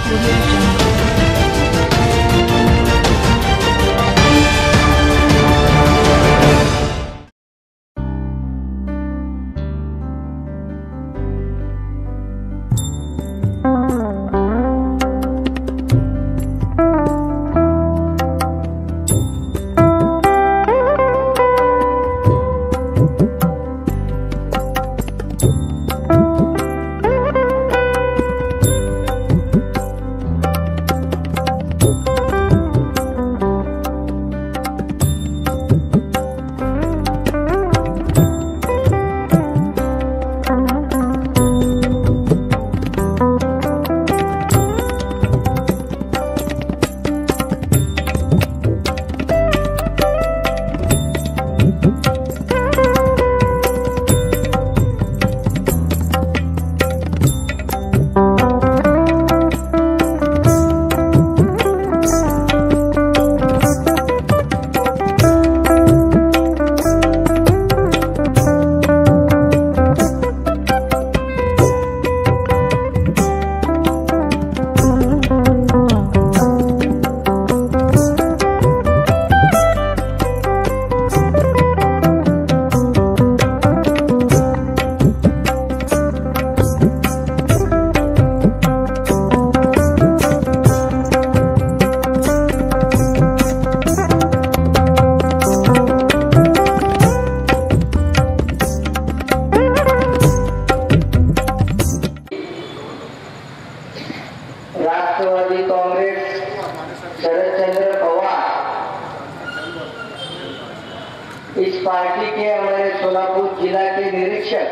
Audio Jungle. Rashtrawadi Congress Sharadchandra Pawar इस party के हमारे सोलापुर जिला के निरीक्षक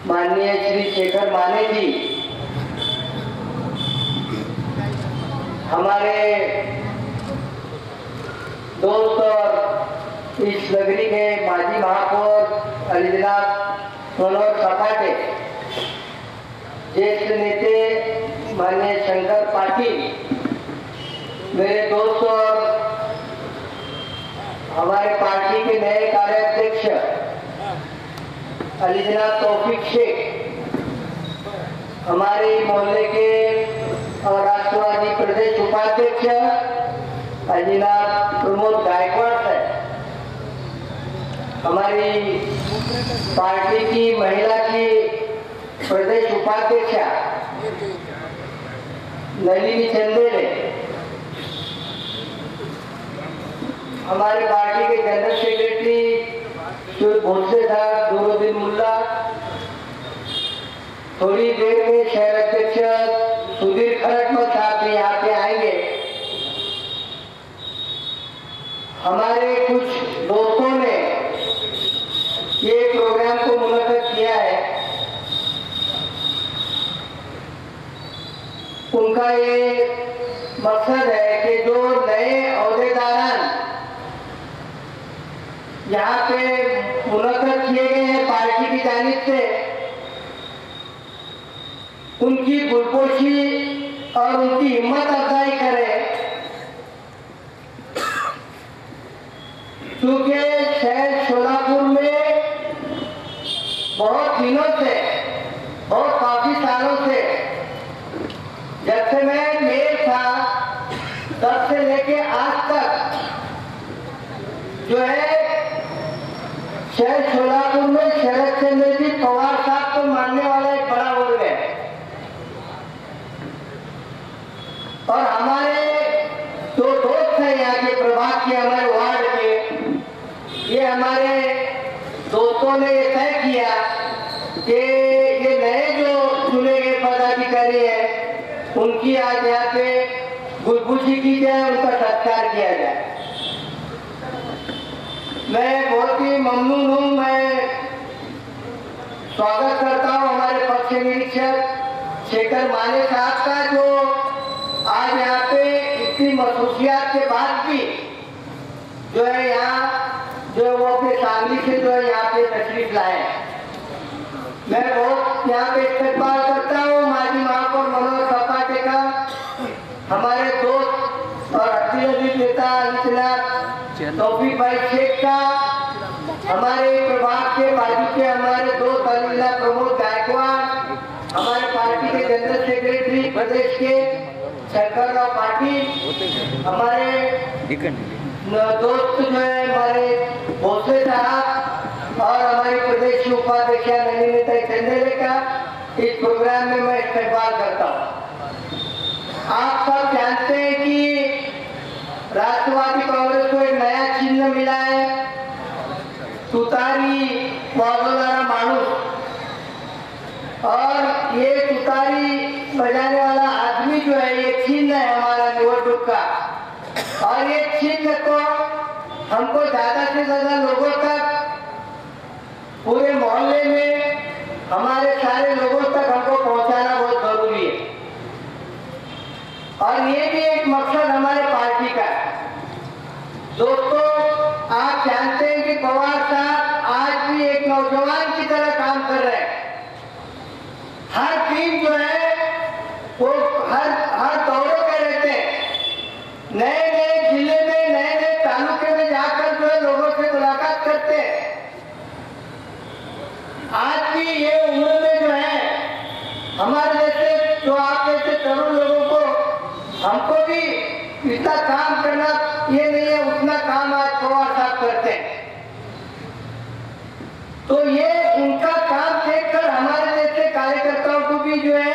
माननीय श्री शेखर माने जी, हमारे दोस्त और इस नगरी के माजी महापौर अलीनाथ मनोहर सपाटे, ज्येष्ठ नेते माननीय शंकर पाटिल, मेरे दोस्त और हमारे पार्टी के नए कार्याध्यक्ष अलीनाथ तौफीक शेख, हमारे मोहल्ले के और राष्ट्रवादी प्रदेश उपाध्यक्ष अलीनाथ प्रमोद गायकवाड़ है, हमारी पार्टी की महिला की प्रदेश उपाध्यक्ष नलिनी चंदेले, हमारी पार्टी के जनरल सेक्रेटरी श्री भोसले साहब दूरुद्दीन मुल्ला, थोड़ी देर में शहर अध्यक्ष सुधीर खरटमल साहब भी यहाँ पे आएंगे। हमारे कुछ दोस्तों ने ये प्रोग्राम को मुनक्किद किया है, उनका ये मकसद है कि जो नए अहदेदार यहाँ पे मुनक्किद किए गए हैं पार्टी की जानिब से, उनकी गुलपोशी और उनकी हिम्मत अफजाई करें, क्योंकि शहर सोलापुर में बहुत दिनों से, बहुत काफी सालों से, जब से मैं मेयर था तब से लेके आज तक जो है शहर सोलापुर में शरदचंद्र जी पवार साहब को मानने वाला एक बड़ा वर्ग है। और हमारे जो दोस्त हैं यहाँ के प्रभाग के, हमारे वार्ड के, ये हमारे दोस्तों ने तय किया कि ये नए जो चुने गए पदाधिकारी हैं उनकी आज यहाँ पे गुलपुशी की जाए, उनका सत्कार किया जाए। मैं बहुत ही ममनून हूँ, मैं स्वागत करता हूँ हमारे पक्ष निरीक्षक शेखर माने साहब का, जो आज यहाँ पे इतनी मसरूफियात के बाद भी जो है यहाँ जो वो अपने सांगली से जो है यहाँ पे तशरीफ लाए। मैं बहुत यहाँ पे इस्तेमाल करता हूँ माजी महापौर मनोहर सपाटे का, हमारे दोस्त और अखिल नेता तौफीक भाई शेख का, हमारे प्रभाग के बाजू के हमारे दोस्त अलीनाथ प्रमोद गायकवाड़, हमारे पार्टी के जनरल सेक्रेटरी प्रदेश के शंकरराव पाटिल, हमारे दोस्त जो है हमारे भोसले साहब और हमारी प्रदेश की उपाध्यक्ष नलिनी चंदेले का इस प्रोग्राम में मैं इस्तेमाल करता हूँ। आप सब जानते हैं कि राष्ट्रवादी कांग्रेस को एक नया चिन्ह मिला है, तुतारी वाजवणारा माणूस, और ये तुतारी बजाने वाला आदमी जो है ये चिन्ह है हमारा निवडणूक का। और ये चिन्ह को हमको ज्यादा से ज्यादा लोगों तक, पूरे मोहल्ले में हमारे सारे लोगों तक हमको पहुंचाना बहुत जरूरी है। और ये भी एक मकसद हमारे पार्टी का है। दोस्तों, आप जानते हैं कि पवार साहब आज भी एक नौजवान की तरह काम कर रहे हैं। हर टीम जो है वो हर दौरे पे रहते हैं, नए नए जिले में नए नए तालुके में जाकर जो है लोगों से मुलाकात करते हैं। आज भी ये उम्र में जो है हमारे जैसे जो आप जैसे तरुण लोगों को, हमको भी इतना काम करना ये नहीं है, उतना काम आज पवार साहब करते हैं। तो ये उनका काम देखकर हमारे जैसे कार्यकर्ताओं को भी जो है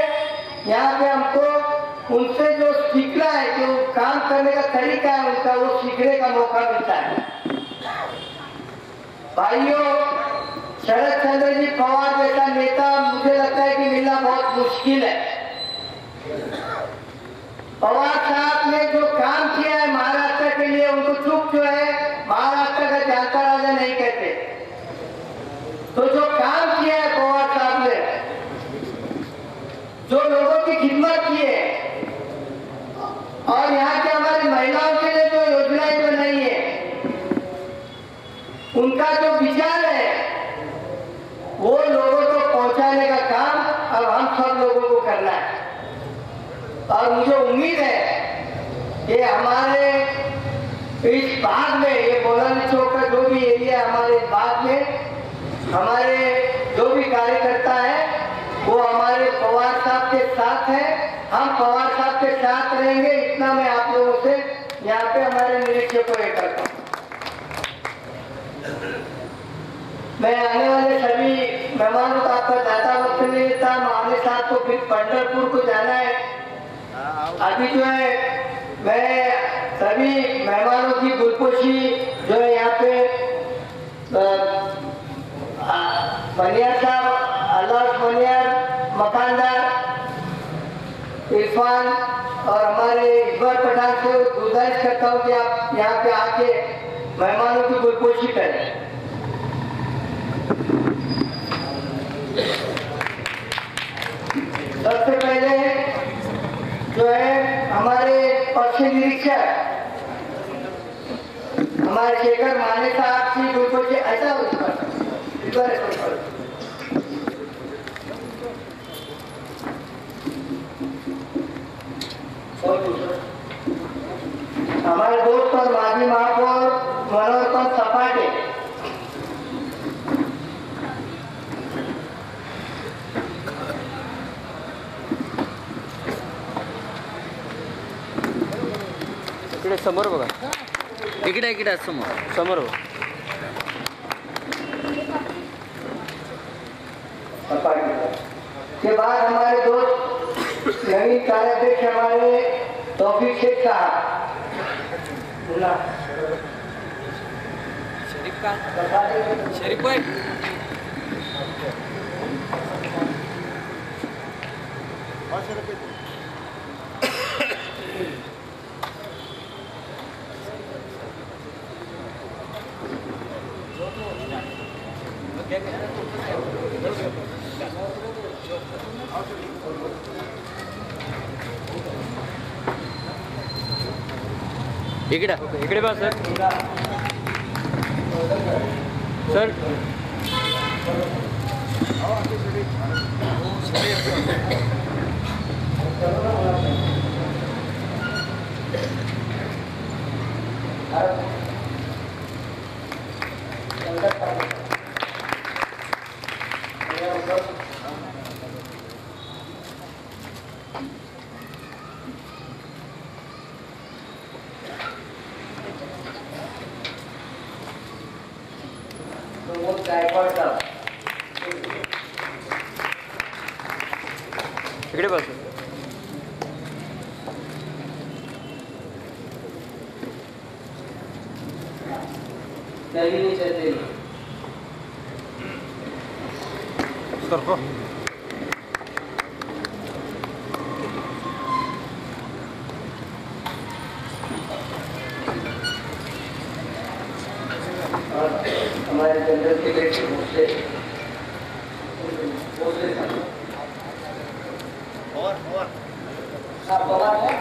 यहाँ पे हमको उनसे जो सीखना है, जो काम करने का तरीका है उनका, वो सीखने का मौका मिलता है। भाइयों, शरद चंद्र जी पवार जैसा नेता मुझे लगता है कि मिलना बहुत मुश्किल है। पवार साहब ने जो काम किया है महाराष्ट्र के लिए, उनको चुप जो है महाराष्ट्र का जानता राजा नहीं कहते। तो जो काम किया है पवार साहब ने, जो लोगों की खिदमत की है, और यहाँ के हमारी महिलाओं के लिए जो योजनाएं बनाई है, उनका जो विचार है वो लोगों को पहुंचाने का काम अब हम सब लोगों को करना है। और मुझे उम्मीद है कि हमारे इस भाग में, ये बोलानी चौक का जो भी एरिया हमारे भाग में, हमारे जो भी कार्यकर्ता है वो हमारे पवार साहब के साथ है। हम पवार साहब के साथ रहेंगे, इतना मैं आप लोगों से यहाँ पे हमारे निरीक्षक को ये करता हूँ। मैं आने वाले सभी मेहमानों का आपका ज्यादा वक्त नहीं लेता। मामले साहब को फिर पंढरपुर को जाना है। अभी जो है मैं सभी मेहमानों की गुलपोशी जो है यहाँ पे मनियार साहब, अल्लाह मनियार, मकानदार इरफान और हमारे इकबाल पठान से गुजारिश करता हूँ कि आप यहाँ पे आके मेहमानों की गुलपोशी करें। सबसे पहले जो है हमारे पक्ष निरीक्षक हमारे शेखर माने साहब की गुलपोशी ऐसा हमारे दोस्त और माजी महापौर मनोहर सपाटे, इकडे समोर बघा, इकडे इकडे समोर समोर बघा। के बाद हमारे दोस्त नवीन कार्याध्यक्ष हमारे तौफीक शेख साहब, शरीफ भाई इकडे इकडे बा सर सर प्रमोद गायकवाड साहेब इकडे बस. नलिनी चंदेल सरको. और हमारे जनरल सेक्रेटरी भोसले साहब आप पवार है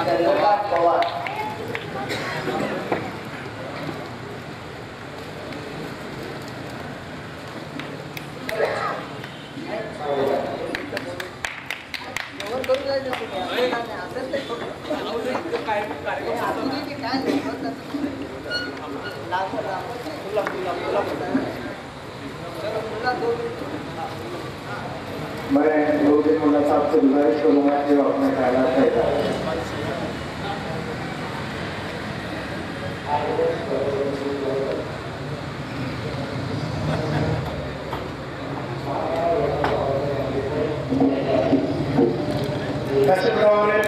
चंद्रकांत पवार. मैं दो दिन मुन्ना साहब से गुजारिश करूँगा कि वो अपने ख्याल रहेगा. त्याचप्रमाणे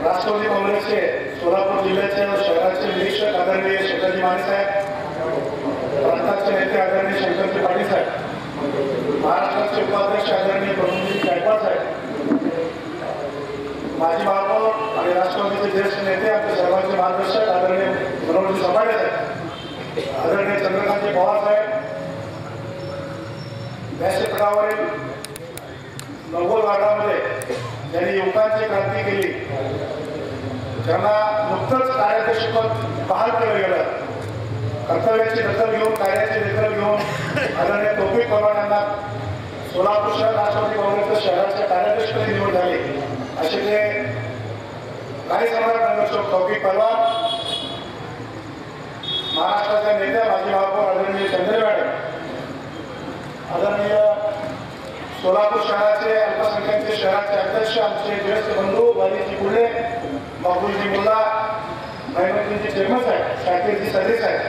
राष्ट्रवादी काँग्रेसचे सोलापूर जिल्ह्याचे व शहराचे निरीक्षक आदरणीय शेखरजी माने साहेब, प्रांताचे नेते आदरणीय शंकरजी पाटील साहेब, महाराष्ट्राचे उपाध्यक्ष आदरणीय प्रमोदजी गायकवाड साहेब, माजी महापौर आणि राष्ट्रवादीचे ज्येष्ठ नेते आमचे सर्वांचे मार्गदर्शक आदरणीय मनोहरजी सभाडे साहेब, आदरणीय चंद्रकांतजी पवार साहेब, व्यासपीठावरील नव्वद वार्डामध्ये ज्यांनी युवकांची क्रांती केली, ज्यांना नुकतंच कार्याध्यक्षपद बहाल केलं गेलं, कर्तव्याची दखल घेऊन कार्याची दखल घेऊन आदरणीय तौफिक पवार यांना सोलापूर शहर राष्ट्रवादी काँग्रेसच्या शहराच्या कार्याध्यक्षपदी निवड झाली. असे ते काही सम्राट नगरसेवक तौफिक पवार, महाराष्ट्राच्या नेत्या माजी महापौर आदरणीय चंद्रे मॅडम, आदरणीय सोलापूर शहराचे अल्पसंख्याकचे शहराचे अध्यक्ष आमचे ज्येष्ठ बंधू वालीजी पुढे, मकबूलजी मुल्ला, महिमतजी चेमन साहेब, शाकीरजी सदी साहेब,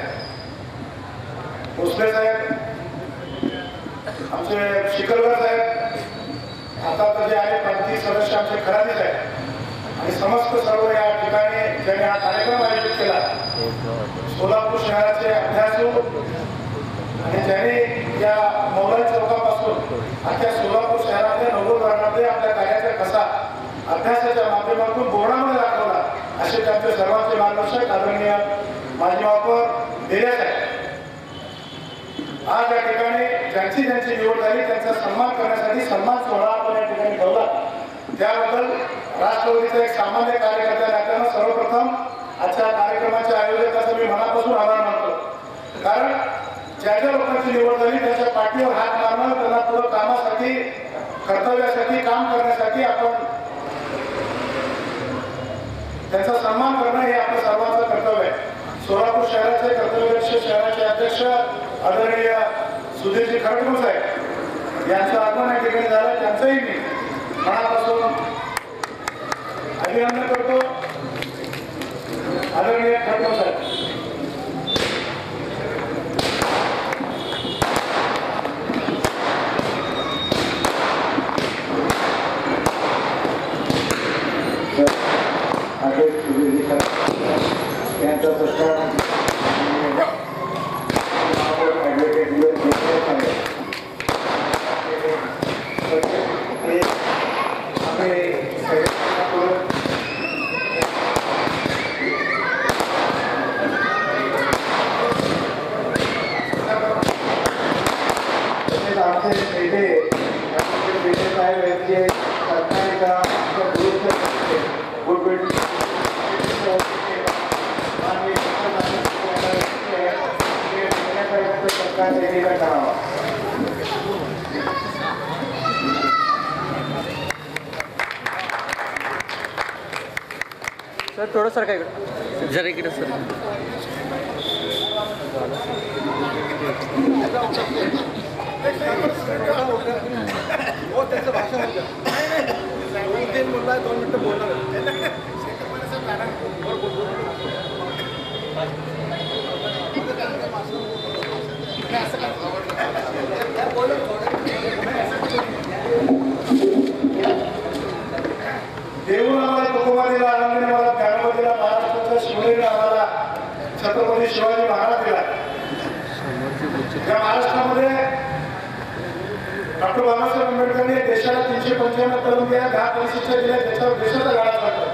भोसले साहेब, आमचे शिकलकर साहेब, आता तर जे आहे 35 सदस्य आमचे खरादी साहेब आणि समस्त सर्व या ठिकाणी ज्यांनी हा कार्यक्रम आयोजित केला, सोलापूर शहराचे अभ्यासू आणि ज्यांनी या मौलाना चौकापासून अख्ख्या सोलापूर शहरातल्या 90 वार्डामध्ये आपल्या कार्याचा कसा अभ्यासाच्या माध्यमातून बोर्डामध्ये दाखवला, असे त्यांचे सर्वांचे मार्गदर्शक आदरणीय माजी महापौर बेल्या साहेब. आज या ठिकाणी ज्यांची निवड झाली त्यांचा सन्मान करण्यासाठी सन्मान सोहळा आपण या ठिकाणी ठेवला. त्याबद्दल राष्ट्रवादीचा एक सामान्य कार्यकर्त्या नात्यानं सर्वप्रथम आजच्या कार्यक्रमाच्या आयोजकाचा मी मनापासून आभार मानतो. कारण ज्या ज्या लोकांची निवड झाली त्यांच्या पाठीवर हात मारणं, त्यांना पुढे कामासाठी कर्तव्यासाठी काम करण्यासाठी आपण त्यांचा सन्मान करणं हे आपलं सर्वांचं कर्तव्य आहे. सोलापूर शहराचे कर्तव्यदक्ष शहराचे अध्यक्ष आदरणीय सुधीरजी खडकम साहेब यांचं आगमन या ठिकाणी झालं, त्यांचंही मी मनापासून अभिनंदन करतो. आदरणीय खडकम साहेब, यांचा सत्कार आमचे नेते साहेब यांचे सरकारचा सर थोडं सर काय इकडे जरा इकडे सर. त्याचं भाषण होतं. नाही 2 बोलला 2 मिनिटं बोलणार. देऊन आम्हाला तुकोबा दिला, आनंदीने मला ज्ञानोबा दिला, महाराष्ट्राच्या शिवनेरीने आम्हाला छत्रपती शिवाजी महाराज दिला. या महाराष्ट्रामध्ये डॉक्टर बाबासाहेब आंबेडकरांनी देशाला 395 कलम दिल्या, 10 परिशिष्ट दिल्या, त्याच्यावर देशाचा गाळा टाकला.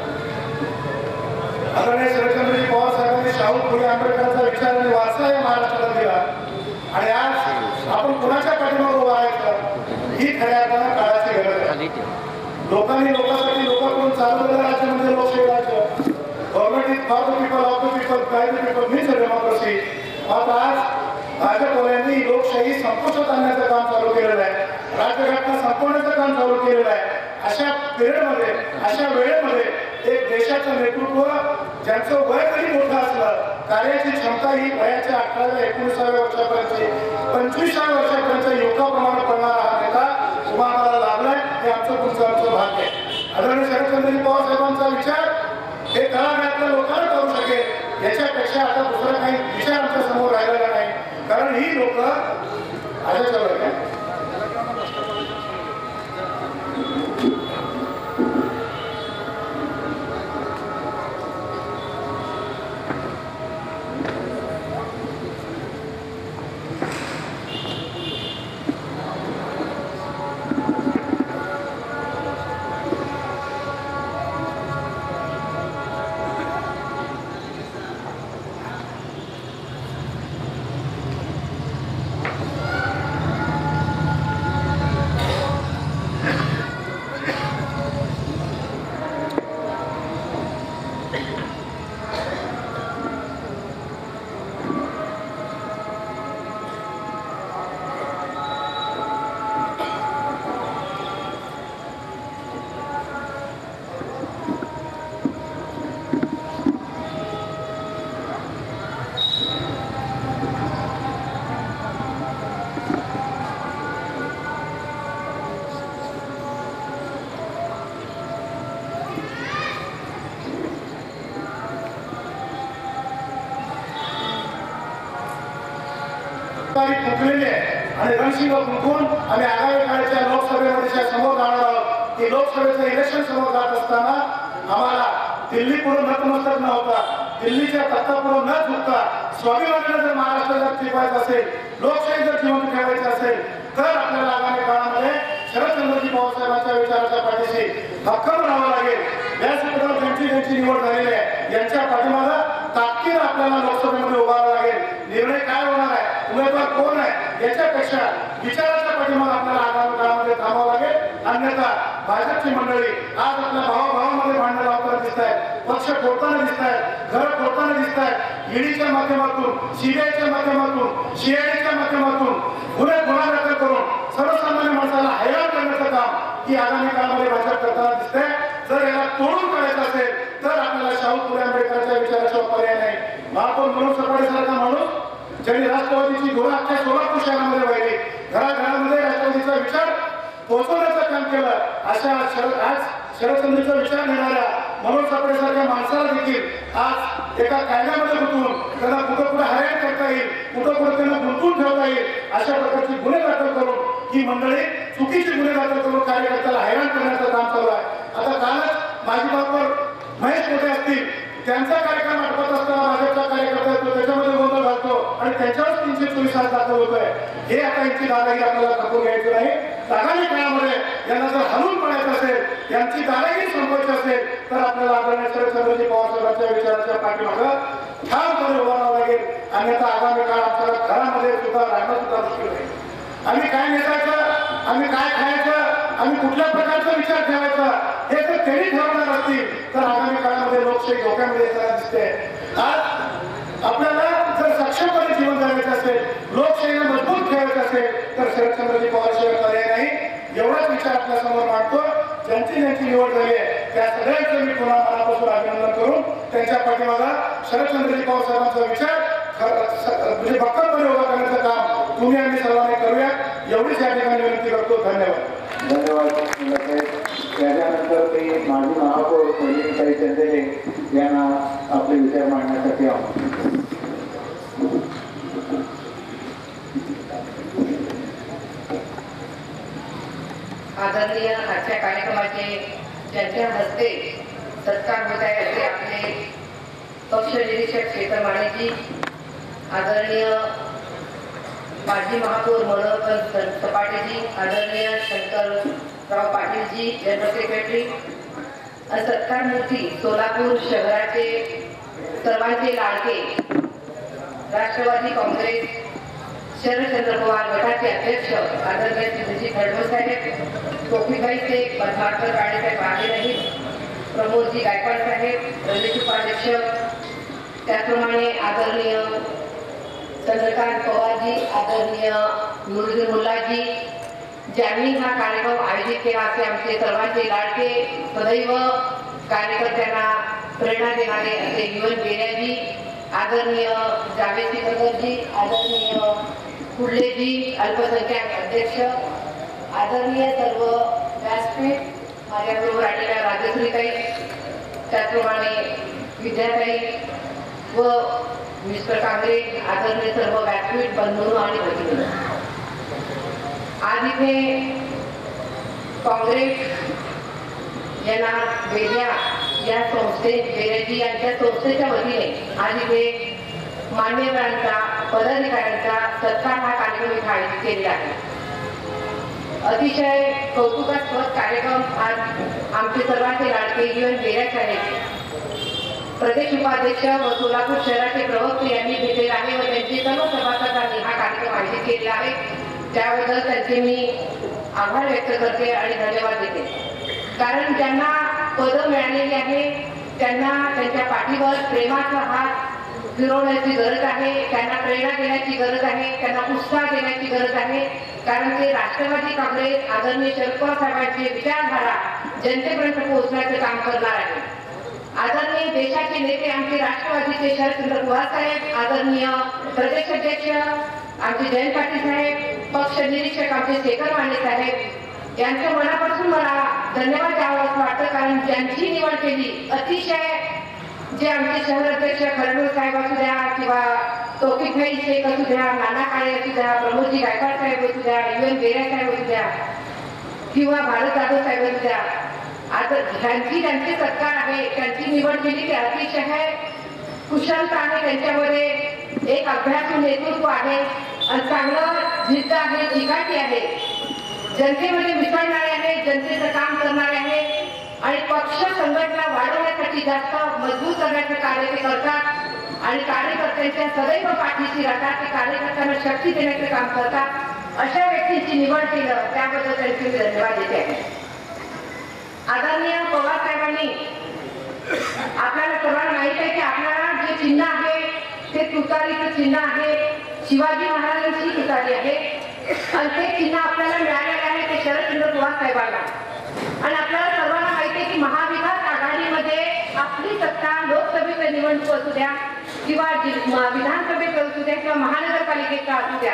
आदरणीय शरदचंद्रजी पवार साहेबांनी शाहू फुले आंबेडकरांचा विचार आणि वारसा या महाराष्ट्राला दिला. आणि आज आपण कुणाच्या पाठीमागे उभा राहायचं ही खऱ्या अर्थानं काळाची गरज आहे. लोकांनी लोकांसाठी लोकांकडून चालवलेलं राज्य म्हणजे लोकशाही राज्य. Government is for the people, of the people, by the people means democracy. मात्र आज भाजपवाल्यांनी लोकशाही संपुष्टात आणण्याचं काम चालू केलेलं आहे, राज्यघटना संपवण्याचं काम चालू केलेलं आहे. अशा पिरियडमध्ये, अशा वेळेमध्ये एक देशाचं नेतृत्व ज्यांचं वय जरी मोठं असलं, कार्याची क्षमता ही वयाच्या 18व्या 19व्या वर्षापर्यंतची 25व्या वर्षापर्यंत युवकाप्रमाणे पडणारा हा नेता उभा आम्हाला लाभलाय. हे आमचं आमचं भाग्य आहे. आदरणीय शरदचंद्रजी पवार साहेबांचा विचार हे तळागाळातल्या लोकांना करू शकेल याच्यापेक्षा आता दुसरा काही विचार आमच्या समोर राहिलेला नाही. कारण ही लोक फुकलेले आणि रणशिंग फुंकून आम्ही आगामी काळाच्या लोकसभेमध्ये समोर जाणार आहोत. की लोकसभेचं इलेक्शन समोर जात असताना आम्हाला दिल्ली पुढे नतमस्तक न होता, दिल्लीच्या तख्तापुढे न झुकता स्वाभिमानाने जर महाराष्ट्राला टिकवायचं असेल, लोकशाही जर जिवंत ठेवायची असेल, तर आपल्याला आगामी काळामध्ये शरदचंद्रजी पवार साहेबांच्या विचाराच्या पाठीशी भक्कम राहावं लागेल. व्यासपीठावर ज्यांची निवड झालेली आहे यांच्या पाठीमागं ताकदीने आपल्याला लोकसभेमध्ये उभारावं लागेल. निर्णय काय होणार आहे, उमेदवार कोण आहे याच्यापेक्षा विचाराच्या पाठीमागे आपल्याला आगामी काळामध्ये थांबावं लागेल. अन्यथा भाजपची मंडळी आज आपल्या भावाभावामध्ये भांडण लावताना दिसत आहेत, पक्ष फोडताना दिसत आहेत, घरं फोडताना दिसत आहेत. ईडीच्या माध्यमातून, सीबीआयच्या माध्यमातून, सीआयडीच्या माध्यमातून गुन्हा दाखल करून सर्वसामान्य माणसाला हैराण करण्याचं काम ही आगामी काळामध्ये भाजप करताना दिसते. जर याला तोडून काढायचं असेल तर आपल्याला शाहू फुले आंबेडकरांच्या विचाराशिवाय पर्याय नाही. महापौर मनोज सपाटे सारखा माणूस ज्यांनी राष्ट्रवादीची धुरा अख्ख्या सोलापूर शहरामध्ये वाहिली, घराघरामध्ये राष्ट्रवादीचा विचार पोहोचवण्याचं काम केलं. अशा आज शरदचंद्रचा विचार घेणाऱ्या मनोज सपाटे सारख्या माणसाला देखील आज एका कायद्यामध्ये गुंतवून त्यांना कुठं हैराण करता येईल, कुठं त्यांना गुंतवून ठेवता येईल अशा प्रकारची गुन्हे दाखल करून ही मंडळी चुकीचे गुन्हे दाखल करून कार्यकर्त्याला हैराण करण्याचं काम चालू आहे. आता कालच माजी महापौर महेश मोठे असतील, त्यांचा कार्यक्रम आटवत असताना भाजपचा कार्यकर्ता येतो, त्याच्यामध्ये गोंधळ घालतो आणि त्यांच्यावर 324 दाखल होतोय. हे आता यांची दादागिरी आपल्याला खपून घ्यायची नाही. आगामी काळामध्ये यांना जर हलवून पडायचं असेल, यांची दादागिरी संपवायची असेल तर आपल्याला आदरणीय शरदचंद्रजी पवार साहेबांच्या विचाराच्या पाठीमागं ठामपणे उभा राहावं लागेल. अन्यथा आगामी काळ आपल्याला घरामध्ये सुद्धा राहणं सुद्धा मुश्किल आहे. आम्ही काय नेसायचं, आम्ही काय खायचं, आम्ही कुठल्या प्रकारचा विचार ठेवायचा हे जर त्यांनी ठरवणार असतील तर आगामी काळामध्ये लोकशाही धोक्यामध्ये येताना दिसते. आज आपल्याला जर सक्षमपणे जीवन जगायचं असेल, लोकशाहीला मजबूत ठेवायचं असेल तर शरदचंद्रजी पवार शिवाय पर्याय नाही. एवढाच विचार आपल्या समोर मांडतो. ज्यांची निवड झाली आहे त्या सगळ्यांचं मी पुन्हा मनापासून अभिनंदन करून त्यांच्या पाठीमागा शरदचंद्रजी पवार साहेबांचा विचार म्हणजे भक्कमपणे उभा करण्याचं काम तुम्ही आम्ही सर्वांनी करूया एवढीच या ठिकाणी विनंती करतो. धन्यवाद. धन्यवाद त्याच्यानंतर मी माजी महापौर नलिनीताई चंदेले यांना आपले विचार मांडण्यासाठी आहोत. आदरणीय आजच्या कार्यक्रमाचे ज्यांच्या हस्ते सत्कार होत आहे असे आपले पक्ष निरीक्षक शेखर मानेजी, आदरणीय माजी महापौर मनोहर सपाटेजी, आदरणीय शंकरराव पाटीलजी जनरल सेक्रेटरी, सत्कार मूर्ती सोलापूर शहराचे सर्वांचे लाडके राष्ट्रवादी काँग्रेस शरदचंद्र पवार गटाचे अध्यक्ष आदरणीय श्री खडसे साहेब, टोपीभाई शेख, पद्माकर गाडेसाहेब आहे नाही, प्रमोदजी गायकवाड साहेब, प्रदेश उपाध्यक्ष, त्याचप्रमाणे आदरणीय चंद्रकांत पवारजी, आदरणीय नुरुद्दीन मुल्लाजी, ज्यांनी हा कार्यक्रम आयोजित केला असे आमचे सर्वांचे लाडके सदैव कार्यकर्त्यांना प्रेरणा देणारे असे युवन बेऱ्याजी, आदरणीय जावेद सिकंदरजी, आदरणीय कुर्लेजी अल्पसंख्याक अध्यक्ष, आदरणीय सर्व व्यासपीठ माझ्याबरोबर आलेल्या राजश्रीताई, त्याचप्रमाणे विद्याताई व मिस्टर कांगरे, आदरणीय सर्व व्यासपीठ बंधू आणि भगिनी, आज इथे काँग्रेस यांना वेगळ्या या बेऱ्याजी यांच्या संस्थेच्या वतीने आज इथे मान्यवरांचा पदाधिकाऱ्यांचा सत्कार हा कार्यक्रम इथे आयोजित केलेला आहे. अतिशय कौतुकास्पद कार्यक्रम आज आमचे सर्वांचे लाडके युवन बेऱ्याच आहेत. प्रदेश उपाध्यक्ष व सोलापूर शहराचे प्रवक्ते यांनी घेतलेला आहे व त्यांचे सर्व सभासदांनी हा कार्यक्रम आयोजित केलेला आहे. त्याबद्दल त्यांचे मी आभार व्यक्त करते आणि धन्यवाद देते. कारण ज्यांना पदं मिळालेली आहे त्यांना त्यांच्या पाठीवर प्रेमाचा हात फिरवण्याची गरज आहे, त्यांना प्रेरणा देण्याची गरज आहे, त्यांना उत्साह देण्याची गरज आहे. कारण ते राष्ट्रवादी काँग्रेस आदरणीय शरद पवार साहेबांची विचारधारा जनतेपर्यंत पोहोचण्याचे काम करणार आहे. आदरणीय देशाचे नेते आमचे राष्ट्रवादीचे शरदचंद्र पवार साहेब, आदरणीय प्रदेश अध्यक्ष आमचे जयंत पाटील साहेब, पक्ष निरीक्षक आमचे शेखर माने साहेब यांच्या मनापासून मला धन्यवाद द्यावा असं वाटतं. कारण ज्यांची निवड केली अतिशय जे आमचे शहर अध्यक्ष खडसे साहेब असू द्या किंवा तौफिकभाई शेख असू द्या, नाना काळे असू द्या, प्रमोदजी गायकवाड साहेब असू द्या, युवन बेऱ्या साहेब असू द्या किंवा भारत जाधव साहेब असू द्या, आता ज्यांचे सत्कार आहे त्यांची निवड केली ते अतिशय कुशलता आहे, त्यांच्यामध्ये एक अभ्यासू नेतृत्व आहे आणि चांगलं जिद्द आहे, चिकाटी आहे, जनतेमध्ये मिसळणारे आहे, जनतेचं काम करणारे आहे आणि पक्ष संघटना वाढवण्यासाठी जास्त मजबूत करण्याचे कार्य ते करतात आणि कार्यकर्त्यांच्या सदैव पाठीशी राहतात. ते कार्यकर्त्यांना शक्ती देण्याचे काम करतात. अशा व्यक्तींची निवड केलं त्याबद्दल त्यांचे मी धन्यवाद देते. आदरणीय पवार साहेबांनी आपल्याला सर्वांना माहित आहे की आपल्याला जे चिन्ह आहे ते तुतारीचं चिन्ह आहे, शिवाजी महाराजांची तुतारी आहे आणि ते चिन्ह आपल्याला मिळालेले आहे ते शरदचंद्र पवार साहेबांना. आणि आपल्याला सर्वांना माहिती आहे की महाविकास आघाडीमध्ये आपली सत्ता लोकसभेच्या निवडणूक असू द्या किंवा विधानसभेत असू द्या किंवा महानगरपालिकेचा असू द्या,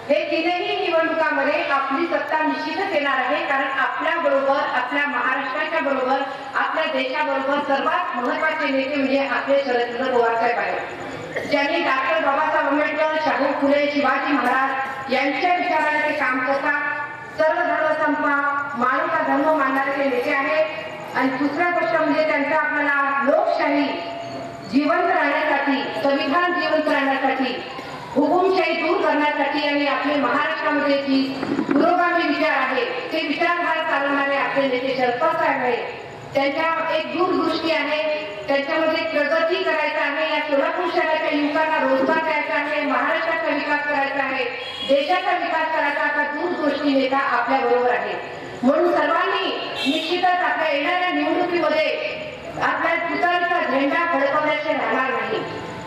हे तिन्ही निवडणुकांमध्ये आपली सत्ता निश्चितच येणार आहे. कारण आपल्या बरोबर, आपल्या महाराष्ट्राच्या बरोबर, आपल्या देशाबरोबर सर्वात महत्वाचे नेते म्हणजे आपले शरदचंद्र पवार साहेब आहेत, ज्यांनी डॉक्टर बाबासाहेब आंबेडकर, शाहू फुले, शिवाजी महाराज यांच्या विचाराने ते काम करतात. सर्व धर्म संपा, मानवता धर्म मानणारे ते नेते आहेत. आणि दुसरा गोष्ट म्हणजे त्यांचा आपल्याला लोकशाही जिवंत राहण्यासाठी, संविधान जिवंत राहण्यासाठी, हुकुमशाही दूर करण्यासाठी आणि आपले महाराष्ट्रामध्ये जी पुरोगामी विचार आहे ते विचारधारा चालवणारे आपले नेते शरद पवार साहेब आहेत. त्यांच्या एक दूरदृष्टी आहे, त्यांच्यामध्ये प्रगती करायचं आहे, या सोलापूर शहराच्या युवकांना रोजगार द्यायचा आहे, महाराष्ट्राचा विकास करायचा आहे, देशाचा विकास करायचा असा दूरदृष्टी नेता आपल्या बरोबर आहे. म्हणून सर्वांनी निश्चितच आपल्या येणाऱ्या निवडणुकीमध्ये आपल्या तुतारीचा झेंडा फडकवण्याचे राहणार नाही.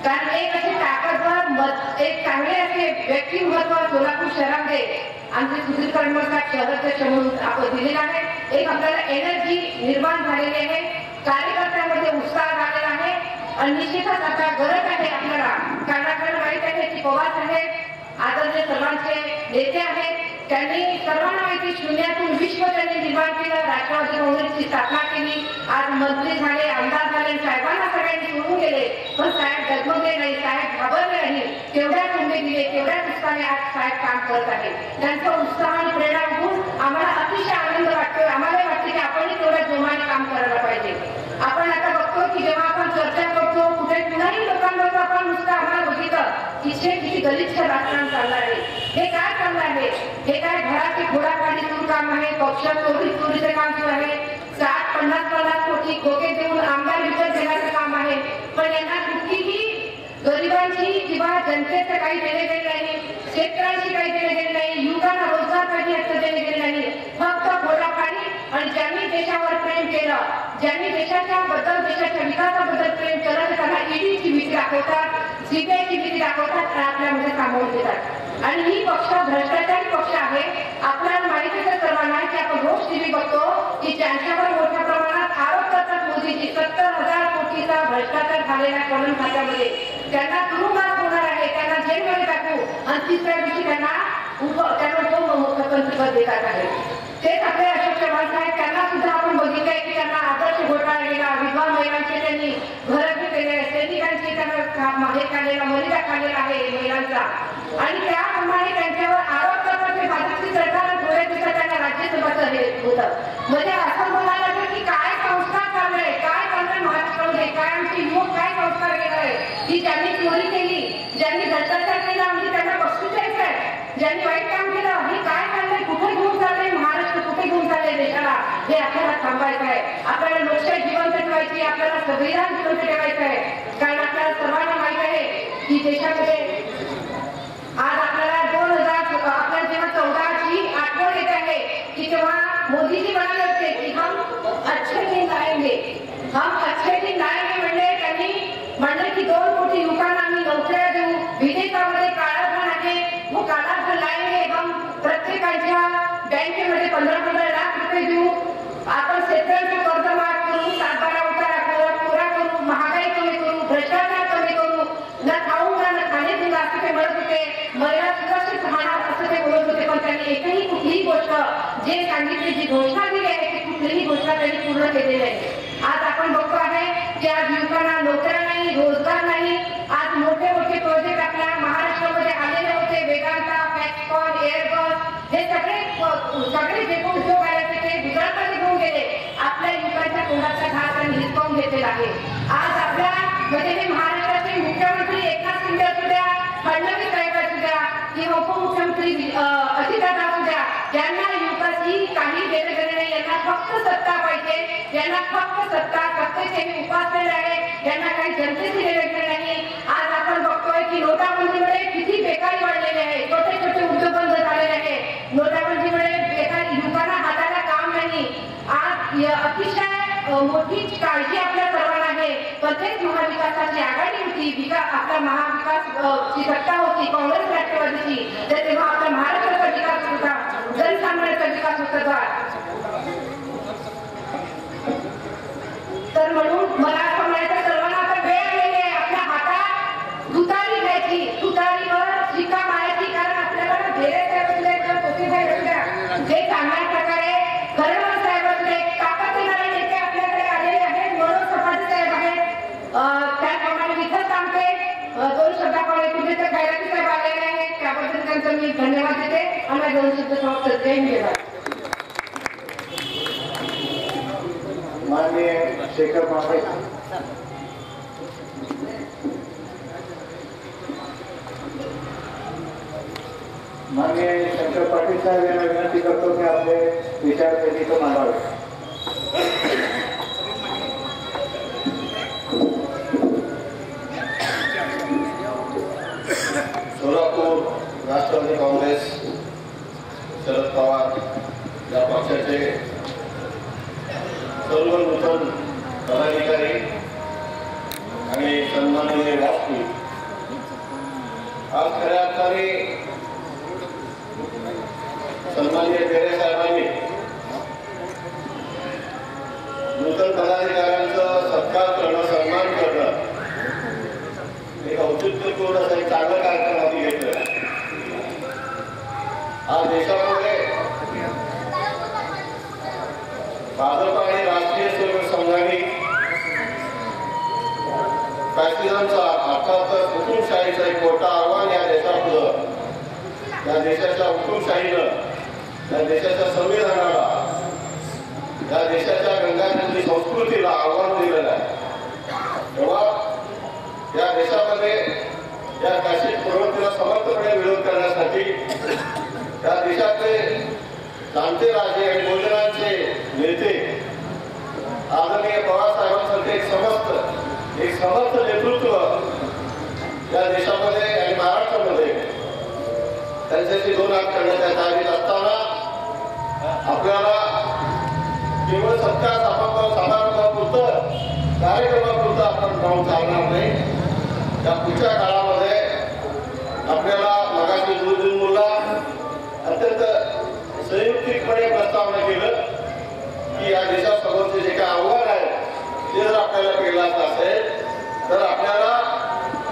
कारण एक असे ताकदवर एक चांगले असे व्यक्तिमत्व सोलापूर शहरामध्ये आमचे सुधीर कडमडकर शहराध्यक्ष म्हणून आपण दिलेला आहे. एक आपल्याला एनर्जी निर्माण झालेली आहे, कार्यकर्त्यांमध्ये उत्साह झालेला आहे आणि निश्चितच आता गरज आहे आपल्याला. कारण आपल्याला माहित आहे की पवार साहेब आदरणीय सर्वांचे नेते आहेत, त्यांनी सर्वांना माहिती शून्यातून विश्व त्यांनी निर्माण केलं. राष्ट्रवादी काँग्रेसची स्थापना केली. आज मंत्री झाले, आमदार झाले, साहेबांना सगळ्यांनी सोडून गेले. पण साहेब डगमगले नाही, साहेब घाबरले नाही. तेवढ्याच उमेद दिले, तेवढ्याच उत्साहाने आज साहेब काम करत आहेत. त्यांचा उत्साह आणि प्रेरणा बघून आम्हाला अतिशय आनंद वाटतोय. आम्हाला वाटतं की आपणही तेवढ्या जोमाने काम करायला पाहिजे. आपण आता बघतो की जेव्हा आपण चर्चा करतो कुठे कुणाही लोकांबरोबर आपण नुसतं आम्हाला बघितलं किती गलिच्छ राजकारण चाललं आहे. हे काय चाललं आहे? हे काय घराची घोडागाडी सुरू काम आहे? पक्ष चोरीचं काम सुरू आहे. 60-50 कोटी खोके देऊन आमदार विकत घेण्याचं काम आहे. पण यांना कुठलीही गरिबांची किंवा जनतेचं काही देणे गेले नाही, शेतकऱ्यांशी काही देणे गेले नाही, युवकांना रोजगार काही असं देणे गेले नाही. फक्त घोडागाडी. आणि ज्यांनी देशावर प्रेम केलं, ज्यांनी देशाच्या विकासाबद्दल प्रेम केलं, त्यांना ईडीची भीती दाखवतात, सीबीआयची भीती दाखवतात, आपल्यामध्ये सामावून देतात. आणि ही पक्ष भ्रष्टाचारी पक्ष आहे. आपल्याला माहिती आहे सर्वांना की आपण रोज टीव्ही बघतो की ज्यांच्यावर मोठ्या प्रमाणात आरोप करतात मोदीजी 70,000 कोटीचा भ्रष्टाचार झालेला कॉमन खात्यामध्ये, त्यांना तुरुंगात होणार आहे, त्यांना जेलमध्ये टाकू आणि तिसऱ्या दिवशी त्यांना उपमुख्यमंत्रीपद देतात आहे. तेच आपले अशोक चव्हाण साहेब, त्यांना सुद्धा आपण बघितलंय की त्यांना आदर्श घोटाळा केला, विधवा महिलांचे त्यांनी घरं घेतलेले, सैनिकांची त्यांना हे खाल्लेला, मर्यादा खाल्लेला आहे महिलांचा. आणि त्याप्रमाणे त्यांच्यावर आरोप करतात ते भाजपची सरकार थोड्या दिवसात त्यांना राज्यसभाचं हे होतं. म्हणजे असं म्हणायला लागलं की काय संस्कार चाललंय, काय चाललंय महाराष्ट्रामध्ये, काय आमची युवक काय संस्कार केलाय की ज्यांनी चोरी केली, ज्यांनी भ्रष्टाचार केला म्हणजे त्यांना बक्षीस द्यायचं आहे, ज्यांनी वाईट काम केलं हे काय चाललंय, कुठे घेऊन चाललंय महाराष्ट्र, कुठे घेऊन चाललंय देशाला, हे आपल्याला थांबायचं आहे. आपल्याला लोकशाही जिवंत ठेवायची, आपल्याला संविधान जिवंत ठेवायचं आहे. कारण आपल्याला सर्वांना माहित आहे की देशामध्ये आज आपल्याला आपल्याला जेव्हा 14ची आठवण येत आहे की तेव्हा मोदीजी म्हणाले होते की हम अच्छे दिन लाएंगे, हम अच्छे दिन लाएंगे. म्हणले त्यांनी म्हणले की 2 कोटी युवकांना आम्ही नोकऱ्या देऊ, विदेशामध्ये काळा धन आहे वो काळा धन लाएंगे, हम प्रत्येकाच्या बँकेमध्ये 15-15 लाख रुपये देऊ, आपण शेतकऱ्यांचं कर्ज माफ करू, सातबारा उतारा पुरा करू, महागाई कमी करू, भ्रष्टाचार कमी करू, न खाऊ न खाणे सुद्धा असं ते म्हणत होते. महिला सुरक्षित राहणार असं ते बोलत होते. पण त्यांनी एकही कुठलीही गोष्ट जे सांगितली, जी घोषणा दिली आहे ती कुठलीही घोषणा त्यांनी पूर्ण केलेली नाही. आज आपण बघतो आहे की आज युवकांना नोकऱ्या नाही, रोजगार नाही. आज मोठे मोठे प्रोजेक्ट आपल्या महाराष्ट्रामध्ये आलेले होते, वेदांता, फॅक्सकॉन, एअरबस, हे सगळे जे उद्योग आले ते गुजरातमध्ये घेऊन गेले. आपल्या युवकांच्या तोंडाचा घास त्यांनी हिसकावून घेतलेला आहे. आज आपल्या म्हणजे हे महाराष्ट्राचे मुख्यमंत्री एकनाथ शिंदे असू द्या, फडणवीस साहेब असू द्या किंवा उपमुख्यमंत्री अजितदादा असू द्या, यांना युवकाची काही देणे घेणे नाही. यांना फक्त सत्ता पाहिजे, यांना फक्त सत्तेचे हे उपासलेले आहे, यांना काही जनतेची देणे घेणे नाही. आज आपण बघतोय की नोटाबंदीमुळे किती बेकारी वाढलेली आहे, छोटे छोटे उद्योग बंद झालेले आहे. नोटाबंदीमुळे बेकारी युवकांना हाताला काम नाही. आज अतिशय मोठी काळजी आपल्या सर्वांना आहे. प्रत्येक महाविकासाची आघाडी होती, आपला महाविकासची सत्ता होती काँग्रेस राष्ट्रवादीची, तर तेव्हा आपल्या महाराष्ट्राचा विकास होता, जनसामान्याचा विकास होता. तर म्हणून मला असं म्हणायचं सर्वांना आता वेळ आलेली आहे आपल्या हातात तुतारी घ्यायची, तुतारीवर शिक्का मारायची. कारण आपल्याला गेले जे चांगल्या प्रकारे खरं साहेब असले ताकद देणारे नेते आपल्याकडे आलेले आहेत. मनोज सपाटे साहेब आहेत, त्याप्रमाणे इथं सांगते 2 शब्दाकडे तुझे तर खैराती साहेब आलेले आहेत, त्याबद्दल त्यांचा मी धन्यवाद देते. आणि 2 शब्द समाप्त करते. माननीय शेखर माने, माननीय शंकर पाटील साहेब यांना विनंती करतो की आपले विचार वेदिका मांडावे. सोलापूर राष्ट्रवादी काँग्रेस शरद पवार या पक्षाचे सर्व नूतन पदाधिकारी आणि सन्माननीय व्यासपीठ, आज खऱ्या अर्थाने सन्माननीय पेरे साहेबांनी नूतन पदाधिकाऱ्यांचं सत्कार करणं, सन्मान करणं, एक औचित्यपूर्ण असं एक चांगलं कार्यक्रम हाती घेतलं. आज देशामध्ये फॅसिझमचा अर्थात हुकुमशाहीचं एक मोठं आव्हान या देशापुढं, या देशाच्या हुकुमशाहीनं, या देशाच्या संविधानाला, या देशाच्या गंगाजली संस्कृतीला आव्हान दिलेलं आहे. तेव्हा या देशामध्ये या फॅसिस्ट प्रवृत्तीला समर्थपणे विरोध करण्यासाठी या देशातले जाणते राजे आणि भोजनांचे नेते आदरणीय पवारसाहेबांसारखे एक समर्थ नेतृत्व या देशामध्ये आणि महाराष्ट्रामध्ये त्यांच्याशी दोन हात करण्याच्या तयारीत असताना आपल्याला केवळ सत्ता समारंभापुरतं कार्यक्रमापुरतं आपण राहून चालणार नाही. या पुढच्या काळामध्ये आपल्याला मगाशी मुला अत्यंत संयुक्तिकपणे प्रस्तावना केलं की या देशासमोरचे जे काही आव्हान आहे ते जर आपल्याला पेलायचं असेल तर आपल्याला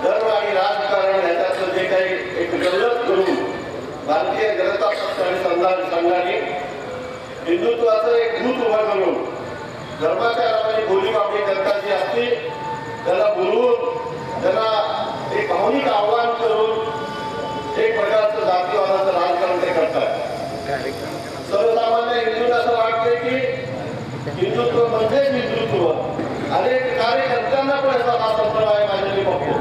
धर्म आणि राजकारण याच्यातलं जे काही एक गल्लत करून भारतीय जनता पक्ष आणि संघाने हिंदुत्वाचं एक भूत उभं करून धर्माच्या नावाने बोलीबाबी जनता जी असते त्याला बोलवून त्यांना एक भावनिक आव्हान करून एक प्रकारचं जातीवादाचं राजकारण ते करतात. सर्वसामान्य हिंदूंना असं वाटते की हिंदुत्व म्हणजेच हिंदुत्व. अनेक कार्यकर्त्यांना पण असा हा संप्रदाय माझ्या मी बघतो.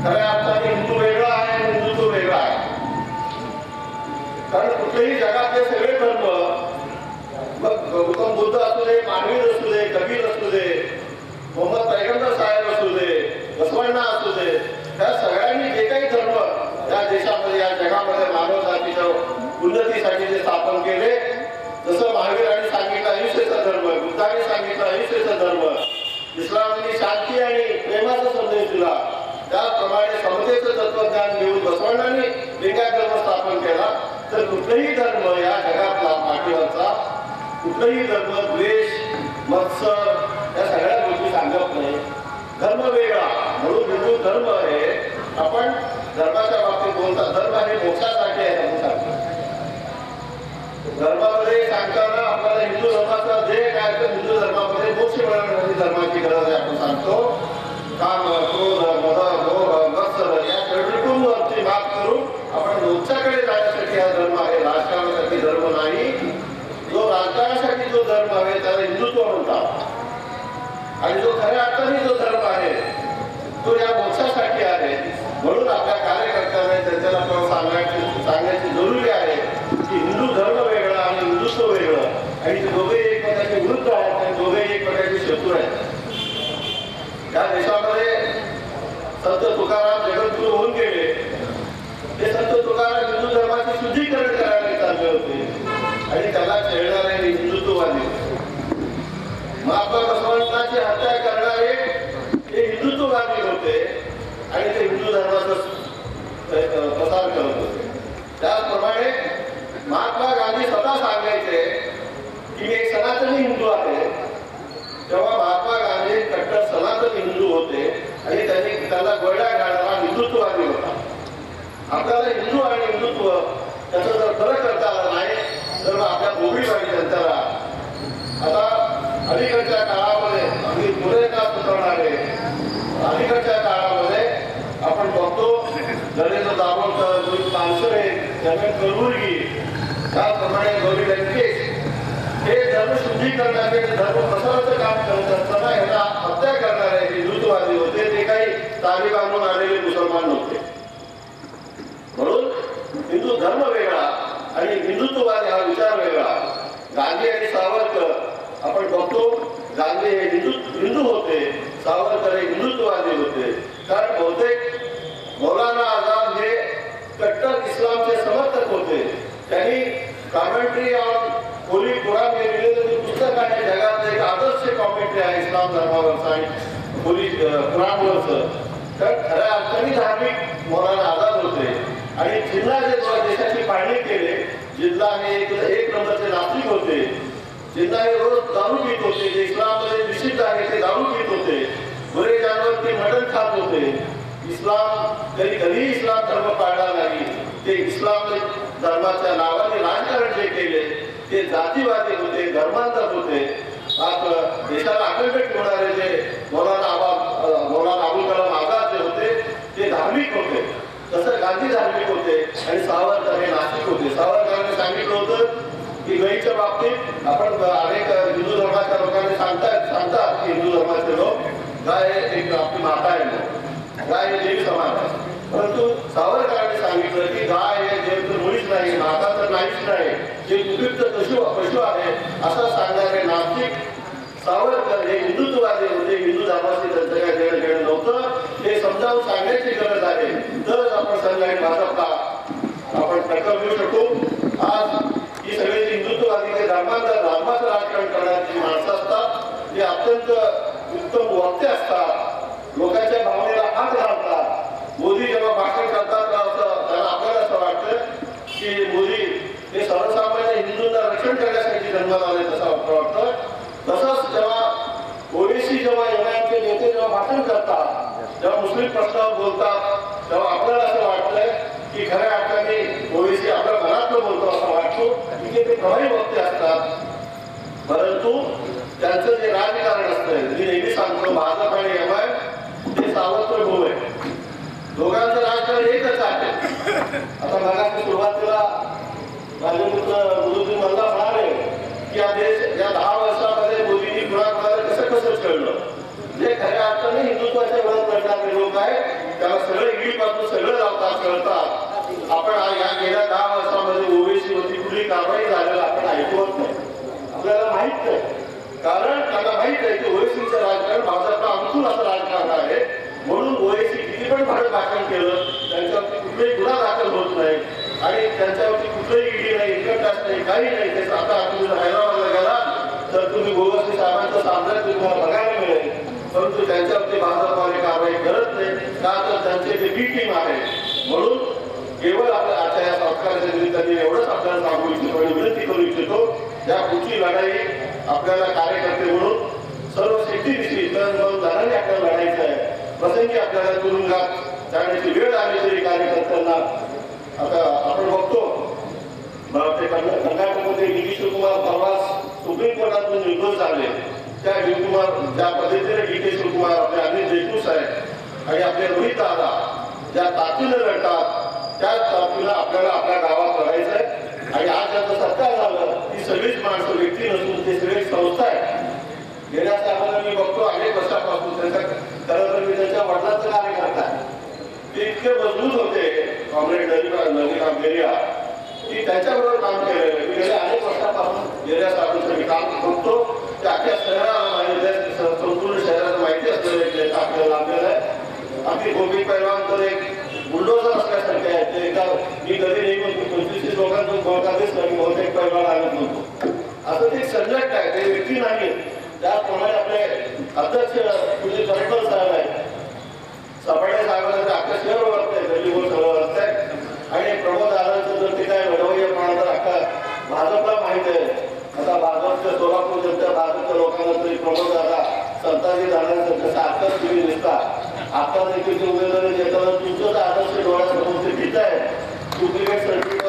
खऱ्या अर्थाने हिंदू वेगळा आहे आणि हिंदुत्व वेगळा आहे. कारण कुठलेही जगातले सगळे धर्म, मग गौतम बुद्ध असू दे, मानवीर असू दे, कबीर असू दे, मोहम्मद पैगंबर साहेब असू दे, बसवण्णा असू दे, त्या सगळ्यांनी जे काही धर्म या देशामध्ये या जगामध्ये मानव जातीच्या उन्नतीसाठी जे स्थापन केले, जसं महावीरांनी सांगितलं अहिंसेचा धर्म, बुद्धांनी सांगितलं अहिंसेचा धर्म, इस्लामांनी शांती आणि प्रेमाचा संदेश दिला, त्याप्रमाणे समतेचं तत्वज्ञान घेऊन बसवण्णांनी वेगळा धर्म स्थापन केला. तर कुठलाही धर्म या जगातला पाठीवरचा कुठलाही धर्म द्वेष, मत्सर या सगळ्या गोष्टी सांगत नाही. धर्म वेगळा म्हणून हिंदू धर्म आहे. आपण धर्माच्या बाबतीत बोलता धर्म हे मोक्षासाठी आहे म्हणून सांगतो. धर्मामध्ये सांगताना आपल्याला हिंदू धर्माचा ध्येय काय तर हिंदू धर्मामध्ये मोक्ष मिळवण्याची धर्माची गरज आहे आपण सांगतो. काम, क्रोध, मद, लोभ, मत्सर या षड्रिपूंवरची मात करून आपण मोक्षाकडे जाण्यासाठी हा धर्म आहे. राजकारणासाठी धर्म नाही. जो राजकारणासाठी जो धर्म आहे त्याला हिंदुत्व म्हणतात. आणि जो खऱ्या अर्थाने जो धर्म आहे तो या मोक्षासाठी आहे. म्हणून आपल्या कार्यकर्त्यांना त्यांच्याला सांगण्याची जरुरी आहे की हिंदू धर्म वेगळा आणि हिंदुत्व वेगळं आणि ते दोघे एकमेकांचे विरुद्ध आहेत आणि दोघे एकमेकांचे शत्रू आहेत. या देशामध्ये संत तुकाराम जगद्गुरू होऊन गेले. ते संत तुकाराम हिंदू धर्माचे शुद्धीकरण करायला चालले होते आणि त्याला छेडणारे हिंदुत्ववादी, महात्मा बसवण्णाची हत्या करणारे हे हिंदुत्ववादी होते आणि ते हिंदू धर्माचा प्रसार करत होते. त्याचप्रमाणे महात्मा गांधी स्वतः सांगायचे की मी एक सनातनी हिंदू आहे. तेव्हा महात्मा गांधी कट्टर सनातनी हिंदू होते आणि त्यांनी त्याला गोळ्या घालणारा हिंदुत्ववादी होता. आपल्याला हिंदू आणि हिंदुत्व त्याचा जर फरक करता आला नाही तर आपल्या गोबीबाई जनतेला आता अलीकडच्या काळामध्ये अगदी पुढे का सुचवणारे अलीकडच्या काळामध्ये आपण बघतो नरेंद्र दाभोळकर, रोहित पानसरे, रमेश कलबुर्गी, त्याप्रमाणे गौरी लंकेश हे धर्म शुद्धीकरणाचे धर्म प्रसाराचं काम करत असताना यांना हत्या करणारे हिंदुत्ववादी होते. ते काही ताली बांधून आलेले मुसलमान नव्हते. म्हणून हिंदू धर्म वेगळा आणि हिंदुत्ववादी हा विचार वेगळा. गांधी आणि सावरकर आपण बघतो गांधी हे हिंदू होते, सावरकर हे हिंदुत्ववादी होते. कारण बहुतेक मौलाना आझाद हे कट्टर इस्लामचे समर्थक होते. त्यांनी कॉमेंट्री ऑन होली कुराण हे लिहिलेलं पुस्तक आहे. जगातलं एक आदर्श कॉमेंट्री आहे इस्लाम धर्मावरचं आणि होली कुराणवरचं. तर खऱ्या अर्थाने धार्मिक मौलाना आझाद होते आणि जिल्हा जे देशाची पाहणी केले, जिल्हा हे एक नंबरचे नास्तिक होते. जिल्हा हे रोज दारू पीत होते. जे इस्लाममध्ये निषिद्ध आहे ते दारू पीत होते. बरे जानवर ते मटण खात होते. इस्लाम कधीही इस्लाम धर्म पाळला नाही. ते इस्लाम धर्माच्या नावाने राजकारण जे केले ते जातीवादी होते, धर्मांतर होते. देशाला अखंड ठेवणारे जे मौलाना अबुल तसं गांधी धार्मिक होते आणि सावरकर हे नास्तिक होते. सावरकरांनी सांगितलं होतं की गायीच्या बाबतीत आपण अनेक हिंदू धर्माच्या लोकांनी सांगतात की हिंदू धर्माचे लोक गाय एक आपली माता आहे म्हणून, गाय हे देवी समान आहे. परंतु सावरकरांनी सांगितलं की गाय हे देव तर मुळीच नाही, माता तर नाहीच नाही, जे उपयुक्त पशु आहे असं सांगणारे नास्तिक सावरकर हे हिंदुत्ववादी होते. हिंदू धर्माशी त्यांचं काय देणं घेणं नव्हतं हे समजावून सांगण्याची गरज आहे. तरच आपण संघ आणि भाजपला आपण टक्कर देऊ शकू. आज ही सगळे हिंदुत्ववादी ते धर्माचं राजकारण करणारी माणसं असतात, ते अत्यंत उत्तम वक्ते असतात, लोकांच्या भावनेला हात घालतात. मोदी जेव्हा भाषण करतात त्यांना आपल्याला असं वाटतं की मोदी हे सर्वसामान्य हिंदूंना रक्षण करण्यासाठी जन्माला आले तसं वाटतं. तसंच जेव्हा ओवेसी जेव्हा एमआयएमचे नेते जेव्हा भाषण करतात, जेव्हा मुस्लिम प्रश्नावर बोलतात, तेव्हा आपल्याला असं वाटतंय की खऱ्या अर्थाने ओवेसी आपल्या मनातलं बोलतो असं वाटतो की ते प्रभावी वक्ते असतात. परंतु त्यांचं जे राजकारण असतं, मी नेहमी सांगतो भाजप आणि एमआयएम हे सावत्र भाऊ आहे. दोघांचं राजकारण एकच आहे. आता मागाशी सुरुवातीला माझे मित्र गुरुजी मला म्हणाले की या 10 वर्षामध्ये मोदींनी कुणाला कसं कळलं. जे खऱ्या अर्थाने हिंदुत्वाच्या विरोधात लढणारे लोक आहेत त्याला सगळं ईडपासून सगळं लावतात कळतात. आपण या गेल्या 10 वर्षामध्ये ओवेसी वरती कुठली कारवाई झालेला आपण ऐकवत नाही, आपल्याला माहित नाही. कारण त्यांना माहित आहे की ओवेसीचं राजकारण भाजपला अनुकूल असं राजकारण आहे. म्हणून ओवेसी किती पण भाषण केलं त्यांच्यावरती कुठलाही गुन्हा दाखल होत नाही आणि त्यांच्यावरती कुठलंही ईडी नाही, इन्कम टॅक्स नाही, काही नाही. ते आता तुम्ही जर हैदराबादला गेला तर तुम्ही ओवेसी साहेबांचं साम्राज्य तुम्हाला बघायला मिळेल. परंतु त्यांच्यावरती भाजपवाले कारवाई करत नाही का तर त्यांचे जे बी टीम आहे. म्हणून केवळ आपल्या आजच्या या संस्काराच्या निमित्ताने एवढंच आपल्याला सांगू इच्छितो आणि विनंती करू इच्छितो, या पुढची लढाई आपल्याला कार्यकर्ते म्हणून सर्व शेतीविषयी तन मन धनाने आपल्याला लढायचं आहे. प्रसंगी आपल्याला तुरुंगात जाण्याची वेळ आली तरी कार्यकर्त्यांना आता आपण बघतो ते कर्नाटकमध्ये डी के शिवकुमार परवास सुप्रीम कोर्टातून निर्दोष झाले. त्या शिवकुमार ज्या पद्धतीने डी के शिवकुमार आपले अनिल देशमुख साहेब आणि आपले रोहित दादा ज्या ताकदीने लढतात त्याच ताकदीनं आपल्याला आपल्या गावात लढायचं आहे. आणि आज ज्यांचं सरकार झालं ती सगळीच माणसं व्यक्ती नसून ते सगळी संस्था आहे. गेल्या साहेबांना मी बघतो अनेक वर्षापासून त्यांच्या खरं तर मी त्यांच्या वडिलांचं कार्यकर्ता आहे. ते इतके मजबूत होते कॉम्रेड नलिकाम बेरिया की त्यांच्याबरोबर काम केलेलं मी गेल्या अनेक वर्षापासून गेल्या साहेबांचं मी काम करतो. ते अख्ख्या शहराला माहिती आहे, संपूर्ण शहराला माहिती असलेलं एक नेता आपल्याला लाभलेला आहे. अगदी गोपी पैलवान तर एक बुलडोजर असल्यासारखे आहे. ते एकदा मी कधी नाही म्हणतो 25 लोकांचं गोळकाच नाही बहुतेक पैलवान आणत नव्हतो. असं ते सब्जेक्ट आहे, ते व्यक्ती नाही. त्याचप्रमाणे आपले अध्यक्ष तुझे कलेक्टर साहेब आहेत, सपाटे साहेबांना अख्खा शहर ओळखत आहे, गल्ली बोल सगळं ओळखत आहे. आणि प्रमोद दादांचं जर ते काय लढवय्या तर अख्खा भाजपला माहित आहे. आता भाजपच्या सोलापूर जनता भाजपच्या लोकांना तरी प्रमोद दादा संताजी दादांचं कसं आत्ताच तुम्ही दिसता. आता देखील ते उमेदवारी देताना तुमचं आदर्श डोळ्यासमोर ते घेत आहे. डुप्लिकेट सर्टिफिकेट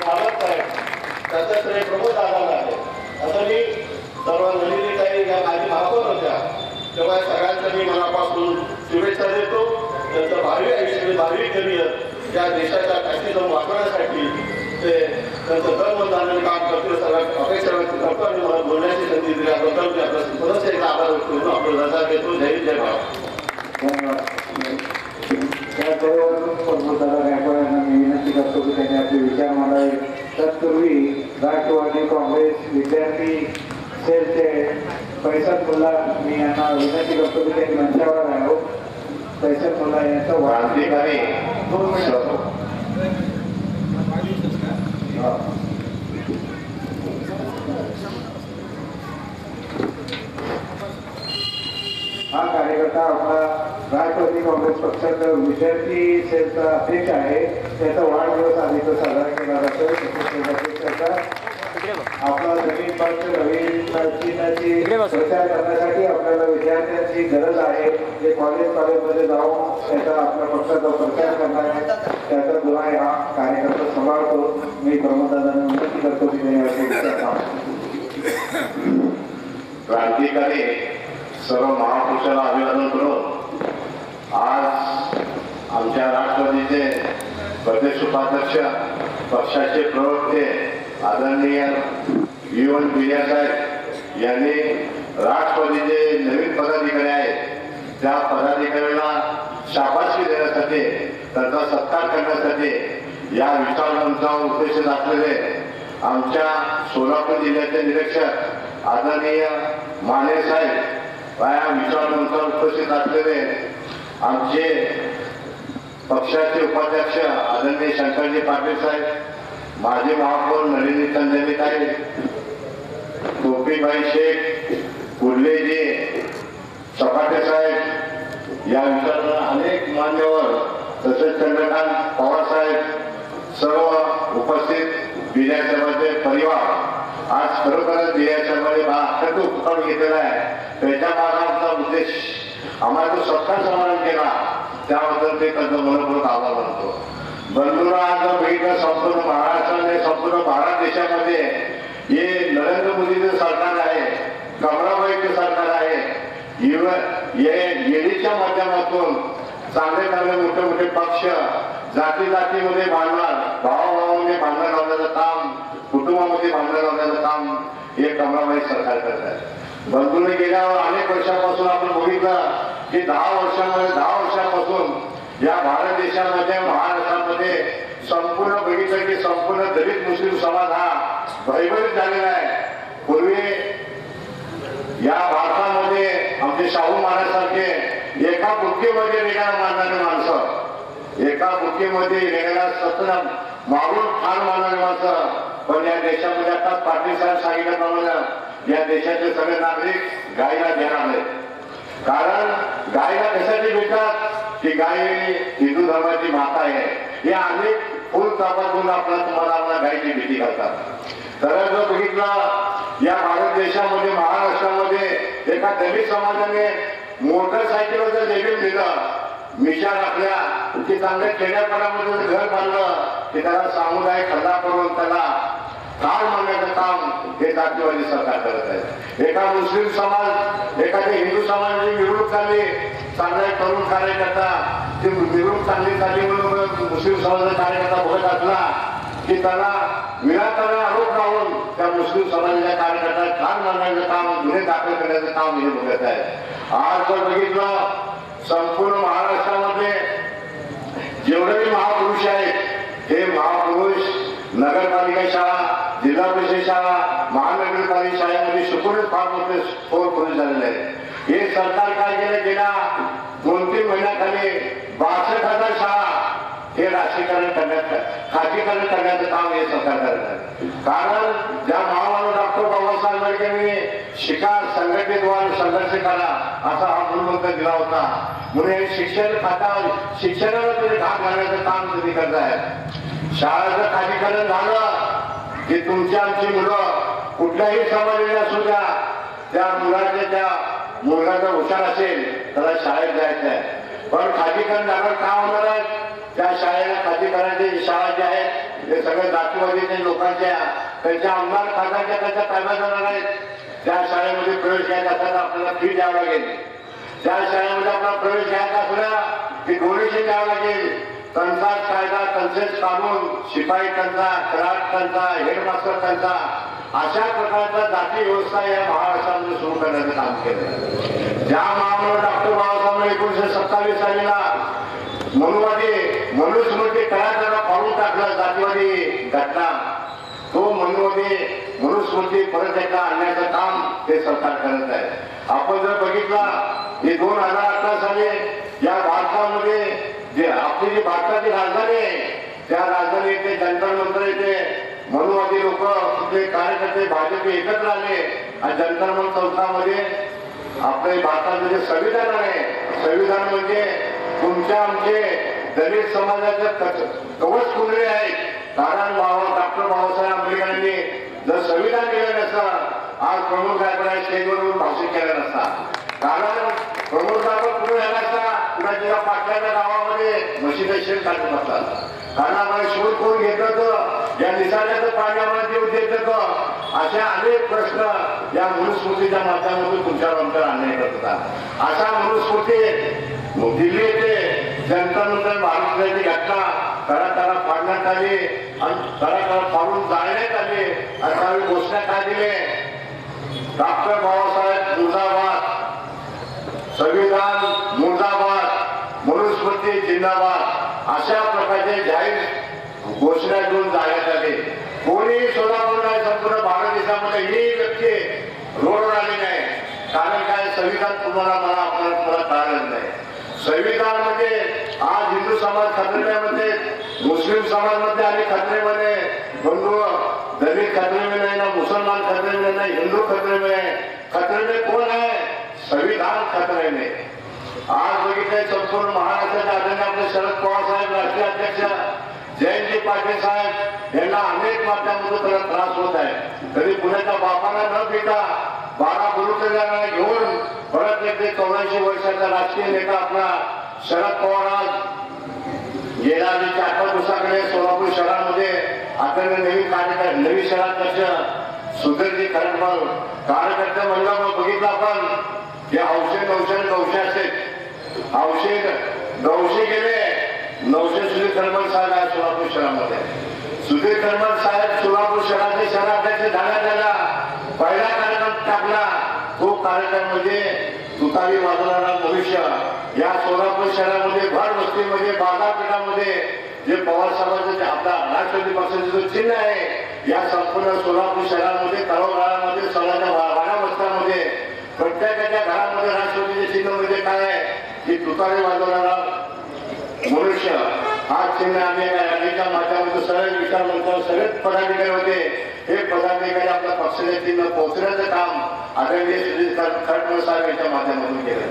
भाजप आहे त्याचं श्रेय प्रमोद दादाला आहे. असं मी सर्व नलिनीताई या माझी महापौर होत्या तेव्हा सगळ्यांचं मी मनापासून शुभेच्छा देतो. त्यांचं भावी आयुष्य भावी करिअर या देशाच्या फॅसिझम वापरण्यासाठी ते त्यांचं कर्मधान्य काम करतील सगळ्यात अपेक्षा व्यक्त करतो आणि मला बोलण्याची संधी दिल्याबद्दल मी आपलं पुनश्च एक आभार व्यक्त करून आपलं रजा घेतो. जय जय भारत. त्याचबरोबर गायकवाड यांना मी विनंती करतो की त्यांनी आपले विचार मांडावे. तत्पूर्वी राष्ट्रवादी काँग्रेस विद्यार्थी सेलचे फैसल मुल्ला मी यांना विनंती करतो की त्यांनी मंचावर राहावं. फैसल मुल्ला यांचं क्रांतिकारी 2 मिनिटं. हा कार्यकर्ता आपला राष्ट्रवादी काँग्रेस पक्षाचा विद्यार्थी सेलचा अध्यक्ष आहे. त्याचा वाढदिवस आधी साजरा केला जातो. आपला जमीन पक्ष नवीन प्रचार करण्यासाठी आपल्याला विद्यार्थ्यांची गरज आहे. जे कॉलेजमध्ये जाऊन त्याचा आपल्या पक्षाचा प्रचार करणार आहे त्याचा दुवा हा कार्यकर्ता सांभाळतो. मी प्रमोदांना विनंती करतो की त्यांनी असे विचार. क्रांतिकारी सर्व महापुरुषाला अभिवादन करून आज आमच्या राष्ट्रवादीचे प्रदेश उपाध्यक्ष पक्षाचे प्रवक्ते आदरणीय जीवन बिर्यासाहेब यांनी राष्ट्रवादीचे नवीन पदाधिकारी आहेत त्या पदाधिकाऱ्यांना शाबासकी देण्यासाठी त्यांचा सत्कार करण्यासाठी या विचारवंतावर उपस्थित असलेले आमच्या सोलापूर जिल्ह्याचे निरीक्षक आदरणीय माने साहेब या विचारवंतावर उपस्थित असलेले आमचे पक्षाचे उपाध्यक्ष आदरणीय शंकरजी पाटील साहेब माजी महापौर नलिनी चंदेलीताई गोपीबाई शेख कुर्लेजी सपाटे साहेब या विचारांना अनेक मान्यवर तसेच चंद्रकांत पवार साहेब सर्व उपस्थित बिर्यासाहेबांचे परिवार आज खरोखरच बिर्यासाहेबांनी अत्यंत उपक्रम घेतलेला आहे त्याच्या मागे आमचा उद्देश आम्हाला जो सत्कार सन्मान केला त्याबद्दल ते त्यांचं मनपूर्वक आभार मानतो. बंधुरा आज बघितलं संपूर्ण महाराष्ट्राने संपूर्ण भारत देशामध्ये हे नरेंद्र मोदीचं सरकार आहे कमलाबाईचं सरकार आहे येडीच्या माध्यमातून चांगले चांगले मोठे मोठे पक्ष जाती जातीमध्ये भांडणार भावाभावामध्ये भांडण लावण्याचं काम कुटुंबामध्ये भांडण लावण्याचं काम हे कमलाबाई सरकार करत आहे. बंधूंनी गेल्या अनेक वर्षापासून आपण बघितलं की 10 वर्षापासून या भारत देशामध्ये महाराष्ट्रामध्ये संपूर्ण बघितलं की संपूर्ण दलित मुस्लिम समाज हा भयभीत झालेला आहे. पूर्वी या भारतामध्ये आमचे शाहू महाराजसारखे एका बुक्कीमध्ये रेड्याला मारणारे माणसं एका बुक्कीमध्ये रेड्याला सत्र मारून ठाण मारणारे माणसं पण या देशामध्ये आता पाटील साहेब सांगितल्याप्रमाणे या देशाचे सगळे नागरिक गायला घेणार नाहीत. कारण गायला कशासाठी भेटतात की गाय हिंदू धर्माची माता आहे हे अनेक फुल तापातून तुम्हाला गायची भीती करतात. तर जर बघितलं या भारत देशामध्ये महाराष्ट्रामध्ये एका दलित समाजाने मोटरसायकलवर जर देखील दिलं मिशा राखल्या की चांगल्या खेड्यापाड्यामध्ये घर बांधलं की त्याला सामुदायिक हल्ला करून त्याला ठार मारण्याचं काम हे जातीवादी सरकार करत आहे. एका मुस्लिम समाज एखाद्या हिंदू समाजाची मिरवणूक झाली चांगल्या तरुण कार्यकर्ता ती मिरवणूक चांगली झाली म्हणून मुस्लिम समाजाचा कार्यकर्ता बघत असला की त्याला विनाकारण आरोप लावून त्या मुस्लिम समाजाच्या कार्यकर्त्याला ठार मारण्याचं काम गुन्हे दाखल करण्याचं काम हे बघत आहे. आज जर बघितलं संपूर्ण महाराष्ट्रामध्ये जेवढे महापुरुष आहेत हे महापुरुष नगरपालिका शाळा जिल्हा परिषद शाळा महानगरपालिका शाळेमध्ये शिकूनच फार मोठे थोर पुरुष झालेले आहेत. हे सरकार काय केलं गेल्या 2-3 महिन्याखाली 62,000 शाळा हे राष्ट्रीयकरण करण्यात खाजगीकरण करण्याचं काम हे सरकार करत आहे. कारण ज्या महामानव डॉक्टर बाबासाहेब आंबेडकरांनी शिका संघटित व्हा संघर्ष करा असा हा मूलमंत्र दिला होता म्हणून शिक्षण खात्यावर शिक्षणाला तुम्ही धाक घालण्याचं काम तुम्ही करताय. शाळेचं खाजगीकरण झालं की तुमची आमची मुलं कुठल्याही समाजाला असू द्या त्या मुलाचा हुशार असेल त्याला शाळेत जायचं आहे. पण खाजगीकरण झालं का होणार आहे त्या शाळेला खाजगीकरणाचे शाळा जे आहेत ते सगळे जातीवादी लोकांच्या त्यांच्या अंमलात खात्याच्या त्याच्या ताब्यात जाणार आहेत. त्या शाळेमध्ये प्रवेश घ्यायचा असला तर आपल्याला फी द्यावं लागेल. त्या शाळेमध्ये आपला प्रवेश घ्यायचा असला की डोनेशन द्यावं लागेल. कंसात कायदा कन्सेस काढून शिपाई त्यांचा कराट त्यांचा हेडमास्टर त्यांचा अशा प्रकारचा जाती व्यवस्था या महाराष्ट्रामध्ये सुरू करण्याचं काम केलं. ज्या महामानव डॉक्टर बाबासाहेब 1927 सालीला मनुस्मृती कराराला फाडून टाकला जातीवादी घटना तो मनुस्मृती परत एकदा आणण्याचं काम ते सरकार करत आहे. आपण जर बघितला हे 2018 साली या भारतामध्ये जे आपली जी भारताची राजधानी आहे त्या राजधानी येथे जंतर मंतर येथे मनुवादी लोक तिथले कार्यकर्ते भाजप एकत्र आले आणि जंतर मंतर चौकामध्ये आपल्या भारतामध्ये जे संविधान आहे संविधान म्हणजे तुमच्या आमचे दलित समाजाचे कवच कुंडले आहेत. कारण डॉक्टर बाबासाहेब आंबेडकरांनी जर संविधान दिलं नसतं आज प्रमोद गायकवाड स्टेजवरून भाषण केलं नसता. कारण प्रमोद गायकवाड कुठे झाला असता कुणाच्या पाटलाच्या गावामध्ये म्हशीचं शेण काढत असतात. कारण आम्हाला शोध करून घेतलं होतं या निसर्गाचं पाणी आम्हाला देऊ देत होतं. अशा अनेक प्रश्न या मनुस्मृतीच्या माध्यमातून तुमच्यावर आमच्यावर अन्याय करत होता. अशा मनुस्मृती दिल्ली येथे जंतर महाराष्ट्राची घटना तळातळा पाडण्यात आली आणि तळातळा पाडून जाळण्यात आली आणि त्यावेळी घोषणा काय दिले, डॉक्टर बाबासाहेब मुर्दाबाद, संविधान मुर्दाबाद, मनुस्मृती जिंदाबाद अशा प्रकारचे जाहीर घोषणा देऊन जाण्यात आले. कोणी सोलापूर नाही, संपूर्ण भारत देशामध्ये ही व्यक्ती रोडवर आली नाही. कारण काय, संविधान तुम्हाला आपल्याला कळलं नाही. संविधान म्हणजे आज हिंदू समाज खतऱ्यामध्ये, मुस्लिम समाजमध्ये आणि खतऱ्यामध्ये बंधू दलित खतरे में नाही ना, मुसलमान खतरे में नाही, हिंदू खतरे में. खतरे में कोण आहे? संविधान खतरे में. आज बघितलंय संपूर्ण महाराष्ट्राच्या आदरणीय आपले शरद पवार साहेब राष्ट्रीय अध्यक्ष, जयंतजी पाटील साहेब यांना अनेक माध्यमातून त्याला त्रास होत आहे. तरी पुण्याच्या बापाला न पिता 12 बुलुतेदारांना घेऊन परत एकदा 84 वर्षाचा राजकीय नेता आपला शरद पवार आज गेल्या 4 दिवसाकडे सोलापूर शहरामध्ये आदरणीय नवीन शहराध्यक्ष सुधीरजी खरडमल कार्यकर्ते म्हणलं. मग बघितलं आपण हे औषध औषध गवशी गेले. 900 सुधीर खरडमल साहेब आहे सोलापूर शहरामध्ये. सुधीर खरडमल साहेब सोलापूर शहराचे शहराध्यक्ष झाला. पहिला कार्यक्रम टाकला. तो कार्यक्रम म्हणजे तुतारी वाजवणारा मनुष्य. या सोलापूर शहरामध्ये भर वस्तीमध्ये बाजारपेठामध्ये जे पवार साहेबांचे आपला राष्ट्रवादी पक्षाचे जो चिन्ह आहे, या संपूर्ण सोलापूर शहरामध्ये तळोगाळामध्ये सगळ्याच्या वाड्या वस्त्यामध्ये प्रत्येकाच्या घरामध्ये राष्ट्रवादीचे चिन्ह म्हणजे काय आहे की तुतारी वाजवणारा मनुष्य. हा चिन्ह आम्ही रॅलीच्या माध्यमातून सगळे विचार मंचावर सगळे पदाधिकारी होते. हे पदाधिकारी आपल्या पक्षाचे चिन्ह पोहोचण्याचं काम आदरणीय सुधीर खरडमल साहेब यांच्या माध्यमातून केलं.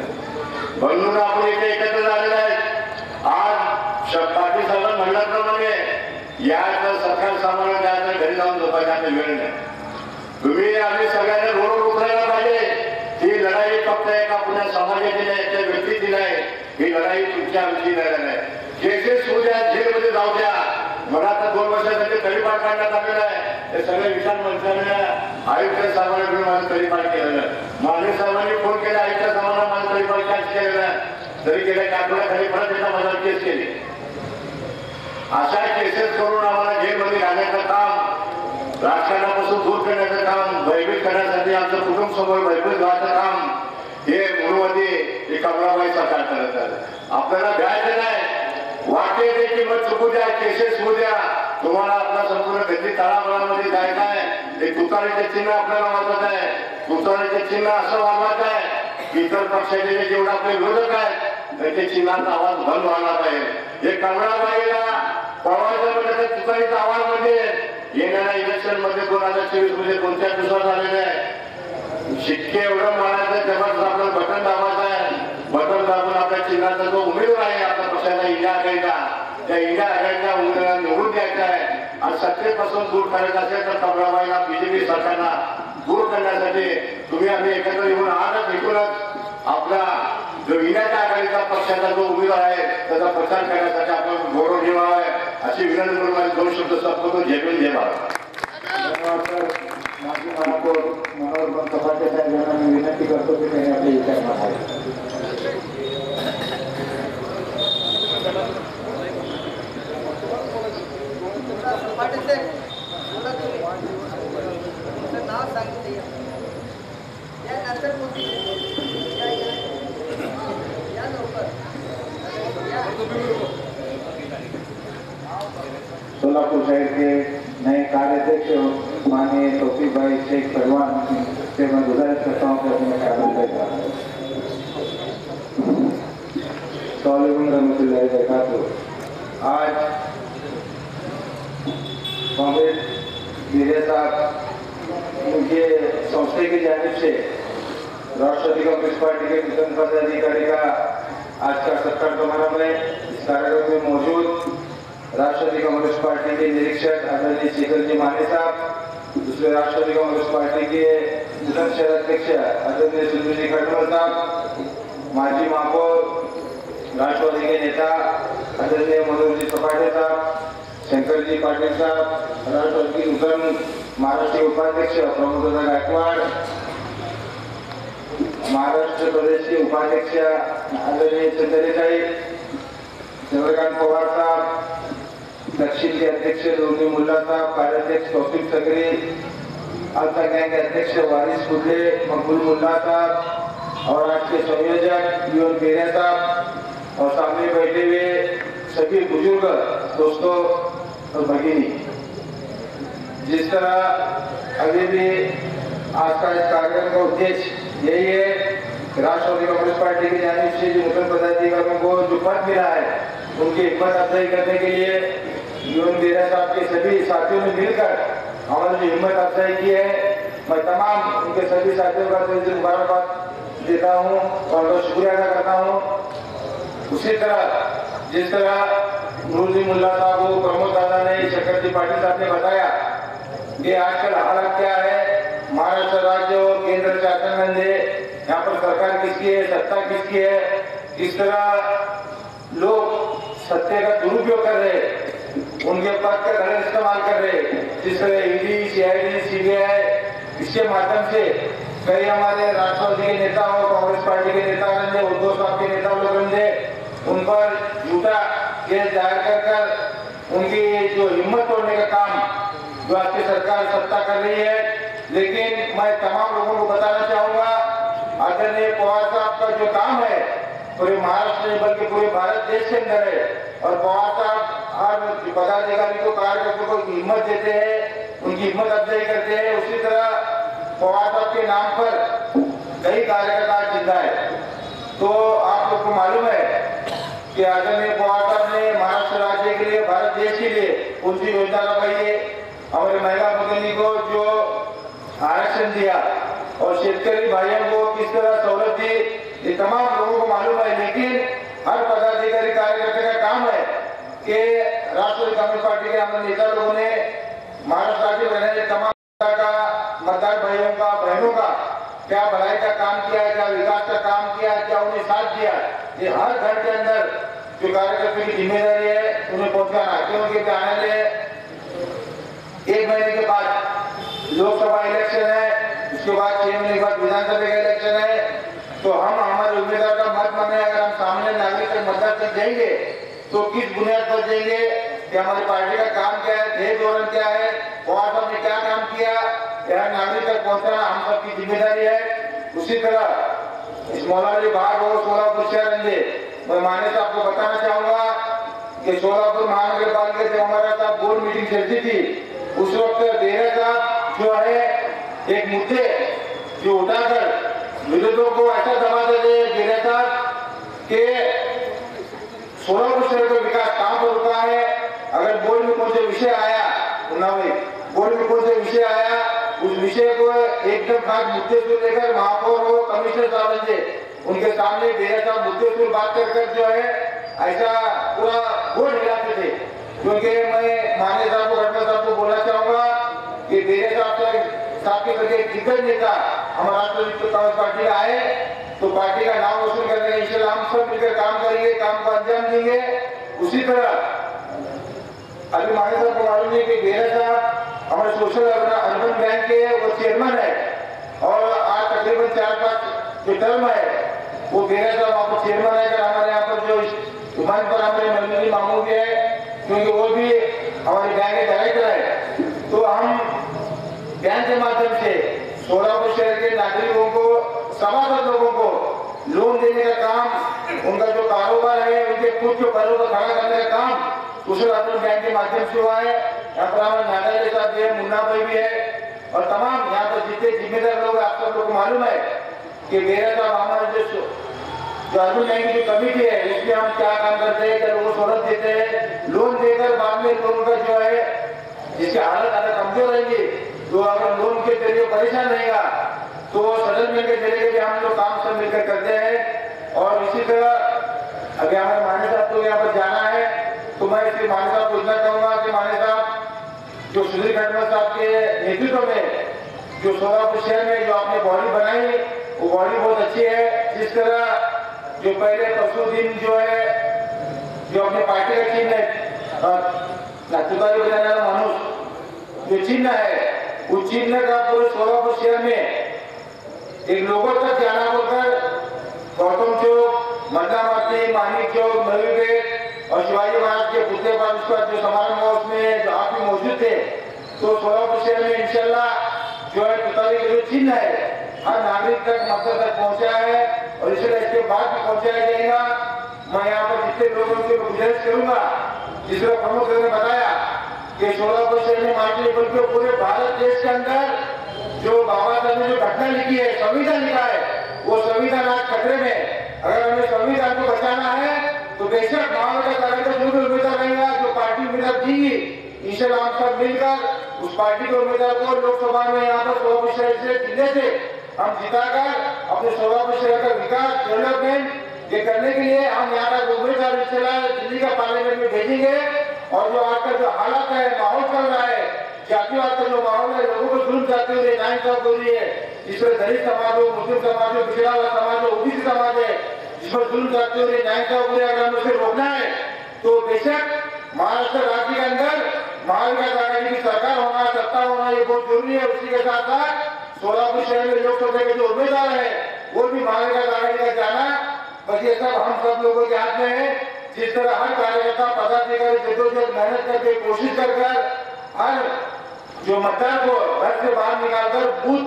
बंधून आपण इथे एकत्र झालेले आहेत. आज पाटील साहेब म्हणल्याप्रमाणे याचं सरकार सामान्य द्यायचं, घरी जाऊन झोपायचा वेळ नाही. तुम्ही आम्ही सगळ्यांना रोड उतरायला पाहिजे. ही लढाई फक्त एका पुण्या समाजाची नाही, त्या व्यक्तीची नाही. ही लढाई तुमच्या आमची लढाई नाही. केसेस होऊ द्या, जेलमध्ये जाऊ द्या. मला तर 2 वर्षासाठी तळीपाठ काढण्यात आलेला आहे. हे सगळे विचार मंचाने आयुक्त साहेबांना घेऊन माझं तळीपाठ केलेलं आहे. माने साहेबांनी फोन केला, आयुक्त साहेबांना माझं तळीपाठ कॅच केलेलं आहे. तरी गेल्या आठवड्याखाली परत एकदा माझ्यावर केस केली. अशा केसेस करून आम्हाला जेलमध्ये घालण्याचं काम, राजकारणापासून दूर करण्याचं काम, भयभीत करण्यासाठी आमचं कुटुंब समोर भयभीत व्हायचं काम हे म्हणून कमलाबाई सरकार करत आहे. आपल्याला भ्यायचं नाही. वाटे ते किंमत चुकू द्या, केसेस होऊ द्या. तुम्हाला आपला संपूर्ण गल्ली तळागाळामध्ये जायचं आहे. एक तुतारीचे चिन्ह आपल्याला वाजवत आहे. तुतारीचे चिन्ह असं वाजवत आहे की इतर पक्षाचे जेवढे आपले विरोधक आहेत त्याच्या चिन्हाचा आवाज बंद व्हायला पाहिजे. हे कमळाबाईला पवायचं म्हणजे तुतारीचा आवाज म्हणजे येणाऱ्या इलेक्शन मध्ये 2024 मध्ये कोणत्या दिवसात झालेले आहे. शिक्के एवढं मारायचं तेव्हाच आपलं बटन दाबायचं आहे. बटन दाबून आपल्या चिन्हाचा जो उमेदवार आहे आपल्या पक्षाचा इंडिया आघाडीचा, त्या इंडिया आघाडीच्या उमेदवाराला निवडून द्यायचा आहे. आणि सत्तेपासून दूर करायचं असेल तर कमळाबाईला बीजेपी सरकारला दूर करण्यासाठी तुम्ही आम्ही एकत्र येऊन आजच भेटूनच आपला जो इंडियाच्या आघाडीचा पक्षाचा जो उमेदवार आहे त्याचा प्रचार करण्यासाठी आपण गौरव ठेवावा आहे अशी विनंती करून माझे 2 शब्द संपवतो. जय भीम, जय भारत. माजी महापौर मनोहर बनसोडे साहेबांना मी विनंती करतो की त्यांनी आपले विचार मांडावे. सोलापुर शहर के नए कार्याध्यक्ष माननीय तौफीक भाई शेख पहलवान से मैं गुजारिश करता हूँ कि अपने ख्याल रखेगा. आज कांग्रेस मीडिया साहब उनके संस्था की जानिब से राष्ट्रवादी कांग्रेस पार्टी के नूतन पदाधिकारी का आज का सत्कार समारोह में इस कार्यक्रम में मौजूद राष्ट्रवादी कांग्रेस पार्टी के निरीक्षक आदरणीय शेखर जी माने साहब, दूसरे राष्ट्रवादी कांग्रेस पार्टी के नूतन शहराध्यक्ष आदरणीय सुधीर जी खरडमल साहब, माजी महापौर राष्ट्रवादी के नेता आदरणीय मनोहरजी सपाटे साहब, शंकर जी पाटिल साहब, राष्ट्रवादी के नूतन महाराष्ट्र उपाध्यक्ष प्रमोद गायकवाड़, महाराष्ट्र प्रदेश के उपाध्यक्ष आदरणीय चंद्रे साहेब, चंद्रकांत पवार साहब, दक्षिण के अध्यक्ष रोमी मुल्ला साहब, कार्याध्यक्ष तौफीक सकरी, अल्फा गैंग के अध्यक्ष वारिस कुडले, मकबूल मुल्ला साहब और आज के संयोजक यूएन बेरिया साहब और सामने बैठे हुए सभी बुजुर्ग दोस्तों और भगिनी, जिस तरह अभी भी आज का इस कार्यक्रम का उद्देश्य यही है कि राष्ट्रवादी कांग्रेस पार्टी की जानिब से जो नूतन पदाधिकारियों को जो पद मिला है उनकी हिम्मत अफजाई करने के लिए यूएन बेरिया साहब के सभी साथियों ने मिलकर हमारी जो हिम्मत अफजाई की है, मैं तमाम उनके सभी साथियों का दिल से मुबारकबाद देता हूँ और उनका शुक्रिया अदा करता हूँ। उसी तरह जिस तरह नूरुद्दीन मुल्ला साहब को प्रमोद दादा ने, शंकर त्रिपाठी साहब ने बताया कि आजकल हालत क्या है, महाराष्ट्र राज्य और केंद्र शासन में यहाँ पर सरकार किसकी है, सत्ता किसकी है, किस तरह लोग सत्ता का दुरुपयोग कर रहे, उनके पद का गलत इस्तेमाल कर रहे, जिस तरह ईडी, सीआईडी, सीबीआई इसके माध्यम से कई हमारे राष्ट्रवादी के नेता हो, कांग्रेस पार्टी के नेता रंजे, उद्धव साहब के नेता लोग रंजे, उन पर झूठा केस दायर कर उनकी जो हिम्मत तोड़ने का काम जो आपकी सरकार सत्ता कर रही है। लेकिन मैं तमाम लोगों को बताना चाहूंगा, आदरणीय पवार साहब का जो काम है पूरे महाराष्ट्र में बल्कि पूरे भारत देश के अंदर है और पवार साहब हर पदाधिकारी को, कार्यकर्ताओं को हिम्मत देते हैं, उनकी हिम्मत अफजाई करते हैं। उसी तरह पवार साहब के नाम पर कई कार्यकर्ता जिंदा है। तो आप लोग को मालूम है कि आदरणीय पवार साहब ने महाराष्ट्र राज्य के लिए, भारत देश के लिए उनकी योजना लगाई है। हमारे महिला भगिनी को जो आरक्षण दिया और शेतकरी भाइयों को किस तरह सहुलत दी, ये तमाम लोगों को मालूम है। लेकिन हर पदाधिकारी कार्यकर्ता का काम है कि राष्ट्रवादी कांग्रेस पार्टी के हमारे नेता लोगों ने महाराष्ट्र राज्य में रहने तमाम का, मतदार भाइयों का, बहनों का क्या भलाई का काम किया, क्या विकास का काम किया, क्या उन्हें साथ दिया, ये हर घर के अंदर जो कार्यकर्ता की जिम्मेदारी है उन्हें पहुंचाना। क्योंकि आने वाले 1 महीने के बाद लोकसभा इलेक्शन है, उसके बाद 6 महीने के बाद विधानसभा का इलेक्शन है, तो हम हमारे उम्मीदवार का मत माने अगर हम सामान्य नागरिक का मतदान कर देंगे तो किस बुनियाद पर देंगे कि हमारी पार्टी का काम क्या है, ध्येय धोरण क्या है, पवार साहब ने क्या काम किया, यह नागरिक तक पहुंचाना हम सबकी जिम्मेदारी है। उसी तरह इस मौलाली बाग और सोलापुर शहर रंजे, मैं माने साहब को बताना चाहूंगा कि सोलापुर महानगर पालिका जब हमारा साहब बोर्ड मीटिंग चलती थी, उस वक्त बेरिया साहब जो है एक मुद्दे जो उठाकर विरोधियों को ऐसा दबाते थे बेरिया साहब के सोलापुर शहर का विकास कहाँ पर रुका है। अगर बोर्ड में कौन सा विषय आया, बोर्ड में कौन सा विषय आया, उस विषय को एकदम खास मुद्दे से लेकर महापौर हो, कमिश्नर साहब से उनके सामने बेरिया साहब मुद्दे से बात कर जो है ऐसा पूरा बोर्ड हिलाते थे। क्योंकि मैं माननीय साहब को, गढ़वा साहब को बोलना चाहूंगा कि बेरिया साहब के प्रति एक दिग्गज नेता हमारा राष्ट्रवादी कांग्रेस पार्टी का आए तो पार्टी का नाम रोशन करने के इंशाल्लाह हम सब मिलकर काम करेंगे, काम को अंजाम देंगे। उसी तरह अभी माननीय साहब को मालूम है कि बेरिया साहब हमारे सोशल अर्बन बैंक के वो चेयरमैन है और आज तकरीबन 4-5 जो टर्म है वो बेरिया साहब वहाँ पर चेयरमैन है। हमारे यहाँ पर जो दुकान पर हमारे मजदूरी मामू भी है, क्योंकि वो भी हमारे बैंक के डायरेक्टर है। तो हम बैंक के माध्यम से सोलापुर शहर के नागरिकों को, सभासद लोगों को लोन देने का काम, उनका जो कारोबार है उनके खुद के पैरों पर खड़ा करने का काम सोशल अर्बन बैंक के माध्यम से हुआ है। यहाँ पर हमारे नागाले साहब भी है, मुन्ना भाई भी है और तमाम यहाँ पर जितने जिम्मेदार लोग, आप सब लोग को मालूम है कि बेरिया साहब हमारे जो अर्बन बैंक की जो कमेटी है उसमें हम क्या काम करते हैं, क्या लोगों को सहूलत देते हैं, लोन देकर बाद में लोन का जो है जिसकी हालत ज्यादा कमजोर रहेगी, तो अगर लोन के जरिए परेशान रहेगा तो सदन मिलकर जरिए भी हम लोग काम सब मिलकर करते हैं। और इसी तरह अभी हमारे मानी साहब को यहाँ पर जाना है तो मैं इसके मानी साहब को इतना कहूंगा कि मानी साहब जो सुधीर खटमल साहब के नेतृत्व में जो सोलापुर शहर में जो आपने बॉडी बनाई वो बॉडी बहुत अच्छी है। जिस तरह जो पहले परसों दिन जो है जो अपने पार्टी का चिन्ह है तुतारी बजाने वाला मानुष जो चिन्ह है, उस चिन्ह का पूरे सोलापुर शहर में एक लोगों तक जाना बोलकर गौतम चौक, मद्दा मार्टी, मानिक चौक, नवी गेट और उसका जो समारोह हुआ उसमें जो आप भी मौजूद थे, तो सोलापुर शहर में इंशाल्लाह जो है तुतारी का जो चिन्ह है हर नागरिक तक मकसद तक पहुंचा है और इसलिए इसके बाद भी पहुंचाया जाएगा। मैं यहाँ पर जितने लोगों से गुजारिश करूंगा, जिस तरह प्रमुख ने बताया कि सोलापुर शहर में मार्केट बल्कि पूरे भारत देश के अंदर जो बाबा साहब ने जो घटना लिखी है, संविधान लिखा है, वो संविधान आज खतरे में। अगर हमें संविधान को बचाना है तो बेशक माहौल का कार्यक्रम जो भी उम्मीदवार रहेगा, जो पार्टी उम्मीदवार देगी, इंशाल्लाह हम सब मिलकर उस पार्टी के उम्मीदवार को लोकसभा में यहाँ पर सोलापुर शहर से जिले से हम जिताकर अपने सोलापुर शहर का विकास डेवलपमेंट ये करने के लिए हम यहाँ का उम्मीदवार इंशाल्लाह दिल्ली का पार्लियामेंट में भेजेंगे। और जो आज का जो हालात है, माहौल चल रहा है, जातिवाद का जो माहौल है, लोगों को जुल्म करते हुए नाइंसाफ हो रही है, जिसमें दलित समाज हो, मुस्लिम समाज हो, पिछड़ा हुआ समाज हो, ओबीसी समाज है, जिसमें जुल्म करते हुए नाइंसाफ हो रही है, अगर हमें उसे रोकना है तो बेशक महाराष्ट्र राज्य के अंदर महाविकास आघाड़ी की सरकार होना, सत्ता होना ये बहुत जरूरी है। उसी के साथ साथ सोलापुर शहर में लोकसभा के जो उम्मीदवार है वो भी महाविकास आघाड़ी का जाना, बस ये सब हम सब लोगों के हाथ में है। जिस तरह हर कार्यकर्ता पदाधिकारी जद्दोजहद मेहनत करके कोशिश कर हर जो मतदार को घर से बाहर निकालकर बूथ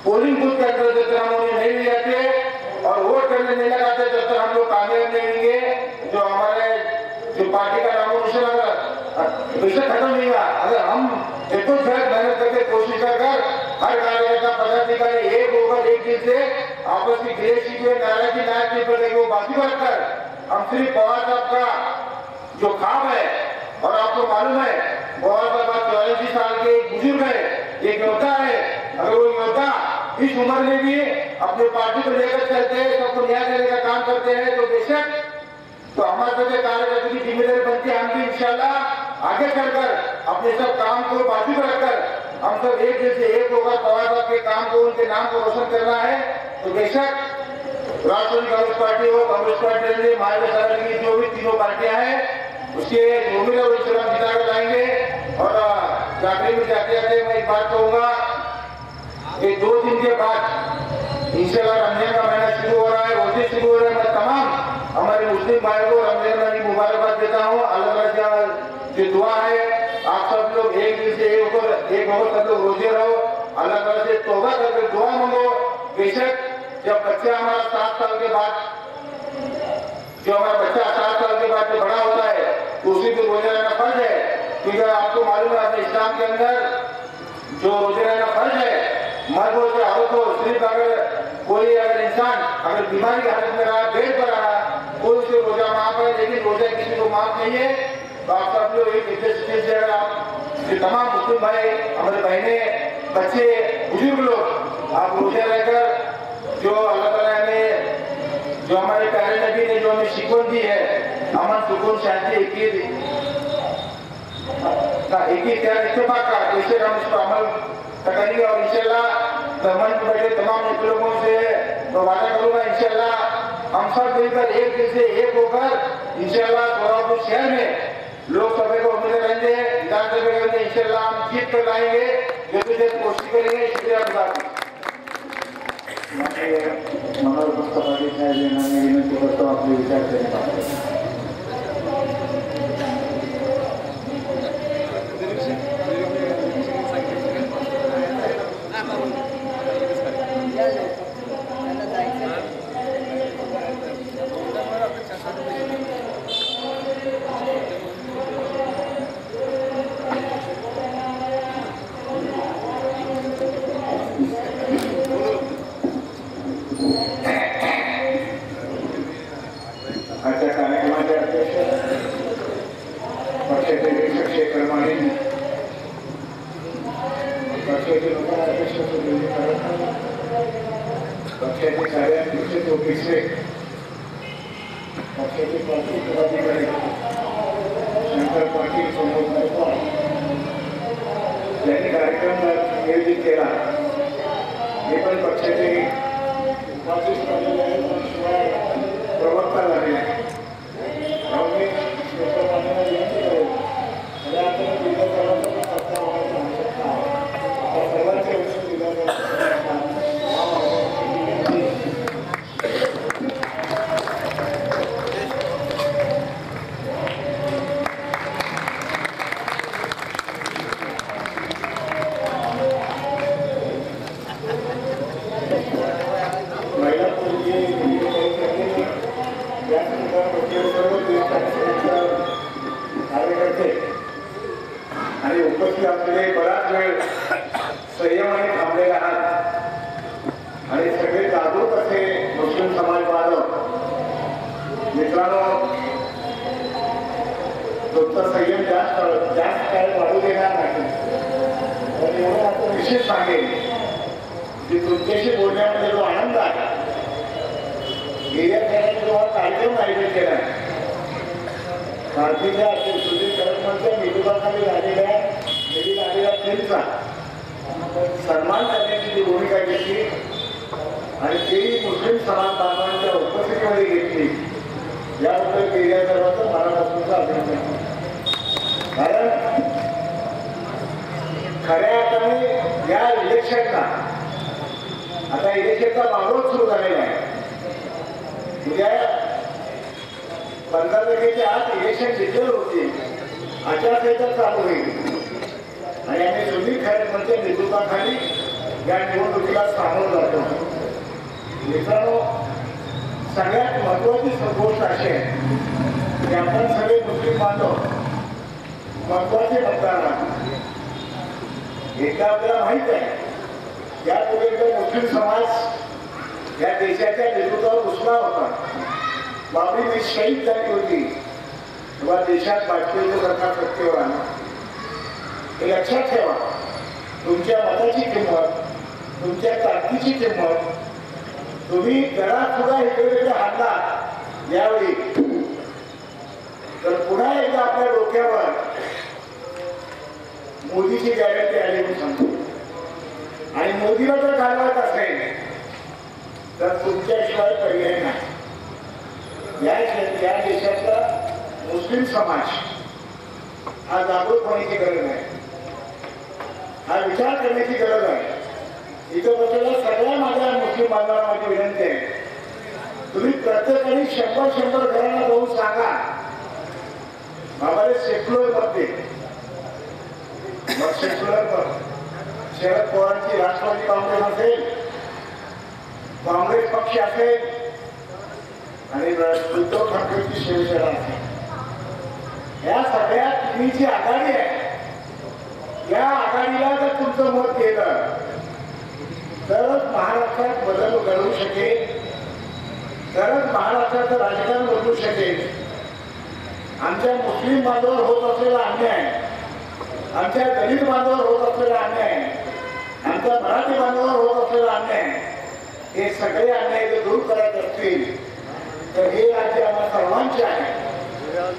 पोलिंग बूथ के अंदर जब तक हम उन्हें नहीं ले जाते और वोट करने नहीं लगाते तब तक हम लोग कामयाब नहीं होंगे। जो हमारे जो पार्टी का नाम बेशक खत्म नहीं हुआ, अगर हम जद्दोजहद मेहनत करके कोशिश कर हर कार्यकर्ता पदाधिकारी एक होकर एक दिन से आपस की गिले शिकवे नाराजगी नायक की वो बाकी बात कर हम सिर्फ पवार साहब का जो ख्वाब है, और आपको मालूम है पवार साहब 84 साल के एक बुजुर्ग है, एक योद्धा है। अगर वो योद्धा इस उम्र में भी अपनी पार्टी को लेकर चलते हैं, सबको न्याय देने का काम करते हैं, तो बेशक तो हमारे सबके कार्यकर्ता की जिम्मेदारी बनती है हम भी इंशाल्लाह आगे चलकर अपने सब काम को बाजू में रखकर हम सब एक दिन से एक होकर पवार साहब के काम को, उनके नाम को रोशन करना है। तो बेशक राष्ट्रवादी कांग्रेस पार्टी हो, कांग्रेस पार्टी, महाविकास आघाड़ी की जो भी तीनों पार्टियां हैं उसके उम्मीदवार चुनाव जिता कर लाएंगे। और जाखिरी में जाते जाते मैं एक बात कहूंगा कि 2 दिन के बाद इंशाल्लाह रमजान का महीना शुरू हो रहा है, रोजे शुरू हो रहे हैं। मैं तमाम हमारे मुस्लिम भाई को रमजान की मुबारकबाद देता हूँ। अल्लाह की दुआ है आप सब लोग एक दिन से एक होकर सब लोग रोजे रहो, अल्लाह ताला से तौबा करके दुआ मांगो। बेशक जब बच्चा हमारा 7 साल के बाद जो हमारा बच्चा 7 साल के बाद जो बड़ा होता है तो उसी को रोजा रहना फर्ज है, क्योंकि आपको मालूम है अपने इस्लाम के अंदर जो रोजे रहना फर्ज है, मर्द हो या औरत हो, सिर्फ अगर इंसान अगर बीमारी की हालत में रहा, बेड पर रहा, कोई उसे रोजा माफ है, लेकिन रोजा किसी को माफ नहीं है। तो आप सब लोग एक से अगर आप तमाम मुस्लिम भाई, हमारे बहने, बच्चे, बुजुर्ग लोग आप रोजा रहकर जो अल्लाह ताला ने जो हमारे प्यारे नबी ने जो हमें शिकवन दी है, अमन सुकून शांति इत्तेफाक का, इससे हम उस पर अमल करेंगे। और इंशाल्लाह मन में बैठे तमाम लोगों से वादा करूंगा इंशाल्लाह हम सब मिलकर एक दिन से एक होकर इंशाल्लाह सोलापुर शहर में लोकसभा को उम्मीदवार रहेंगे, विधानसभा के लिए इंशाल्लाह हम जीत कर लाएंगे, जो कोशिश करेंगे। शुक्रिया मनोज मुस्तफा विनंती करतो आपले विचार देणे। आजच्या कार्यक्रमाचे अध्यक्ष पक्षाचे निरीक्षक शेखर माने, पक्षाचे लोकांना अध्यक्ष पक्षाचे कार्याध्यक्ष चौकीचे, पक्षाचे पार्टी पदाधिकारी शंकर पाटील, समोर गायकवाड यांनी कार्यक्रम नियोजित केला। हे पण पक्षाचे उपाध्यक्ष प्रवक्ता झाले आहे। उपस्थित असलेले बराच वेळ संयमाने थांबलेले आहात आणि सगळे जागरूक असे मुस्लिम समाज बांधव मित्रांनो, तुमचा संयम जास्त काळ वाढू देणार नाही. तर एवढं आपण विशेष सांगेन की तुमच्याशी बोलण्यामध्ये जो आनंद आहे, गेल्या खेळाने जो कार्यक्रम आयोजित केला आहे, भारतीच्या सुधीर करमणच्या नेतृत्वाखाली झालेल्या निधी आलेल्या त्यांचा सन्मान करण्याची जी भूमिका घेतली आणि तेही मुस्लिम समाज बांधवांच्या उपस्थितीमध्ये घेतली, याबद्दल गेल्या सर्वांचं मनापासूनचं अभिनंदन. कारण खऱ्या अर्थाने या इलेक्शनला आता इलेक्शनचा मागोच सुरू झालेला आहे. उद्या 15 तारखेच्या आत इलेक्शन डिक्लेअर होतील, आचारसंहिता चालू होईल आणि आम्ही सुनील खैरेंच्या नेतृत्वाखाली या निवडणुकीला सामोरं जातो. मित्रांनो, सगळ्यात महत्वाची गोष्ट अशी आहे की आपण सगळे मुस्लिम बांधव महत्वाचे मतदार आहात. एकदा आपल्याला माहित आहे यापूर्वी मुस्लिम समाज या देशाच्या नेतृत्वावर घुसला होता, बाबरी मी शहीद झाली होती तेव्हा देशात वाजपेयीचं सरकार सत्तेवर आलं. हे लक्षात ठेवा, तुमच्या मताची किंमत, तुमच्या ताकदीची किंमत तुम्ही जरा सुद्धा इकडे तिकडे हाणला यावेळी तर पुन्हा एकदा आपल्या डोक्यावर मोदीची गॅरंटी आली म्हणून सांगतो. आणि मोदीला जर घालवायचं असेल तर तुमच्याशिवाय पर्याय नाही. या देशातला मुस्लिम समाज हा जागरूक होण्याची गरज आहे, हा विचार करण्याची गरज आहे. इथं बसलेल्या सगळ्या माझ्या मुस्लिम बांधवांना माझी विनंती आहे, तुम्ही प्रत्येकाने 100 घरांना जाऊन सांगा, आम्हाला सेक्युलर मध्ये मग सेक्युलर शरद पवारांची राष्ट्रवादी काँग्रेस असेल, काँग्रेस पक्ष असेल आणि उद्धव ठाकरेची शिवसेना असेल, या सगळ्या तिन्हीची आघाडी आहे. या आघाडीला जर तुमचं मत गेलं तरच महाराष्ट्रात बदल घडवू शकेल, तरच महाराष्ट्राचं राजकारण बदलू शकेल. आमच्या मुस्लिम बांधवावर होत असलेला अन्याय, आमच्या दलित बांधवावर होत असलेला अन्याय, आमच्या मराठी बांधवावर होत असलेला अन्याय, हे सगळे अन्याय जर दूर करत असतील तर हे राज्य आम्हा सर्वांचे आहे.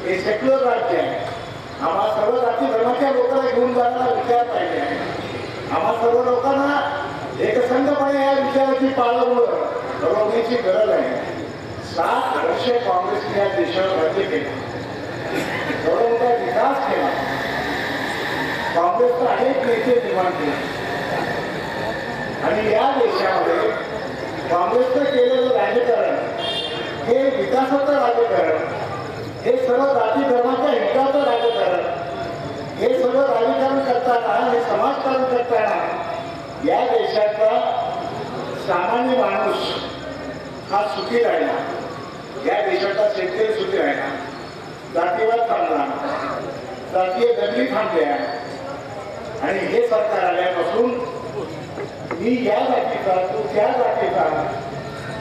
हे सेक्युलर राज्य आहे. आम्हा सर्व जाती धर्माच्या लोकांना घेऊन जाण्याचा विचार पाहिजे आहे. आम्हा सर्व लोकांना एकसंघपणे या विचाराची पाळंमुळं घडवण्याची गरज आहे. 7 वर्ष काँग्रेसने या देशावर राज्य केलं, एवढा मोठा विकास केला, काँग्रेसचे अनेक नेते निर्माण केले आणि या देशामध्ये काँग्रेसनं केलेलं राजकारण हे विकासाचं राजकारण, हे सर्व जाती धर्माच्या हिताचं राजकारण, हे सर्व राजकारण करताना, हे समाजकारण करताना या देशाचा सामान्य माणूस हा सुखी राहिला, या देशाचा शेतकरी सुखी राहिला, जातीवाद थांबला, जातीय दंगली थांबल्या आणि हे सरकार आल्यापासून मी या जातीचा, तू त्या जातीचा,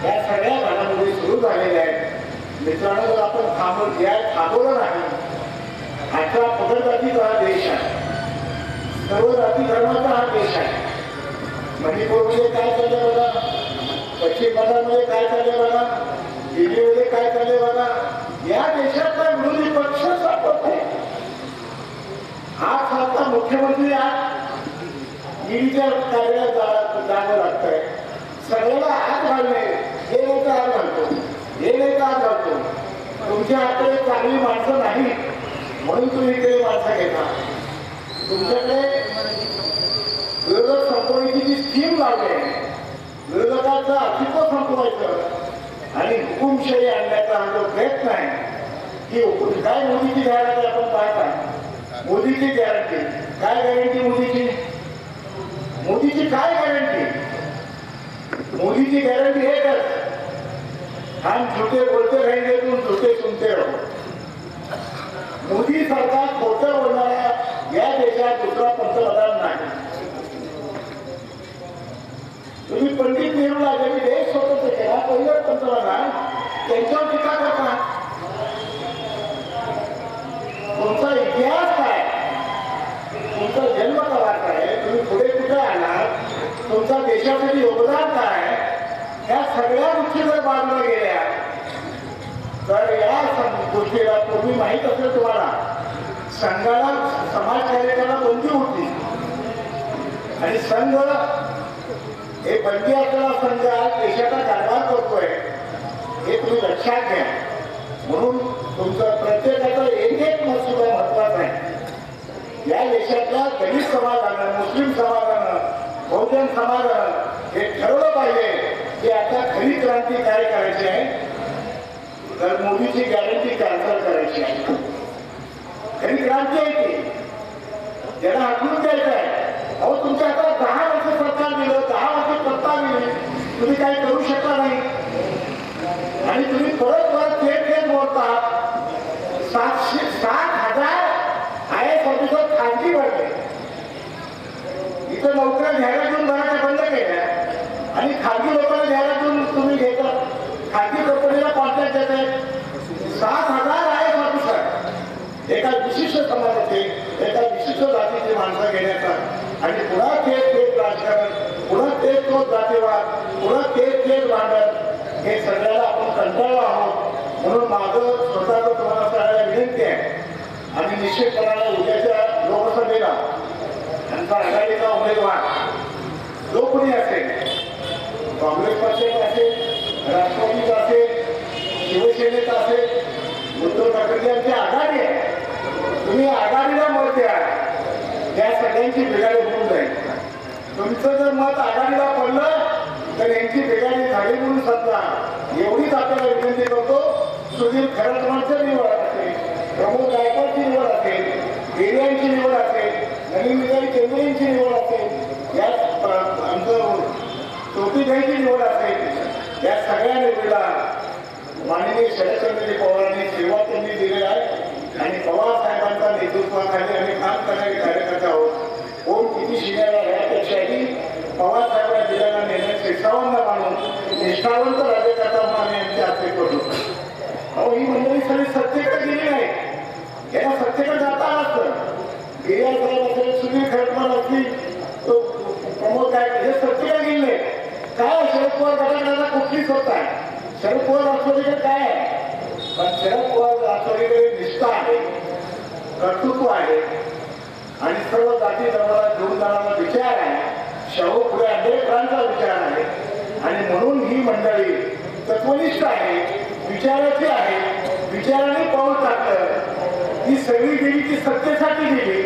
या सगळ्या भागामध्ये सुरू झालेल्या आहेत. मित्रांनो, जर आपण थांबवलं नाही, 18 पगड जातीचा हा देश आहे, सर्व जाती धर्माचा हा देश आहे. मणिपूरमध्ये काय चाललंय बघा, पश्चिम बंगालमध्ये काय चाललंय बघा, दिल्लीमध्ये काय चाललंय बघा. या देशातला विरोधी पक्ष सापडत आहे. हा सारखा मुख्यमंत्री आज ईडीच्या कार्यालयात जावं लागतंय. सगळ्याला हात घालणे, हे नाही का हात घालतो, हे नाही का हात घालतो. तुमच्या हाताकडे चांगली माणसं नाही म्हणून तुम्ही ते माणसं घेता. तुमच्याकडे विरोधक संपवण्याची जी स्कीम लावली आहे, विरोधकांचं अस्तित्व संपवायचं आणि हुकुमशाही आणण्याचा हा जो प्रयत्न आहे, ही काय मोदीची जाहिरात आपण पाहता. मोदीची गॅरंटी, काय गॅरंटी मोदीची? मोदीची काय गॅरंटी? मोदीची गॅरंटी एकच, हम झूठे बोलते रहेंगे तुम झूठे सुनते रहो. मोदी सरकार खोटं बोलणाऱ्या या देशात दुसरा पंतप्रधान नाही. तुम्ही पंडित नेहरूला ज्यांनी देश स्वतंत्र केला पहिला पंतप्रधान त्यांच्यावर टीका करता. तुमचा इतिहास काय, तुमचा जन्म कवा काय, तुम्ही पुढे कुठे आलात, तुमचा देशासाठी योगदान काय, या सगळ्या गोष्टी जर बाजूला गेल्या तर या गोष्टीला पूर्वी माहीत असेल तुम्हाला संघाला समाज कार्याला बंदी होती आणि संघ हे बंदी असलेला संघ आज देशाचा कारभार करतोय हे तुम्ही लक्षात घ्या. म्हणून तुमचं प्रत्येकाचं एक मत सुद्धा महत्वाचं आहे. या देशातल्या दलित समाजानं, मुस्लिम समाजानं, बहुजन समाजानं हे ठरवलं पाहिजे की आता खरी क्रांती काय करायची आहे. तर मोदीची गॅरंटी कॅन्सल करायची आहे. खरी क्रांती आहे ती ज्यांना हाकलून द्यायचं आहे. अहो तुमच्या आता 10 वर्ष सरकार दिलं, 10 वर्ष सत्ता दिली, तुम्ही काही करू शकता नाही आणि तुम्ही परत तेच बोलतात. 760,000 IAS ऑफिसर खाजगी वाढले. इथं नोकऱ्या घ्यायला घेऊन भरायच्या बंद केल्या आणि खाजगी लोकांना घ्यायला घेऊन तुम्ही घेता. खाजगी कंपनीला कॉन्ट्रॅक्ट देत आहेत. 7,000 IAS ऑफिसर एका विशिष्ट समाजाचे, एका विशिष्ट जातीची माणसं घेण्याचा आणि पुन्हा तेच राजकारण, पुन्हा तेच जातीवाद, पुन्हा तेच भांडण, हे सगळ्याला आपण कंटाळलो आहोत. म्हणून माझं स्वतःचं तुम्हाला सगळ्याला विनंती आहे आणि निश्चितपणाने उद्याच्या लोकसभेला त्यांचा आघाडीचा उमेदवार जो कोणी असेल, काँग्रेस पक्षाचा असेल, राष्ट्रवादीचा असेल, शिवसेनेचा असेल, उद्धव ठाकरे यांची आघाडी आहे. तुम्ही आघाडीला मत द्या, त्या सगळ्यांची बिघाडी होऊन जाईल. तुमचं जर मत आघाडीला पडलं तर यांची बिघाडी झाली म्हणून समजा. एवढीच आपल्याला विनंती करतो. सुधीर खरटमांची निवड असेल, प्रमोद गायकवाडची निवड असेल, बेरियांची निवड असेल, नलिनीताई केंद्रेंची निवड असेल, या आमचं ज्योतिबाईची निवड असेल, या सगळ्या निवडीला माननीय शरदचंद्रजी पवारांनी सेवा त्यांनी दिलेला आहे आणि पवार साहेबांच्या नेतृत्वाखाली आम्ही काम करणारे कार्यकर्ते आहोत. कोण किती शिकायला यापेक्षाही पवार साहेबांना दिलेला निर्णय शिक्षावंत मानून निष्ठावंत राज्यकर्ता म्हणून आम्ही आमच्या हाते करू. अहो ही मंडळी सगळी सत्तेकडे गेली नाही, यांना सत्तेकडे जाता असतं. गिरिया साहेब असेल, सुधीर खरटमान असतील, तो प्रमोद काय हे सत्तेकडे गेले काय. शरद पवार गटाला कुठलीच होत आहे. शरद पवार राष्ट्रवादीकडे काय आहे, पण शरद पवार राष्ट्रवादीकडे निष्ठा आहे, कर्तृत्व आहे आणि सर्व जाती धर्माला घेऊन जाणारा विचार आहे. शाहू पुढे आंबेडकरांचा विचार आहे आणि म्हणून ही मंडळी तत्वनिष्ठ आहे, विचाराची आहे. विचाराने पाऊल टाकलं. ही सगळी गेली ती सत्तेसाठी गेली,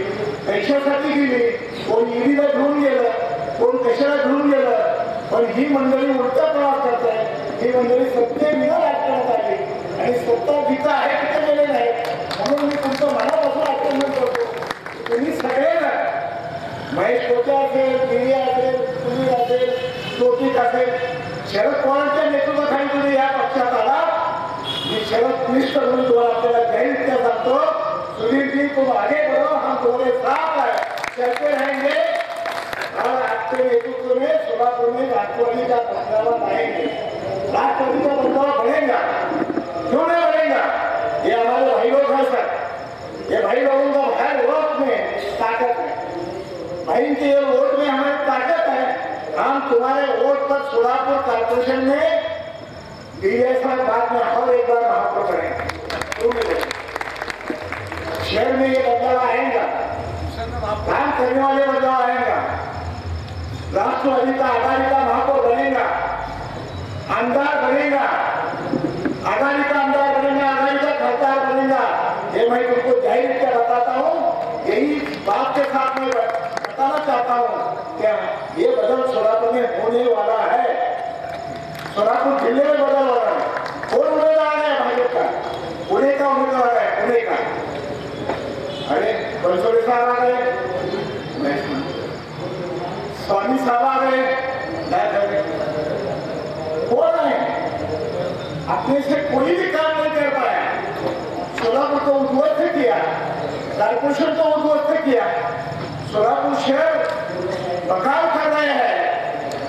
पैशासाठी गेली. कोण ईडीला घेऊन गेलं, कोण कशाला घेऊन गेलं, पण ही मंडळी उलटा प्रवास करत आहे. ही मंडळी सत्तेविना राजकारणात आली आणि सत्ता जिथं आहे तिथे गेले नाही. म्हणून मी तुमचं मनापासून आक्रमण करतो. तुम्ही सगळेजण महेश कोटे असेल, गिरिया असेल, सुनील असेल, ज्योतिक असेल, शरद पवारांच्या नेतृत्वाखाली तुम्ही या पक्षात आला. मी शरद निष्ठ म्हणून तुम्हाला आपल्याला जाहीररित्या सांगतो, सुधीरजी तुम आगे बढ़ो, हम तुम्हारे साथ है, चलते रहेंगे और आपके नेतृत्व में सोलापुर में राष्ट्रवादी का बदलाव आएंगे. राष्ट्रवादी का बदलाव बढ़ेगा, क्यों नहीं बढ़ेगा. ये हमारे भाई लोग हैं सर, ये भाई लोगों का हर वोट में ताकत है. भाई के वोट में हमारी ताकत है. हम तुम्हारे वोट पर सोलापुर कारपोरेशन में बाद में और एक बार महापौर करेंगे. शहर में ये बदलाव आएगा, काम करने वाले बदलाव आएगा. राष्ट्रवादी का आघाड़ी का महापौर बनेगा, आमदार बनेगा, आघाड़ी का आमदार बनेगा, आघाड़ी का खासदार बनेगा. ये मैं तुमको जाहिर क्या बताता हूँ. यही बात के साथ में बताना चाहता हूँ क्या ये बदल सोलापुर में होने वाला है. सोलापुर जिले में बदल हो रहा है. कौन उम्मीदवार है भाजपा का? पुणे का उम्मीदवार है, पुणे का. अरे बनसोडे साहब आ गए, स्वामी साहब आ गए. कौन है? अपने से कोई भी काम नहीं कर पाया. सोलापुर को उद्ध्वस्त किया. कारपोरेशन को उद्ध्वस्त किया, सोलापुर शहर बकाल कर रहे हैं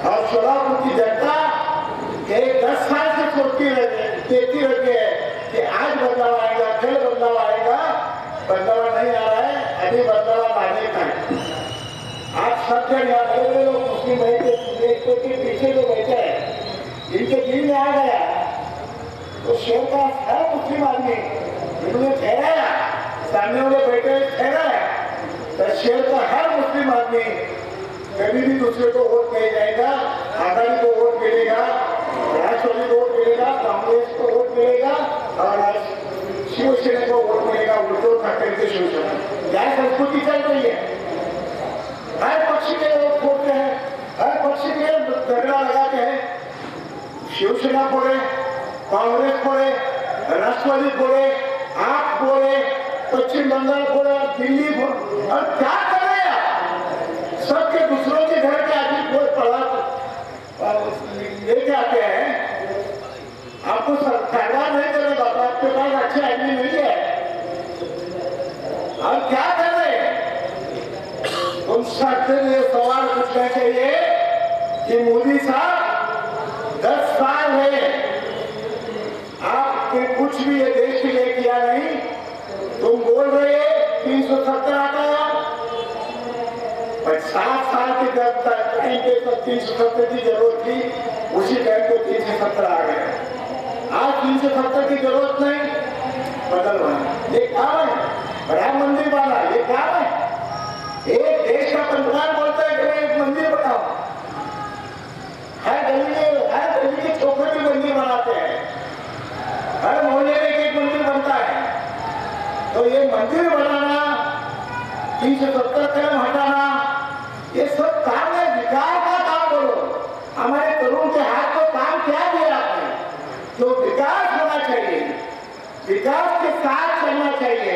और सोलापुर की जनता एक 10 साल से सोचती देखती रहती है कि आज बदलाव आएगा, फिर बदलाव आएगा। बदलाव नहीं आ रहा है, अभी बदलाव आने का है। आज सब जन यहाँ बड़े बड़े लोग मुस्लिम भाई के पीछे जो बैठे हैं, इनके दिल में आ गया तो शहर का हर मुस्लिम आदमी इन्होंने ठहराया, सामने वाले बैठे ठहराया, तो शहर का हर मुस्लिम आदमी कभी भी दूसरे को वोट नहीं जाएगा। आघाड़ी को वोट मिलेगा, राष्ट्रवादी को वोट मिलेगा, कांग्रेस को वोट मिलेगा और शिवसेना को वोट मिलेगा। उद्धव ठाकरे के शिवसेना क्या संस्कृति चल रही है। हर पक्ष के लोग बोलते हैं, हर पक्ष के झगड़ा लगाते हैं। शिवसेना बोले, कांग्रेस बोले, राष्ट्रवादी बोले, आप बोले, पश्चिम बंगाल बोले, दिल्ली बोले, और क्या कर रहे हैं? सबके दूसरों के घर के आदमी कोई पढ़ा लेके आते हैं। आपको सरकार नहीं करेगा तो आपके पास अच्छे आदमी नहीं है। और क्या कर रहे हैं? तुम सबसे ये सवाल पूछना चाहिए कि मोदी साहब 10 साल है, आपने कुछ भी ये देश के लिए किया नहीं। तुम बोल रहे 370 हटाया, 7 साल के जब टाइम पे तो 370 की जरूरत थी, उसी टाइम पे 370 आ गए। आज 370 की जरूरत नहीं, बदल रहा। ये काम है, राम मंदिर वाला ये काम है। एक देश का पंतप्रधान बोलता है कि मैं एक मंदिर बनाऊं, हर गली के छोटे भी मंदिर बनाते हैं, हर मोहल्ले में एक मंदिर बनता है। तो ये मंदिर बनाना, 370 कदम हटाना, ये सब काम है। विकास का काम बोलो। हमारे तरुण के हाथ को काम क्या दिया आपने? जो विकास होना चाहिए, विकास के साथ चलना चाहिए।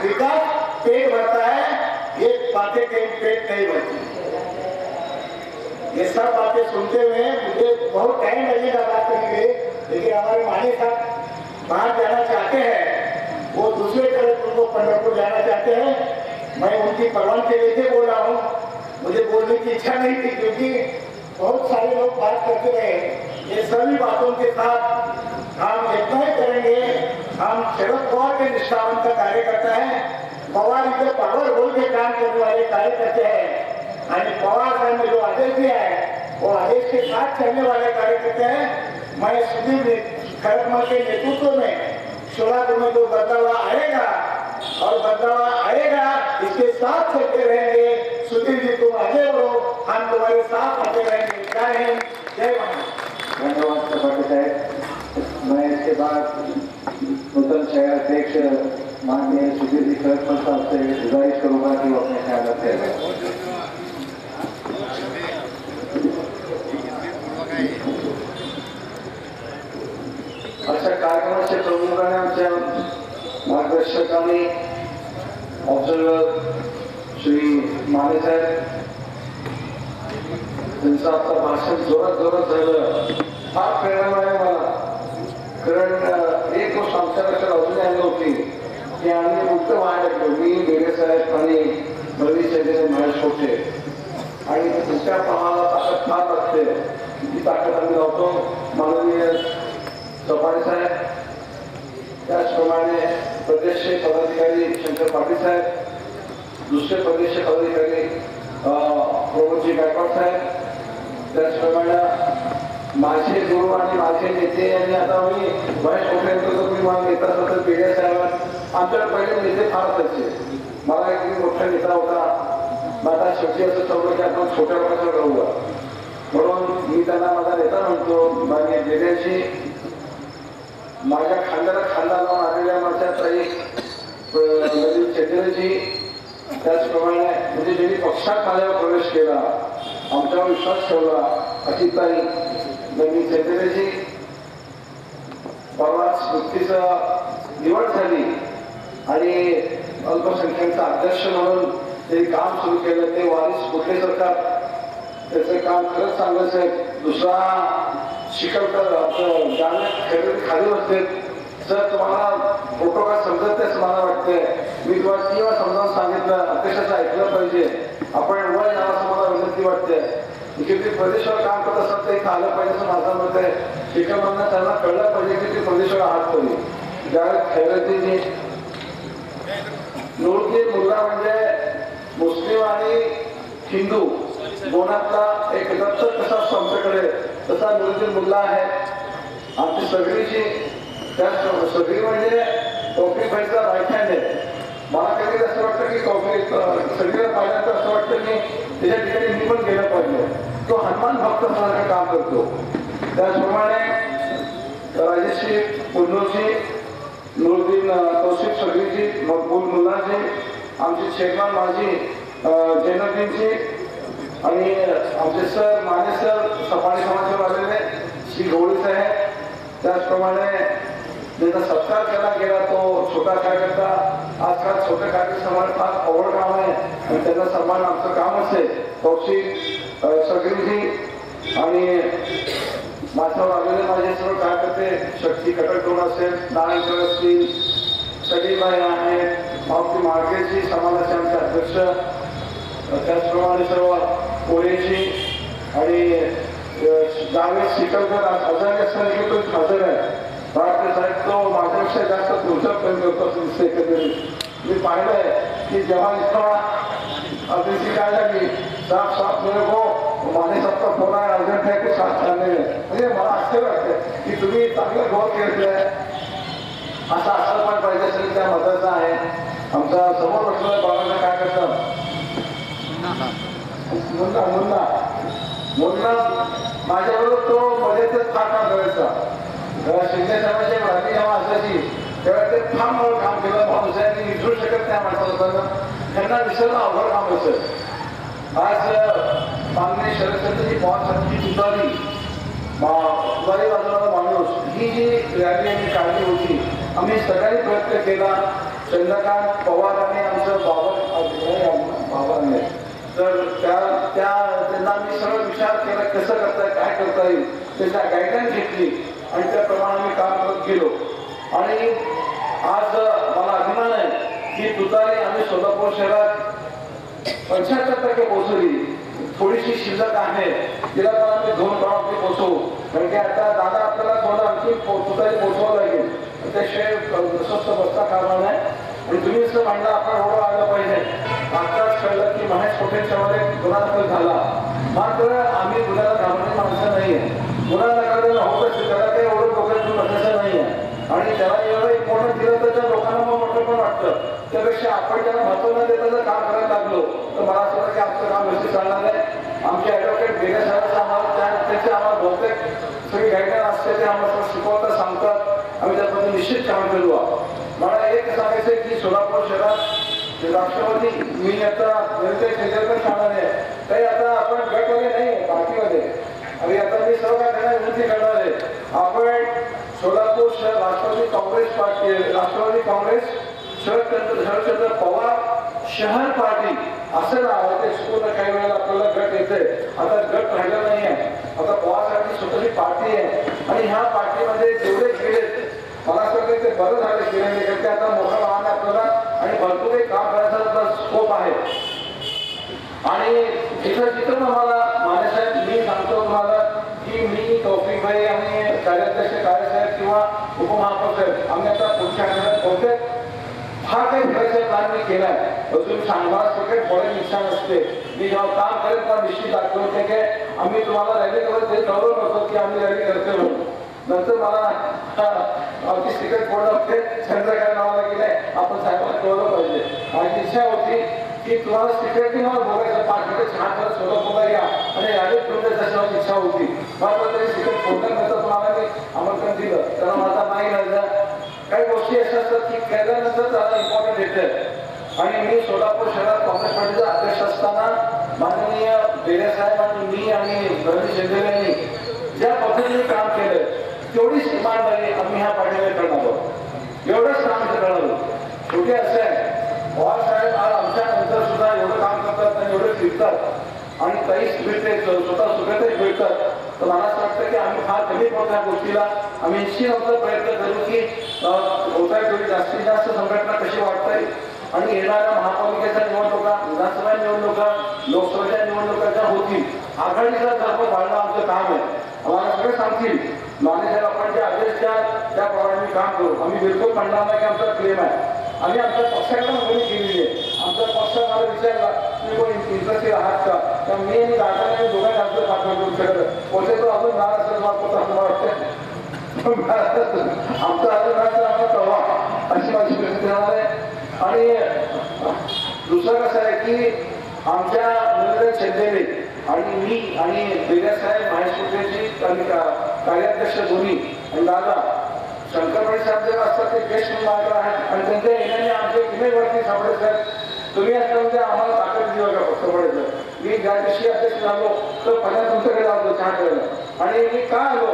विकास पेट भरता है, ये बातें कहीं पेट नहीं भरती। ये सब बातें सुनते हुए मुझे बहुत टाइम लगेगा बात करने के लिए, लेकिन हमारे माने साहब बाहर जाना चाहते हैं, वो दूसरे तरफ उनको पंढरपुर जाना चाहते हैं। मैं उनकी परवान के लेके बोल रहा हूँ, मुझे बोलने की इच्छा नहीं थी क्योंकि बहुत सारे लोग बात करते रहे। ये सभी बातों के साथ हम इतना ही करेंगे। हम शरद पवार के निष्ठावंत कार्यकर्ता हैं। पवार इधर पावर बोल के काम करने वाले कार्यकर्ता हैं और पवार साहब ने जो आदेश दिया है वो आदेश के साथ चलने वाले कार्यकर्ता हैं। मैं सुधीर खरकमल के नेतृत्व में सोलापुर में जो बदलाव आएगा और बदलाव आएगा, इसके साथ चलते रहेंगे। सुधीर जी तुम आगे बढ़ो, हम तुम्हारे साथ आते रहेंगे। जय हिंद, जय महाराष्ट्र। धन्यवाद सभापति साहब। मैं इसके बाद नूतन शहर अध्यक्ष माननीय सुधीर जी खरकमल साहब से गुजारिश करूंगा कि वो अपने ख्याल रखें। अशा कार्यक्रमाच्या प्रमुखाने आमच्या मार्गदर्शकांनी ऑब्झर्वर श्री माने साहेब त्यांचं आता भाषण जोरात झालं, फार प्रेरणा आहे मला. कारण एक गोष्ट आमच्या लक्षात अजूनही आली होती की आम्ही उलट व्हायला लागलो. मी बेगे साहेब आणि बळवी चेंद्रे महेश होते आणि तुमच्या प्रमाणाला ताकद फार लागते. ती ताकद आम्ही लावतो. माननीय चव्हाण साहेब, त्याचप्रमाणे प्रदेश पदाधिकारी शंकर पाटील साहेब, दुसरे प्रदेश पदाधिकारी प्रमोदजी गायकवाड साहेब, त्याचप्रमाणे माझे गुरु आणि माझे नेते यांनी आता मी महेश मोठ्यांकडे मी मला नेता असं पेढे साहेब आमच्याकडे पहिले नेते फार असायचे. मला एक मोठा नेता होता, माझा शेवटी असं ठरवलं की आपण छोट्या लोकांचं राहूया, म्हणून मी त्यांना माझा नेता म्हणतो. माझ्या नेत्याची माझ्या खांद्याला खांदा लावून आलेल्या माझ्या ताई चेंद्रजी, त्याचप्रमाणे म्हणजे ज्यांनी पक्षात माझ्यावर प्रवेश केला, आमच्यावर विश्वास ठेवला, अशी ताई नवीन चेंद्रजी. परवाच नुकतीच निवड झाली आणि अल्पसंख्याकांचा अध्यक्ष म्हणून त्यांनी काम सुरू केलं. ते वारिस कुठले सरकार त्याचं काम खरंच चांगलंच आहे. दुसरा शिकवतात जाण्यात खाली बसते सर तुम्हाला प्रोटोकॉल समजत तेच मला वाटतंय. मी तुम्हाला 3 वेळा समजावून सांगितलं, अध्यक्षाचं ऐकलं पाहिजे. आपण वर यावं असं मला विनंती वाटते. की ते प्रदेशावर काम करत असतात ते इथं आलं पाहिजे असं माझं मत आहे. शिक्षकांना त्यांना कळलं पाहिजे की ते प्रदेशावर आहात पाहिजे. ज्यावेळेस खैरतीने नूरुद्दीन मुल्ला म्हणजे मुस्लिम आणि हिंदू दोनातला एक दत्तक कसा असतो आमच्याकडे, तसा नूरुद्दीन मुल्ला आहे. आमची सगळीची त्या सगळी म्हणजे तौफीक भाईचा राईट हँड आहे. मला कधी असं वाटतं की तौफीक सगळीला पाहिल्यानंतर असं वाटतं की त्याच्या ठिकाणी मी पण गेलं पाहिजे. तो हनुमान भक्त सारखं काम करतो. त्याचप्रमाणे राजेश्री पुन्नूरजी, नूरुद्दीन तौसिफ सगळीजी, मकबूल मुल्लाजी, आमचे चेअरमन माजी जैनुद्दीनजी आणि आमचे सर माने सर सफारी समाजावर आलेले श्री गवळी साहेब. त्याचप्रमाणे ज्याचा सत्कार केला गेला तो छोटा कार्यकर्ता, आजकाल छोट्या कार्यकर्ते सन्मान फार अवघड काम आहे आणि त्यांना सन्मान आमचं कामच आहे. कौशिक सगळीजी आणि माझ्यावर आलेले माझे सर्व कार्यकर्ते, शक्ती कटकटोड असेल, नारायणकर असतील, सलीबाई आहेत, मावती मार्केटची समाजाचे आमचे अध्यक्ष, त्याचप्रमाणे सर्व कोळेजी आणि जावेद शिकलकर आजारी असताना की तो हजर आहे. डॉक्टर साहेब तो माझ्यापेक्षा जास्त तुमचा प्रेम करतो असं दिसतं. एकंदरीत मी पाहिलंय की जेव्हा इथं अतिथी काय झाली साफ साफ मेरे को माने साहेबचा फोन आहे, अर्जंट आहे की साथ चालले. म्हणजे मला आश्चर्य वाटतं की तुम्ही चांगलं गोल केलंय. असं असं पण पाहिजे असेल त्या मताचं आहे. आमचा समोर बसलेला बाबांना काय करतात मुन्ना मुन्ना मुन्ना माझ्याबरोबर तो मजेतच फार काम करायचा. शिंदे साहेबांची रात्री जेव्हा असायची तेव्हा ते फार मला काम केलं. माणूस आहे मी विसरू शकत नाही माणसाला, त्यांना विसरणं अवघड काम असेल. आज माननीय शरदचंद्रजी पवार साहेबांची तुतारी बाजूला माणूस ही जी रॅली आम्ही काढली होती, आम्ही सगळ्यांनी प्रयत्न केला. चंद्रकांत पवार आणि आमचं बाबांनी तर त्यांना मी सगळं विचार केला कसं करता येईल, काय करता येईल, त्यांच्या गाईडलाईन घेतली आणि त्याप्रमाणे आम्ही काम करत गेलो. आणि आज मला अभिमान आहे की तुतारी आम्ही सोलापूर शहरात 75% पोहोचवली. थोडीशी शिल्लक आहे, तिला पण आम्ही 2 टॉपी पोहोचवू. कारण की आता दादा आपल्याला थोडं आणखी तुतारी पोहोचवावं लागेल. त्याशिवाय स्वस्त बसता कामा नाही. आणि तुम्ही असं म्हणलं आपण एवढं आलं पाहिजे. आत्ताच कळलं की महेश कोटेच्यामध्ये गुन्हा दाखल झाला. मात्र आम्ही गुन्ह्याला घाबरणारी माणसं नाही आहे. गुन्हा दाखल होतच त्याला काही एवढं डोक्यातून बसायचं नाही आहे. आणि त्याला एवढं इम्पॉर्टंट दिलं तर त्या लोकांना मग मोठं पण वाटतं. त्यापेक्षा आपण त्याला महत्व न देता जर काम करायला लागलो तर मला असं वाटतं की आमचं काम व्यवस्थित चालणार आहे. आमचे ॲडव्होकेट बेगा साहेबांचं आम्हाला त्याचे आम्हाला बहुतेक सगळी गाईडलाईन असते ते आम्हाला शिकवतात सांगतात. आम्ही त्याबद्दल निश्चित काम केलो. मला एक सांगायचं आहे की सोलापूर शहरात राष्ट्रवादी मी आता पण सांगणार आहे काही आता आपण गटमध्ये नाही आहे पार्टीमध्ये. आणि आता मी सर्व काय त्यांना विनंती करणार आहे. आपण सोलापूर शहर राष्ट्रवादी काँग्रेस पार्टी, राष्ट्रवादी काँग्रेस शरदचंद्र पवार शहर पार्टी असं नाव आहे. ते चुकून काही वेळेला आपल्याला गट येते. आता गट राहिला नाही आहे. आता पवारसाठी स्वतःची पार्टी आहे. आणि ह्या पार्टीमध्ये जेवढे गेले मला असं वाटतं ते बरं झालं केले कारण की आता मोठा वाहन आहे आपल्याला आणि भरपूर काही काम करायचा स्कोप आहे. आणि जिथं मला मानेसाहेब मी सांगतो तुम्हाला की मी तौफिक भाई आणि कार्याध्यक्ष कार्यसाहेब किंवा उपमहापौर आम्ही आता पुढच्या आठवड्यात बहुतेक हा काही फिरायचा प्लॅन मी केलाय. अजून सांगणार तिकीट थोडे इच्छा नसते. मी जेव्हा काम करेल तर निश्चित दाखवते की आम्ही तुम्हाला रॅली करत ते ठरवलं नव्हतं की आम्ही रॅली करतो म्हणून. नंतर मला आमची तिकीट फोडलं होते चंद्रकांत नावाला की नाही आपण साहेबांना कळलं पाहिजे. माझी इच्छा होती की तुम्हाला सिक्युरिटी मला बोलायचं 5 मिनिटं छान करत सोलापूरला या आणि रॅलीत ठेवून द्यायची माझी इच्छा होती. मात्र तरी तिकीट फोडल्यानंतर तुम्हाला मी आमंत्रण दिलं कारण माझा नाही राहिलं. काही गोष्टी अशा असतात की केल्यानंतर त्याला इम्पॉर्टंट येतं. आणि मी सोलापूर शहरात काँग्रेस पार्टीचा अध्यक्ष असताना माननीय बेगा साहेब आणि मी आणि रवी शेंदे यांनी ज्या पद्धतीने काम केलं तेवढीच इमानदारी आम्ही ह्या पार्टीला करणार आहोत. एवढंच काम करणार. शेवटी असं आहे पवार साहेब आज आमच्या नंतर सुद्धा एवढं काम करतात आणि एवढे फिरतात आणि काहीच भेटते स्वतः सुखतेच भेटतात. तर मला असं वाटतं की आम्ही फार कमी मोठ्या गोष्टीला आम्ही निश्चित प्रयत्न करू की होता थोडी जास्तीत जास्त संघटना कशी वाढता येईल आणि येणाऱ्या महापालिकेच्या निवडणुका, विधानसभा निवडणुका, लोकसभेच्या निवडणुका ज्या होतील आघाडीचा धर्म पाळणं आमचं काम आहे. आम्हाला सगळे सांगतील मानेसाहेब आपण जे आदेश द्या त्याप्रमाणे आम्ही काम करू. आम्ही बिलकुल म्हणणार नाही की आमचा क्लेम आहे. आम्ही आमच्या पक्षाकडे मागणी केलेली आहे. आमचा पक्ष मला विचारला तुम्ही कोणी इंटरेस्टेड आहात का, तर मी आणि दादाने दोघांनी आमचं पाठवून करू शकत पोचे तो अजून नाव असेल वाटतो असं वाटतं. आमचा अजून आम्हाला कळवा अशी माझी परिस्थिती राहणार आहे. आणि दुसरं कसं आहे की आमच्या निवेदन चंदेले आणि मी आणि बेगासाहेब महेश आणि कार्याध्यक्ष दोन्ही आणि दादा शंकरबाई साहेब जे असतात ते ज्येष्ठ मार्ग आहेत आणि त्यांच्या येण्याने आमच्या इमेजवरती सापडत साहेब तुम्ही असता म्हणजे आम्हाला ताकद दिली बघा फक्त पडायचं. मी ज्या दिवशी अध्यक्ष झालो तर पहिल्या तुमच्याकडे आलो चहा करायला आणि मी का आलो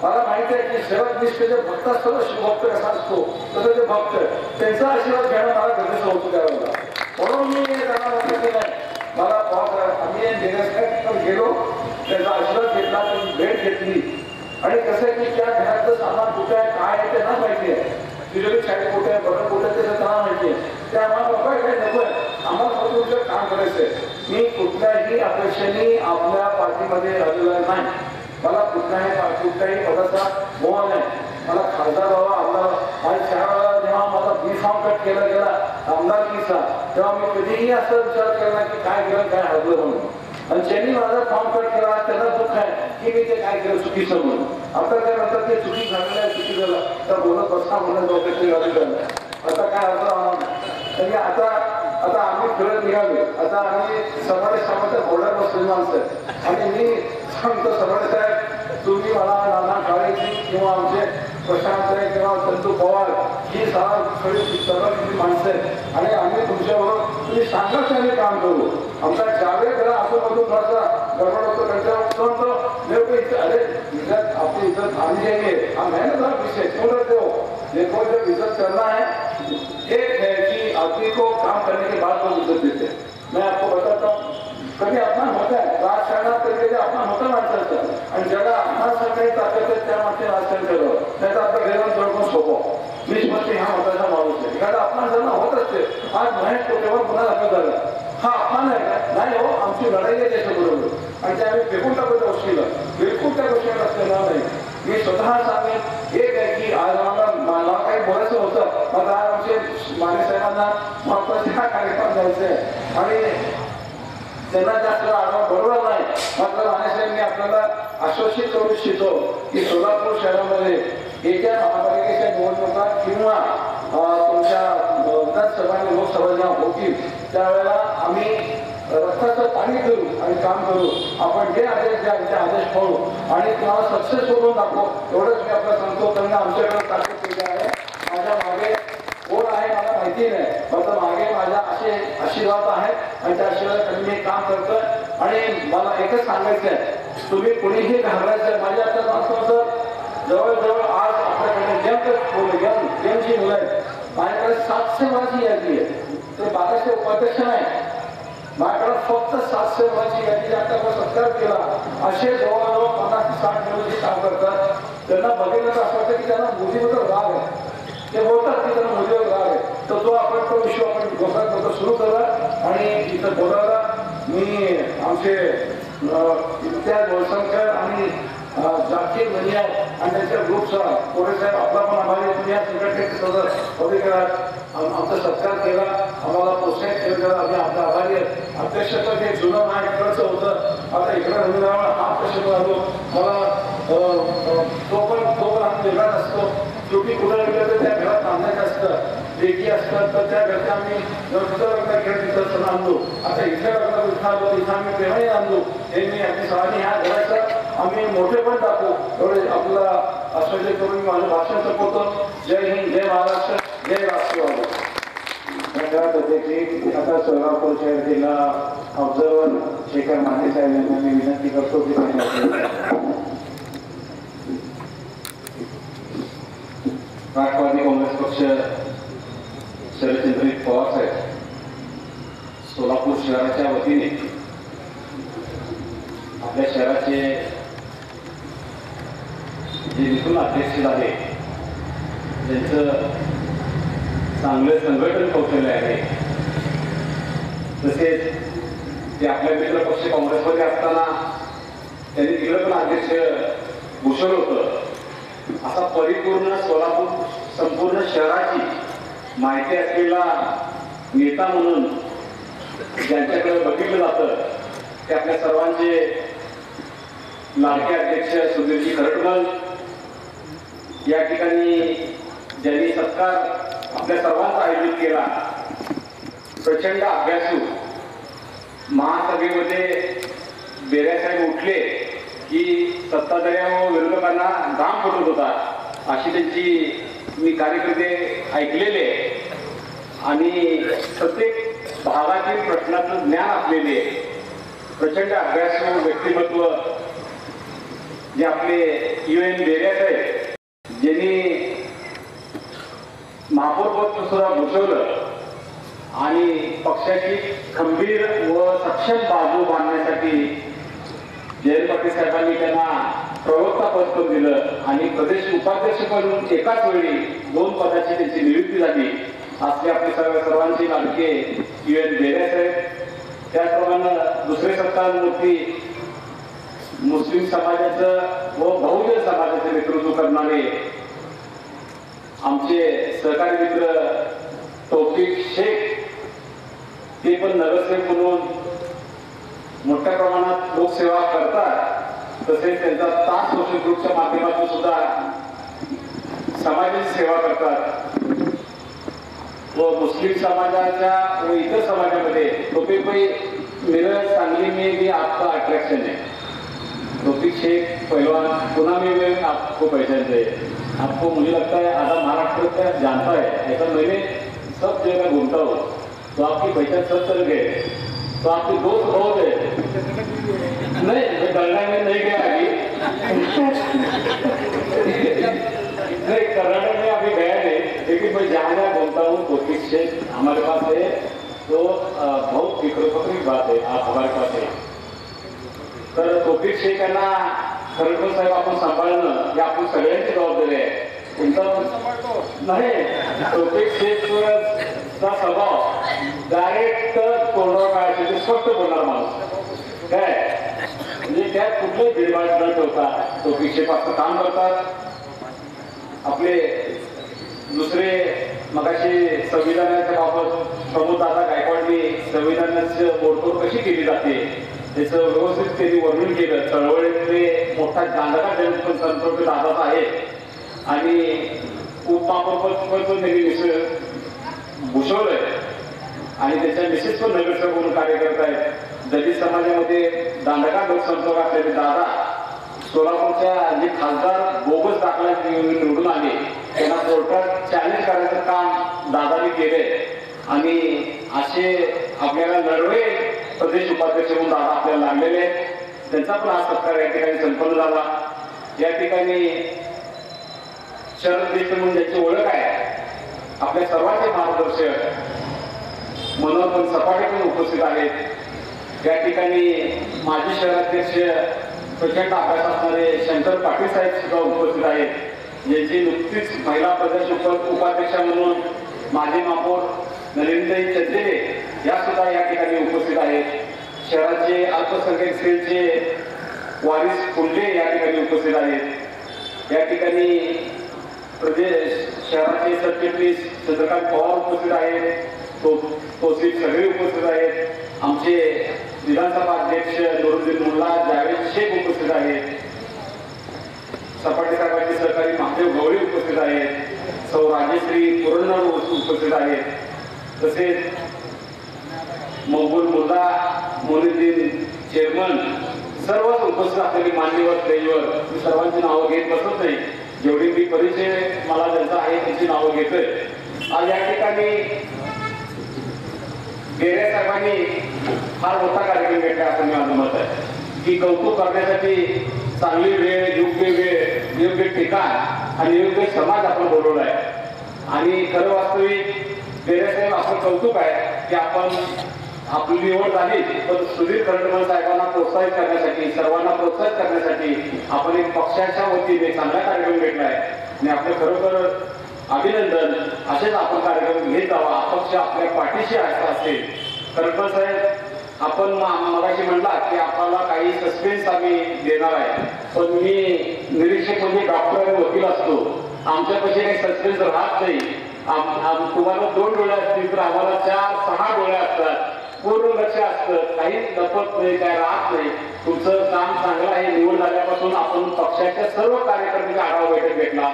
मला माहिती आहे की सर्वात निष्ठ जे भक्त असतो ना शिवभक्त कसा असतो तसं जे भक्त त्यांचा आशीर्वाद घेणं मला गरजेचं होतं त्यावेळेला. म्हणून मी त्यांना म्हटलं की नाही मला आम्ही बेगासाहेब गेलो त्याचा आशीर्वाद घेतला त्यांची भेट घेतली आणि कसं आहे की त्या घरातलं सामान कुठे आहे काय आहे त्यांना माहिती आहे. तिजोरी शाळेत कुठे आहे बटन कुठे त्याचं त्यांना माहिती आहे. त्या आम्हाला बाबा काही नको आहे आम्हाला फक्त तुमचं काम करायचं आहे. मी कुठल्याही अपेक्षेने आपल्या पार्टीमध्ये आलेला नाही. मला कुठल्याही पदाचा मोह नाही. मला खासदार व्हावा आमदार आणि त्यावेळेला जेव्हा माझा बी फॉर्म कट केला गेला आमदारकीचा तेव्हा मी कधीही असं विचार केला की काय केलं काय हरलं म्हणून. आणि ज्यांनी माझा फॉर्म कट केला त्यांना दुःख आहे की मी ते काय केलं चुकीचं म्हणून. आता काय म्हणतात ते चुकी झालेलं आहे चुकी झालं तर बोलत बसता म्हणून डोक्याची गाडी झालं. आता काय असं आता आम्ही फिरत निघालो. आता आम्ही समाज बोर्डात बसलेली माणसं आहे आणि मी सांगतो समाज साहेब तुम्ही मला नाना काळेजी किंवा आमचे प्रशांत किंवा संतू पवार ही सर्व माणसं आहेत आणि आम्ही तुमच्याबरोबर तुम्ही सांगा की आम्ही काम करू. आमचा जावेद जरा आजूबाजून थोडासा गडबड होतो त्यांच्यावर मेरे को इज्जत अरे इज्जत आपकी इज्जत आनी चाहिए. हम है ना जरा पीछे क्यों रहते हो. देखो जब इज्जत करना है एक है कि आदमी को काम करने के बाद लोग इज्जत देते हैं. मैं आपको बताता हूँ कभी अपमान होता है राजकारणात कधी अपमान होता माणसाचा आणि ज्याला अपमान काही ताकद आहे त्या माणसाने राजकारण केलं त्याचा आपल्या गैरवान थोडं सोपं. निष्पत्ती हा महत्वाचा माणूस आहे. एखादा अपमान ज्यांना होत असते आज महेश कोटेवर गुन्हा दाखल झाला हा अपमान आहे का नाही हो आमची लढाई आहे त्याच्याबरोबर आणि ते आम्ही फेकून टाकू त्या गोष्टीला बिलकुल त्या गोष्टीला असलेला नाही. मी स्वतः सांगेन एक आहे की आज मला काही बोलायचं होतं मला आज आमचे मानेसाहेबांना महत्वाचे हा कार्यक्रम द्यायचा आहे आणि त्यांना जास्त आढावा बरोबर नाही. मात्र मानेसाहेब मी आपल्याला आश्वासित करू इच्छितो की सोलापूर शहरामध्ये येत्या महापालिकेच्या निवडणुका किंवा तुमच्या विधानसभा आणि लोकसभा जेव्हा होतील त्यावेळेला आम्ही रक्ताचं पाणी करू आणि काम करू. आपण जे आदेश द्या ते आदेश पाहू आणि तुम्हाला सक्सेस करून दाखवू एवढंच मी आपल्याला सांगतो. त्यांना आमच्याकडे ताकद केली आहे. माझ्या मागे कोण आहे मला माहिती नाही मात्र मागे माझ्या असे आशीर्वाद आहेत आणि त्या आशीर्वादासाठी मी काम करतोय. आणि मला एकच सांगायचं आहे तुम्ही कुणीही घाबरायचं माझ्या आता माणसाचं जवळजवळ आज आपल्याकडे गेमची मुलं आहेत माझ्याकडे 700 मुलांची यादी आहे. ते 1200 उपाध्यक्ष नाही माझ्याकडे फक्त 700 मुलांची यादी आता आपण सत्कार केला. असे जवळजवळ 50-60 मुलं काम करतात. त्यांना बघितलं तर असं वाटतं की त्यांना मोदीबद्दल राग आहे. ते बोलतात की त्यांना मोदीवर राग आहे तर तो आपण तो विषय आपण लोकांबद्दल सुरू करा. आणि इथं बोलायला मी आमचे इम्तियाज वळसंकर आणि जाकीर मनिया आणि त्यांच्या ग्रुपचा कोरेसाहेब आपला पण आम्हाला तुम्ही या संघटनेचे सदस्य आमचा सत्कार केला आम्हाला प्रोत्साहित केलं आम्ही आपला आभारी आहेत. अध्यक्षपद हे जुनं नायकाचं होतं आता इकडे रविंद्रावर हा अध्यक्ष आलो मला तो पण आम्ही वेगळाच असतो. शेवटी कुठं गेलं तर त्या घरात बांधायचं असतं लेखी असतात तर त्या घरच्या आम्ही दुसऱ्या लग्न खेळ तिथं आणलो. आता इथल्या लग्नात इथं आलो तिथं आम्ही प्रेमाने आणलो. हे मी आपली सगळ्यांनी ह्या घराचा आम्ही मोठे पण टाकू एवढे आपल्याला आश्वासन करून माझं भाषण संपवतो. जय हिंद जय महाराष्ट्र जय राष्ट्रवादी. धन्यवाद अध्यक्ष. आता सोलापूर शहर जिल्हा ऑब्झर्वर शेखर माने साहेब यांना मी विनंती करतो की राष्ट्रवादी काँग्रेस पक्ष शरदचंद्र पवार साहेब सोलापूर शहराच्या वतीने आपल्या शहराचे जे निपुण अध्यक्ष झाले त्यांचं चांगलं संघटन कौशल्य आहे, तसेच ते आपल्या मित्र पक्ष काँग्रेसमध्ये असताना त्यांनी तिकडे पण अध्यक्ष भूषवलं होतं. असा परिपूर्ण सोलापूर संपूर्ण शहराची माहिती असलेला नेता म्हणून ज्यांच्याकडे बघितलं जातं ते आपल्या सर्वांचे लाडके अध्यक्ष सुधीरजी खरटमल. या ठिकाणी ज्यांनी सत्कार आपल्या सर्वांचा आयोजित केला, प्रचंड अभ्यासू, महासभेमध्ये बेऱ्यासाहेब उठले की सत्ताधाऱ्या व विरोधकांना घाम फुटत होता, अशी त्यांची मी कार्यकर्ते ऐकलेले आणि प्रत्येक भागातील प्रश्नाचं ज्ञान असलेले प्रचंड अभ्यासू व्यक्तिमत्व जे आपले UN बेऱ्यासाहेब, ज्यांनी महापौरपद सुद्धा भूषवलं आणि पक्षाची खंबीर व सक्षम बाजू बांधण्यासाठी जयंत पाटील साहेबांनी त्यांना प्रवक्ता पद पण दिलं आणि प्रदेश उपाध्यक्ष पण एकाच वेळी 2 पदाची त्यांची नियुक्ती झाली. असले आपले सर्वांचे लाडके UN बेऱ्यासाहेब. त्याचप्रमाणे दुसरे सत्तामूर्ती मुस्लिम समाजाचं व बहुजन समाजाचं नेतृत्व करणारे आमचे सहकारी मित्र तौफिक शेख, ते पण नगरसेवक म्हणून मोठ्या प्रमाणात लोकसेवा करतात. तसेच त्यांचा तास सोशल ग्रुपच्या माध्यमातून सुद्धा समाजाची सेवा करतात व मुस्लिम समाजाच्या व इतर समाजामध्ये तोफिक भाई मेरा सांगली में भी आपका अट्रैक्शन है. तौफिक शेख पहलवान पुणे में आपको पहचानते हैं. आपको मुझे लगता है आधा महाराष्ट्र का जानता है, ऐसा मैंने सब जगह घूमता हूँ, तो आपकी पहचान सब तरह गए. तो आपके दोस्त बहुत है. नहीं, मैं कर्नाटक में नहीं गया अभी. नहीं, कर्नाटक में अभी गया नहीं, लेकिन मैं जहाँ घूमता हूँ तौफिक शेख हमारे पास है. तो बहुत फिक्र की बात है, आप हमारे पास है. तर तौफिक शेख यांना खरंतर साहेब आपण सांभाळणं ही आपण सगळ्यांची जबाबदारी आहे. नाही, तौफिक शेखचा स्वभाव डायरेक्ट तोंडावर काढायचे, ते स्पष्ट बोलणार माणूस काय, म्हणजे त्यात कुठलंही भिडभाड न ठेवता तौफिक शेख असं काम करतात. आपले दुसरे मगाशी संविधानाच्या बाबत प्रमोद दादा गायकवाडनी संविधानाची मोडतोड कशी केली जाते त्याचं व्यवस्थित त्यांनी वर्णन केलं. चळवळीतले मोठा जाणकार पण संतोष दादाचा आहे आणि उपमहापौरपद पण त्यांनी भूषवलंय आणि त्याच्या मिसेस पण नगरसेवक म्हणून कार्य करत आहेत. दलित समाजामध्ये दांडगा लोकसंपर्क असलेले दादा सोलापूरच्या जे खासदार बोगस दाखला निवडून आले त्यांना कोर्टात चॅलेंज करायचं काम दादाने केलंय आणि असे आपल्याला लढवे प्रदेश उपाध्यक्ष म्हणून दादा आपल्याला लागलेले आहेत. त्यांचा पण हा सत्कार या ठिकाणी संपन्न झाला. या ठिकाणी शरद देशमुख म्हणून ज्याची ओळख आहे, आपल्या सर्वांचे मार्गदर्शक मनोहर पण सपाटे पण उपस्थित आहेत. या ठिकाणी माजी शहराध्यक्ष प्रचंड अभ्यास असणारे शंकर पाटील साहेब सुद्धा उपस्थित आहेत, ज्यांची नुकतीच महिला प्रदेश उपाध्यक्ष म्हणून माजी महापौर नलिनताई चंदेले या सुद्धा या ठिकाणी उपस्थित आहेत. शहराचे अल्पसंख्याक सेलचे वारिस फुंडे या ठिकाणी उपस्थित आहेत. या ठिकाणी प्रदेश शहराचे सरचिटणीस चंद्रकांत पवार उपस्थित आहेत. तोसिफ सगळे उपस्थित आहेत. आमचे विधानसभा अध्यक्ष नूरुद्दीन मुल्ला जावेद शेख उपस्थित आहेत. सपाटे साहेबांचे सहकारी महादेव गवळी उपस्थित आहेत. सौ राजेश्री पुरंदर उपस्थित आहेत. तसेच मकबूल मुल्ला मोनुद्दीन चेअरमन सर्वच उपस्थित असलेली मान्यवर स्टेजवर मी सर्वांची नावं घेत बसत नाही, जेवढी मी परिचय मला ज्यांचा आहे त्यांची नावं घेतोय. आज या ठिकाणी बेऱ्या साहेबांनी फार मोठा कार्यक्रम घेतला असं माझं मत आहे की कौतुक करण्यासाठी चांगली वेळ, योग्य वेळ, योग्य ठिकाण आणि योग्य समाज आपण बोलवला आहे. आणि खरं वास्तविक बेऱ्या साहेब असं कौतुक आहे की आपण आपली निवड झाली, पण सुधीर खंडमल साहेबांना प्रोत्साहित करण्यासाठी, सर्वांना प्रोत्साहित करण्यासाठी आपण एक पक्षाच्या वतीने चांगला कार्यक्रम घेतलाय आणि आपले खरोखर अभिनंदन. असेच आपण कार्यक्रम घेत जावा. अपक्ष आपल्या पाठीशी असेल. खंडमल साहेब, आपण मगाशी म्हणला की आपल्याला काही सस्पेन्स आम्ही देणार आहे, पण मी निरीक्षक म्हणजे डॉक्टर आणि वकील असतो, आमच्यापाशी काही सस्पेन्स राहत नाही. तुम्हाला 2 डोळे असतील तर आम्हाला 4-6 डोळे असतात. पूर्ण लक्ष असतं, काही लपत नाही, काय राहत नाही. तुमचं काम चांगलं आहे. निवड झाल्यापासून आपण पक्षाच्या सर्व कार्यकर्त्यांचा आढावा बैठक घेतला,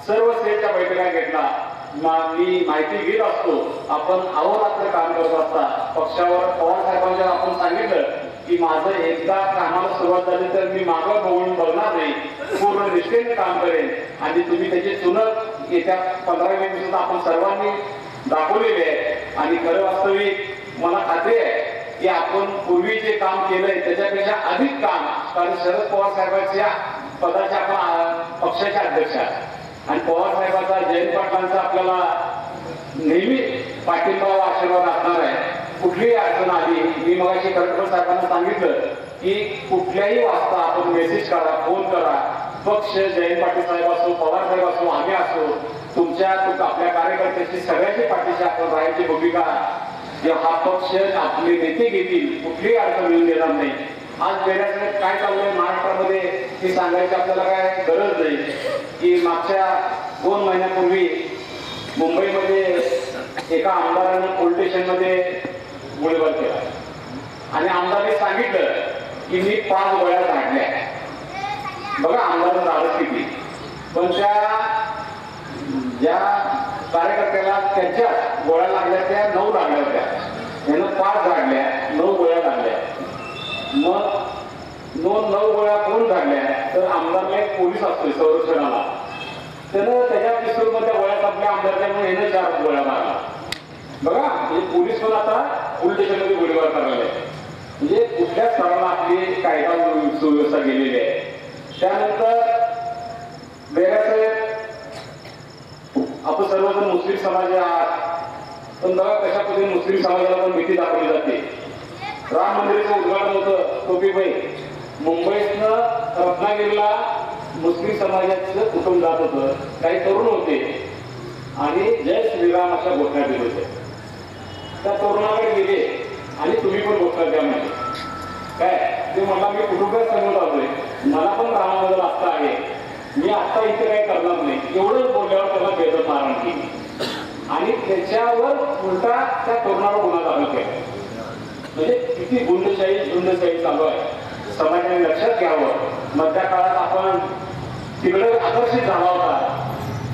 सर्व सेलच्या बैठका घेतला. मी माहिती घेत असतो. आपण अहोरात्र काम करत असता. पक्षावर पवार साहेबांच्या आपण सांगितलं की माझं एकदा कामाला सुरुवात झाली तर मी मागं बघून बघणार नाही, पूर्ण निष्ठेने काम करेन आणि तुम्ही त्याची चुनत येत्या 15-20 दिवसात आपण सर्वांनी दाखवलेली आहे. आणि खरं वास्तविक मला खात्री आहे की आपण पूर्वी जे काम केलंय त्याच्यापेक्षा अधिक काम, कारण शरद पवार साहेबांच्या पदाच्या आपण पक्षाचे अध्यक्ष आणि पवार साहेबांचा, जयंत पाटलांचा आपल्याला नेहमी पाठिंबा व आशीर्वाद असणार आहे. कुठलीही अडचण आली, मी मगाशी खंडमल साहेबांना सांगितलं की कुठल्याही वाजता आपण मेसेज करा, फोन करा. पक्ष जयंत पाटील साहेब असो, पवार साहेब असो, आम्ही असो, तुमच्या आपल्या कार्यकर्त्याची सगळ्याची पाठीशी आपण राहायची भूमिका हा पक्ष आपले नेते घेतील. कुठलीही अडचण येऊन देणार नाही. आज बेऱ्याकडे काय चाललंय महाराष्ट्रामध्ये हे सांगायची आपल्याला काय गरज नाही की मागच्या 2 महिन्यापूर्वी मुंबईमध्ये एका आमदारानं पोलीस स्टेशनमध्ये गोळीबार केला आणि आमदारांनी सांगितलं की मी 5 गोळ्या झाडल्या. बघा आमदारांचं धाडस किती. पण ज्या कार्यकर्त्याला त्यांच्या गोळ्या लागल्या त्या 9 लागल्या होत्या, त्यानं 5 झाडल्या, 9 गोळ्या लागल्या. मग 9 गोळ्या कोण झाडल्या तर आमदारला एक पोलीस असतोय संरक्षणाला, त्यानं त्याच्या पिस्तूलमध्ये गोळ्या टाकल्या आमदारच्या, म्हणून यानं 4 गोळ्या मारला. बघा पोलीस पण आता पोलीस स्टेशनमध्ये गोळीबार करायला, म्हणजे कुठल्या स्तराला आपली कायदा सुव्यवस्था गेलेली आहे. त्यानंतर बेऱ्यासाहेब, आपण सर्वजण मुस्लिम समाज आहात, पण बघा कशा पद्धतीने मुस्लिम समाजाला पण भीती दाखवली जाते. राम मंदिराचं उद्घाटन होतं टोपीबाई, मुंबईतनं रत्नागिरीला मुस्लिम समाजाचं कुटुंब जात होतं. काही तरुण होते आणि जय श्रीराम अशा घोषणा दिल्या होत्या. त्या तरुणाकडे गेले आणि तुम्ही पण घोषणा द्या म्हणजे काय. ते म्हणला मी कुटुंबात समोर आलोय, मला पण रामाबद्दल आस्था आहे, मी आत्ता इथे काही करणार नाही. एवढंच बोलल्यावर त्याला बेदत मारण केली आणि त्याच्यावर उलटा त्या तरुणाला गुन्हा दाखल केला. म्हणजे किती गुंडशाही चालू आहे. समाजाने लक्षात घ्यावं. मधल्या काळात आपण तिकडे आकर्षित झाला होता,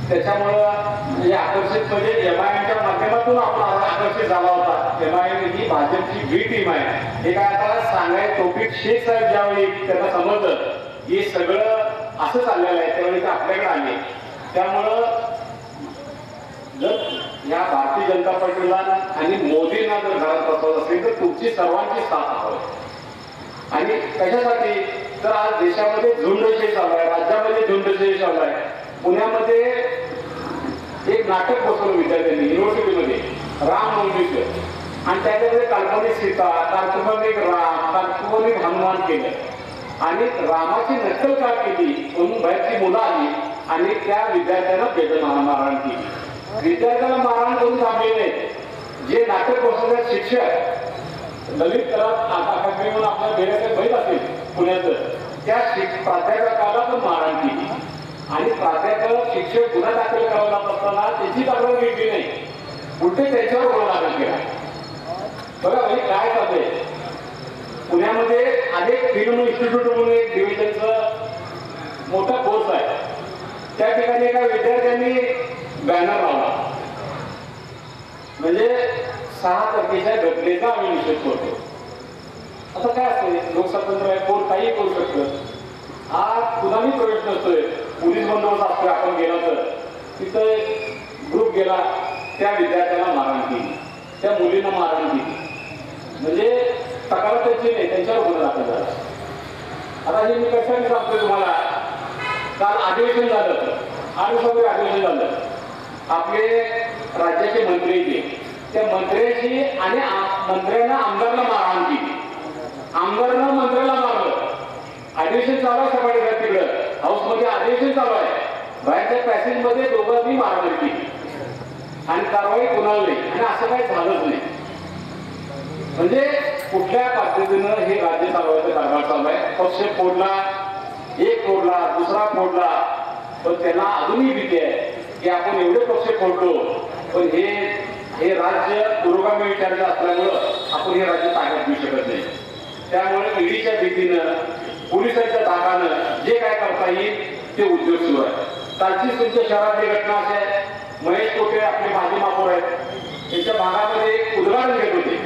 त्याच्यामुळं म्हणजे आकर्षित म्हणजे MIMच्या माध्यमातून आपण आकर्षित झाला होता. MIM ही भाजपची बी टीम आहे. हे काय आता सांगाय तौफिक शेख साहेब ज्यावेळी त्यांना समजलं हे सगळं असं चाललेलं आहे त्यावेळी ते आपल्याकडे आले. त्यामुळं जर या भारतीय जनता पार्टीला आणि मोदींना जर घरात बसवत असेल तर तुमची सर्वांची साथ हवी. आणि कशासाठी तर आज देशामध्ये झुंडशाही चालू आहे, राज्यामध्ये झुंडशाही चालू आहे. पुण्यामध्ये एक नाटक बसवलं विद्यार्थ्यांनी युनिव्हर्सिटीमध्ये रामनवमीचं, आणि त्याच्यामध्ये काल्पनिक सीता, काल्पनिक राम, काल्पनिक हनुमान केलं आणि रामाची नक्कल का केली म्हणून बाहेरची मुलं आली आणि त्या विद्यार्थ्यांना बेदम मारहाण केली. विद्यार्थ्यांना मारहाण करून थांबले नाही. जे नाटक बसवण्यात शिक्षक ललित कला अकादमी म्हणून आपल्या बेऱ्याचे माहीत असेल पुण्याचं, त्या प्राध्यापकाला पण मारहाण केली आणि प्राध्यापक शिक्षक गुन्हा दाखल करावा लागत असताना त्याची तक्रार घेतली नाही, उलटे त्याच्यावर गुन्हा दाखल केला. बघा म्हणजे काय चाललंय. पुण्यामध्ये अनेक फिल्म इन्स्टिट्यूट म्हणून एक डिव्हिजनचं मोठा कोर्स आहे. त्या ठिकाणी एका विद्यार्थ्यांनी बॅनर लावला, म्हणजे 6 तारखेच्या घटनेचा आम्ही निषेध करतो. आता काय असते, लोकस्वातंत्र्य आहे, कोण काही करू शकतं. आज कुणाही प्रवेश नसतोय, पोलीस बंदोबस्त असतोय. आपण गेला तर तिथं एक ग्रुप गेला, त्या विद्यार्थ्याला मारहाण केली, त्या मुलींना मारहाण केली. म्हणजे तक्रार त्यांची नाही, त्यांच्यावर गुन्हा दाखल झाला. आता हे मी कशाने सांगतोय तुम्हाला, काल अधिवेशन झालं, 8 दिवसापूर्वी अधिवेशन झालं. आपले राज्याचे मंत्री ते त्या मंत्र्याशी आणि मंत्र्यांना आमदारला मारहाण केली, आमदारांना मंत्र्याला मारलं. अधिवेशन चालू आहे सकाळी तिकडं हाऊसमध्ये अधिवेशन चालू आहे, बाहेरच्या पॅसेज मध्ये दोघांनी मारामारी केली आणि कारवाई कोणाला नाही आणि असं काही झालंच नाही. म्हणजे कुठल्या पद्धतीनं हे राज्य चालवायचं कारभार चालू आहे. पक्ष फोडला, एक फोडला, दुसरा फोडला, पण त्यांना अजूनही भीती आहे की आपण एवढे पक्ष फोडलो पण हे राज्य पुरोगामी विचारायचं असल्यामुळं आपण हे राज्य ताब्यात घेऊ शकत नाही. त्यामुळे ईडीच्या भीतीनं, पोलिसांच्या धाकानं जे काय करता येईल ते उद्योग सुरू आहे. कालची तुमच्या शहरातली घटना अशी आहे, महेश कोटे आपले माजी महापौर आहेत, त्यांच्या भागामध्ये एक उद्घाटन घेत होते.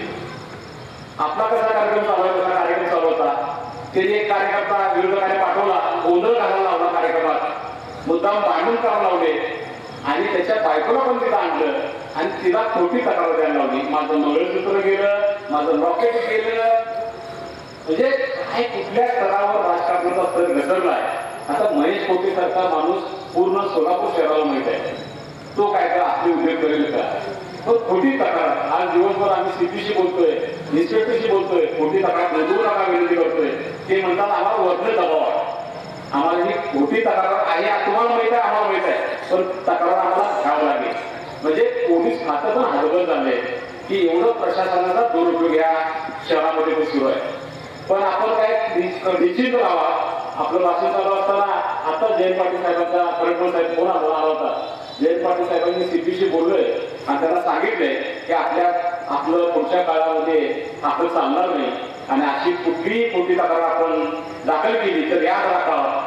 आपला कसा कार्यक्रम चालू आहे तसा कार्यक्रम चालू होता. त्यांनी एक कार्यकर्ता विरोधकाने पाठवला, गोंधळ घालायला लावला कार्यक्रमात, मुद्दाम भांडण करायला लावले आणि त्याच्या बायकोला पण तिथं आणलं आणि तिला खोटी तक्रार द्यायला लावली. माझं मंगळसूत्र गेलं, माझं रॉकेट गेलं. म्हणजे काय कुठल्या स्तरावर राजकारणाचा स्तर घसरलाय. आता महेश कोटे सारखा माणूस पूर्ण सोलापूर शहराला माहित आहे, तो काय का आपले उद्योग करेल का. तो खोटी तक्रार, आज दिवसभर आम्ही सीपीशी बोलतोय, इन्स्पेक्टरशी बोलतोय, खोटी तक्रार नोंदवू नका विनंती करतोय. ते म्हणतात आम्हाला वरनं दबाव आहे, आम्हाला ही खोटी तक्रार आहे, तुम्हाला माहित आहे, आम्हाला माहित आहे, पण तक्रार आम्हाला घ्यावं लागेल. म्हणजे पोलीस खातं पण हलगर्ज झालंय की एवढं प्रशासनाचा दुरुपयोग या शहरामध्ये सुरू आहे. पण आपण काय निश्चित राहावा. आपलं भाषण चालू असताना आता जयंत पाटील साहेबांचा फडणवीस साहेब फोन आला होता. जयंत पाटील साहेबांनी सीपीशी बोललोय आणि त्यांना सांगितलंय की आपलं पुढच्या काळामध्ये आपलं चालणार नाही आणि अशी कुठलीही खोटी तक्रार आपण दाखल केली तर याद राखावं,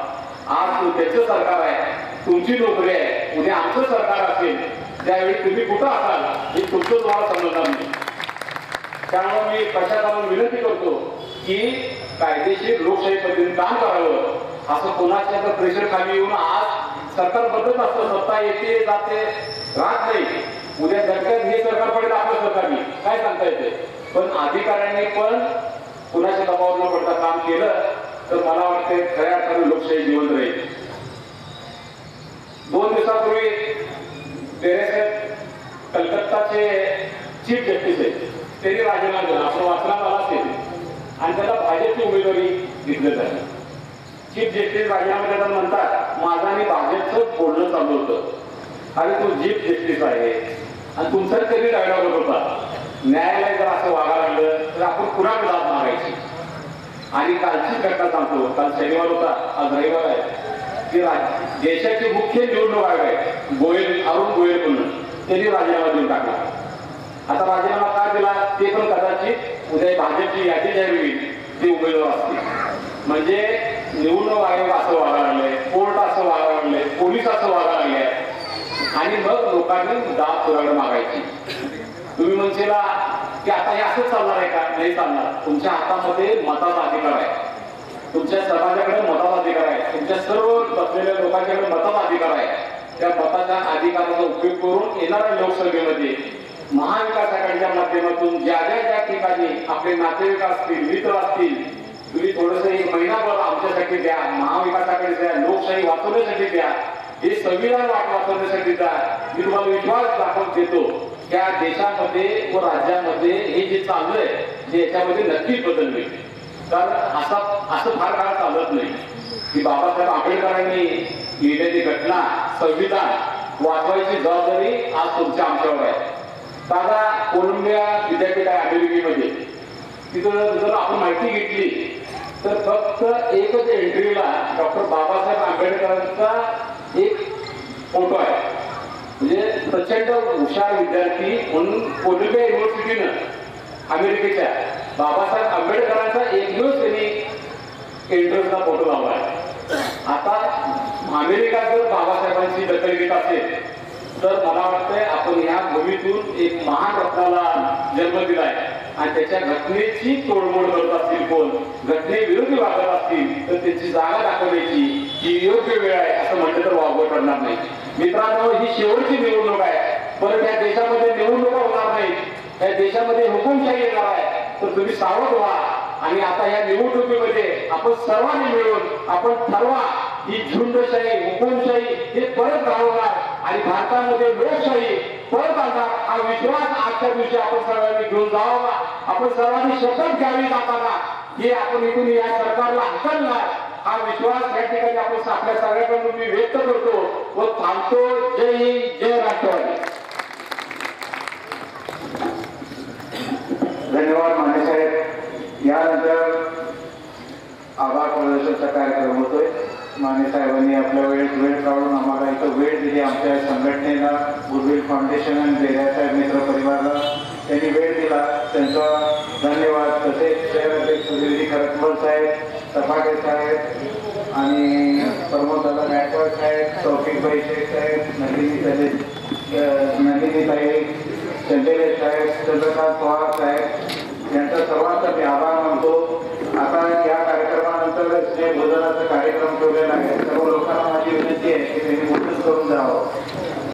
आज त्याचं सरकार आहे, तुमची नोकरी आहे, उद्या आमचं सरकार असेल त्यावेळी तुम्ही कुठं असाल हे तुमचं तुम्हाला समजणार नाही. त्यामुळे मी प्रशासनाला विनंती करतो की कायदेशीर लोकशाही पद्धतीने काम करावं. असं कोणाच्या प्रेशर खाली येऊन आज सरकार बदलत असतं, सत्ता येते जाते राहत नाही. उद्या सरकार हे सरकार पडेल आपलं सरकारने काय सांगता येते. पण अधिकाऱ्यांनी पण कुणाच्या दबावावर न पडता काम केलं तर मला वाटते खऱ्या अर्थाने लोकशाही जिवंत राहील. 2 दिवसापूर्वी कलकत्ताचे चीफ जस्टिस आहेत, त्यांनी राजीनामा दिला, आपण वाचनात आला असेल आणि त्याला भाजपची उमेदवारी घेतलं आहे. चीफ जस्टिस राजीनामा देताना म्हणतात माझं आणि भाजपचं बोलणं चालू होतं आणि तू चीफ जस्टिस आहे आणि तुमचा तरी डायलॉग होता, न्यायालय जर असं वागायला लागलं तर आपण कुणाकडे दाद मागायची. आणि कालची घटना सांगतो, काल शनिवार होता, आज रविवार आहे, की देशाचे मुख्य निवडणूक आयोग आहे गोयल, अरुण गोयल म्हणून, त्यांनी राजीनामा देऊन टाकला. आता राजीनामा का दिला ते पण कदाचित उद्या भाजपची यादी जाहीर होईल, ते उमेदवार असतील. म्हणजे निवडणूक आयोग असं वागायला लागले, कोर्ट असं वागायला लागले, पोलीस असं वागायला लागले आणि मग लोकांनी दाद पुरावे मागायची. तुम्ही म्हणशीला की आता हे असंच चालणार आहे का, नाही चालणार. तुमच्या हातामध्ये मताचा अधिकार आहे, तुमच्या समाजाकडे मताचा अधिकार आहे, तुमच्या सर्व बसलेल्या लोकांच्याकडे मताचा अधिकार आहे. त्या मताच्या अधिकाराचा उपयोग करून येणाऱ्या लोकसभेमध्ये महाविकास आघाडीच्या माध्यमातून ज्या ठिकाणी आपले नातेवाईक असतील, मित्र असतील, तुम्ही थोडस एक महिनाभर आमच्यासाठी द्या, महाविकास आघाडी द्या, लोकशाही वाचवण्यासाठी द्या, हे संविधान वाचवण्यासाठी द्या. मी तुम्हाला विश्वास दाखवून देतो त्या देशामध्ये व राज्यामध्ये हे जे चाललंय ते याच्यामध्ये नक्कीच बदल होईल. तर असं फार काळ चालत नाही की बाबासाहेब आंबेडकरांनी लिहिलेली घटना, संविधान वाचवायची जबाबदारी आज तुमच्या आमच्यावर आहे. दादा कोलंबिया विद्यापीठ आहे अमेरिकेमध्ये, तिथं जर आपण माहिती घेतली तर फक्त एकच एंट्रीला डॉक्टर बाबासाहेब आंबेडकरांचा एक फोटो आहे. म्हणजे प्रचंड हुशार विद्यार्थी म्हणून कोलंबिया युनिव्हर्सिटीनं अमेरिकेच्या बाबासाहेब आंबेडकरांचा एक दिवस त्यांनी एंट्रन्सचा फोटो लावला आहे. आता अमेरिका जर बाबासाहेबांची दखल घेत असेल तर मला वाटतंय आपण ह्या भूमीतून एक महान रत्नाला जन्म दिलाय आणि त्याच्या घटनेची तोडमोड करत असतील, कोण घटनेविरुद्ध वागत असतील तर त्याची जागा दाखवण्याची ही योग्य वेळ आहे असं म्हटलं तर वावगं ठरणार नाही. मित्रांनो, ही शेवटची निवडणूक आहे, परत या देशामध्ये निवडणुका होणार नाहीत, या देशामध्ये हुकुमशाही येणार आहे. तर तुम्ही सावध व्हा आणि आता या निवडणुकीमध्ये आपण सर्वांनी मिळून आपण ठरवा ही झुंडशाही, हुकुमशाही हे परत घालवणार आणि आणि भारतामध्ये लोकशाही परत आणणार हा विश्वास आजच्या दिवशी आपण सर्वांनी घेऊन जावा. आपण सर्वांनी शपथ घ्यावी जाताना की आपण इथून या सरकारला हकलणार हा विश्वास या ठिकाणी आपण आपल्या सगळ्यांकडून मी व्यक्त करतो व थांबतो. जय हिंद, जय राष्ट्रवादी. धन्यवाद माने साहेब. यानंतर आभार प्रदर्शनचा कार्यक्रम होतोय. माने साहेबांनी आपल्या वेळ काढून आम्हाला इथं वेळ दिली. आमच्या संघटनेला, गुडविल फाउंडेशन आणि बेऱ्यासाहेब मित्र परिवाराला त्यांनी वेळ दिला, त्यांचा धन्यवाद. तसेच शहराध्यक्ष सुधीरजी करकमल साहेब, सफाटे साहेब आणि प्रमोददादा गायकवाड साहेब, तौफिकभाई शेख साहेब, नलिनीताई चंदेले साहेब, चंद्रकांत पवार साहेब यांचा सर्वांचा मी आभार मानतो. आता या कार्यक्रमानंतर स्नेहभोजनाचा कार्यक्रम ठेवलेला आहे. सर्व लोकांना माझी विनंती आहे की त्यांनी मोठच करून जावं.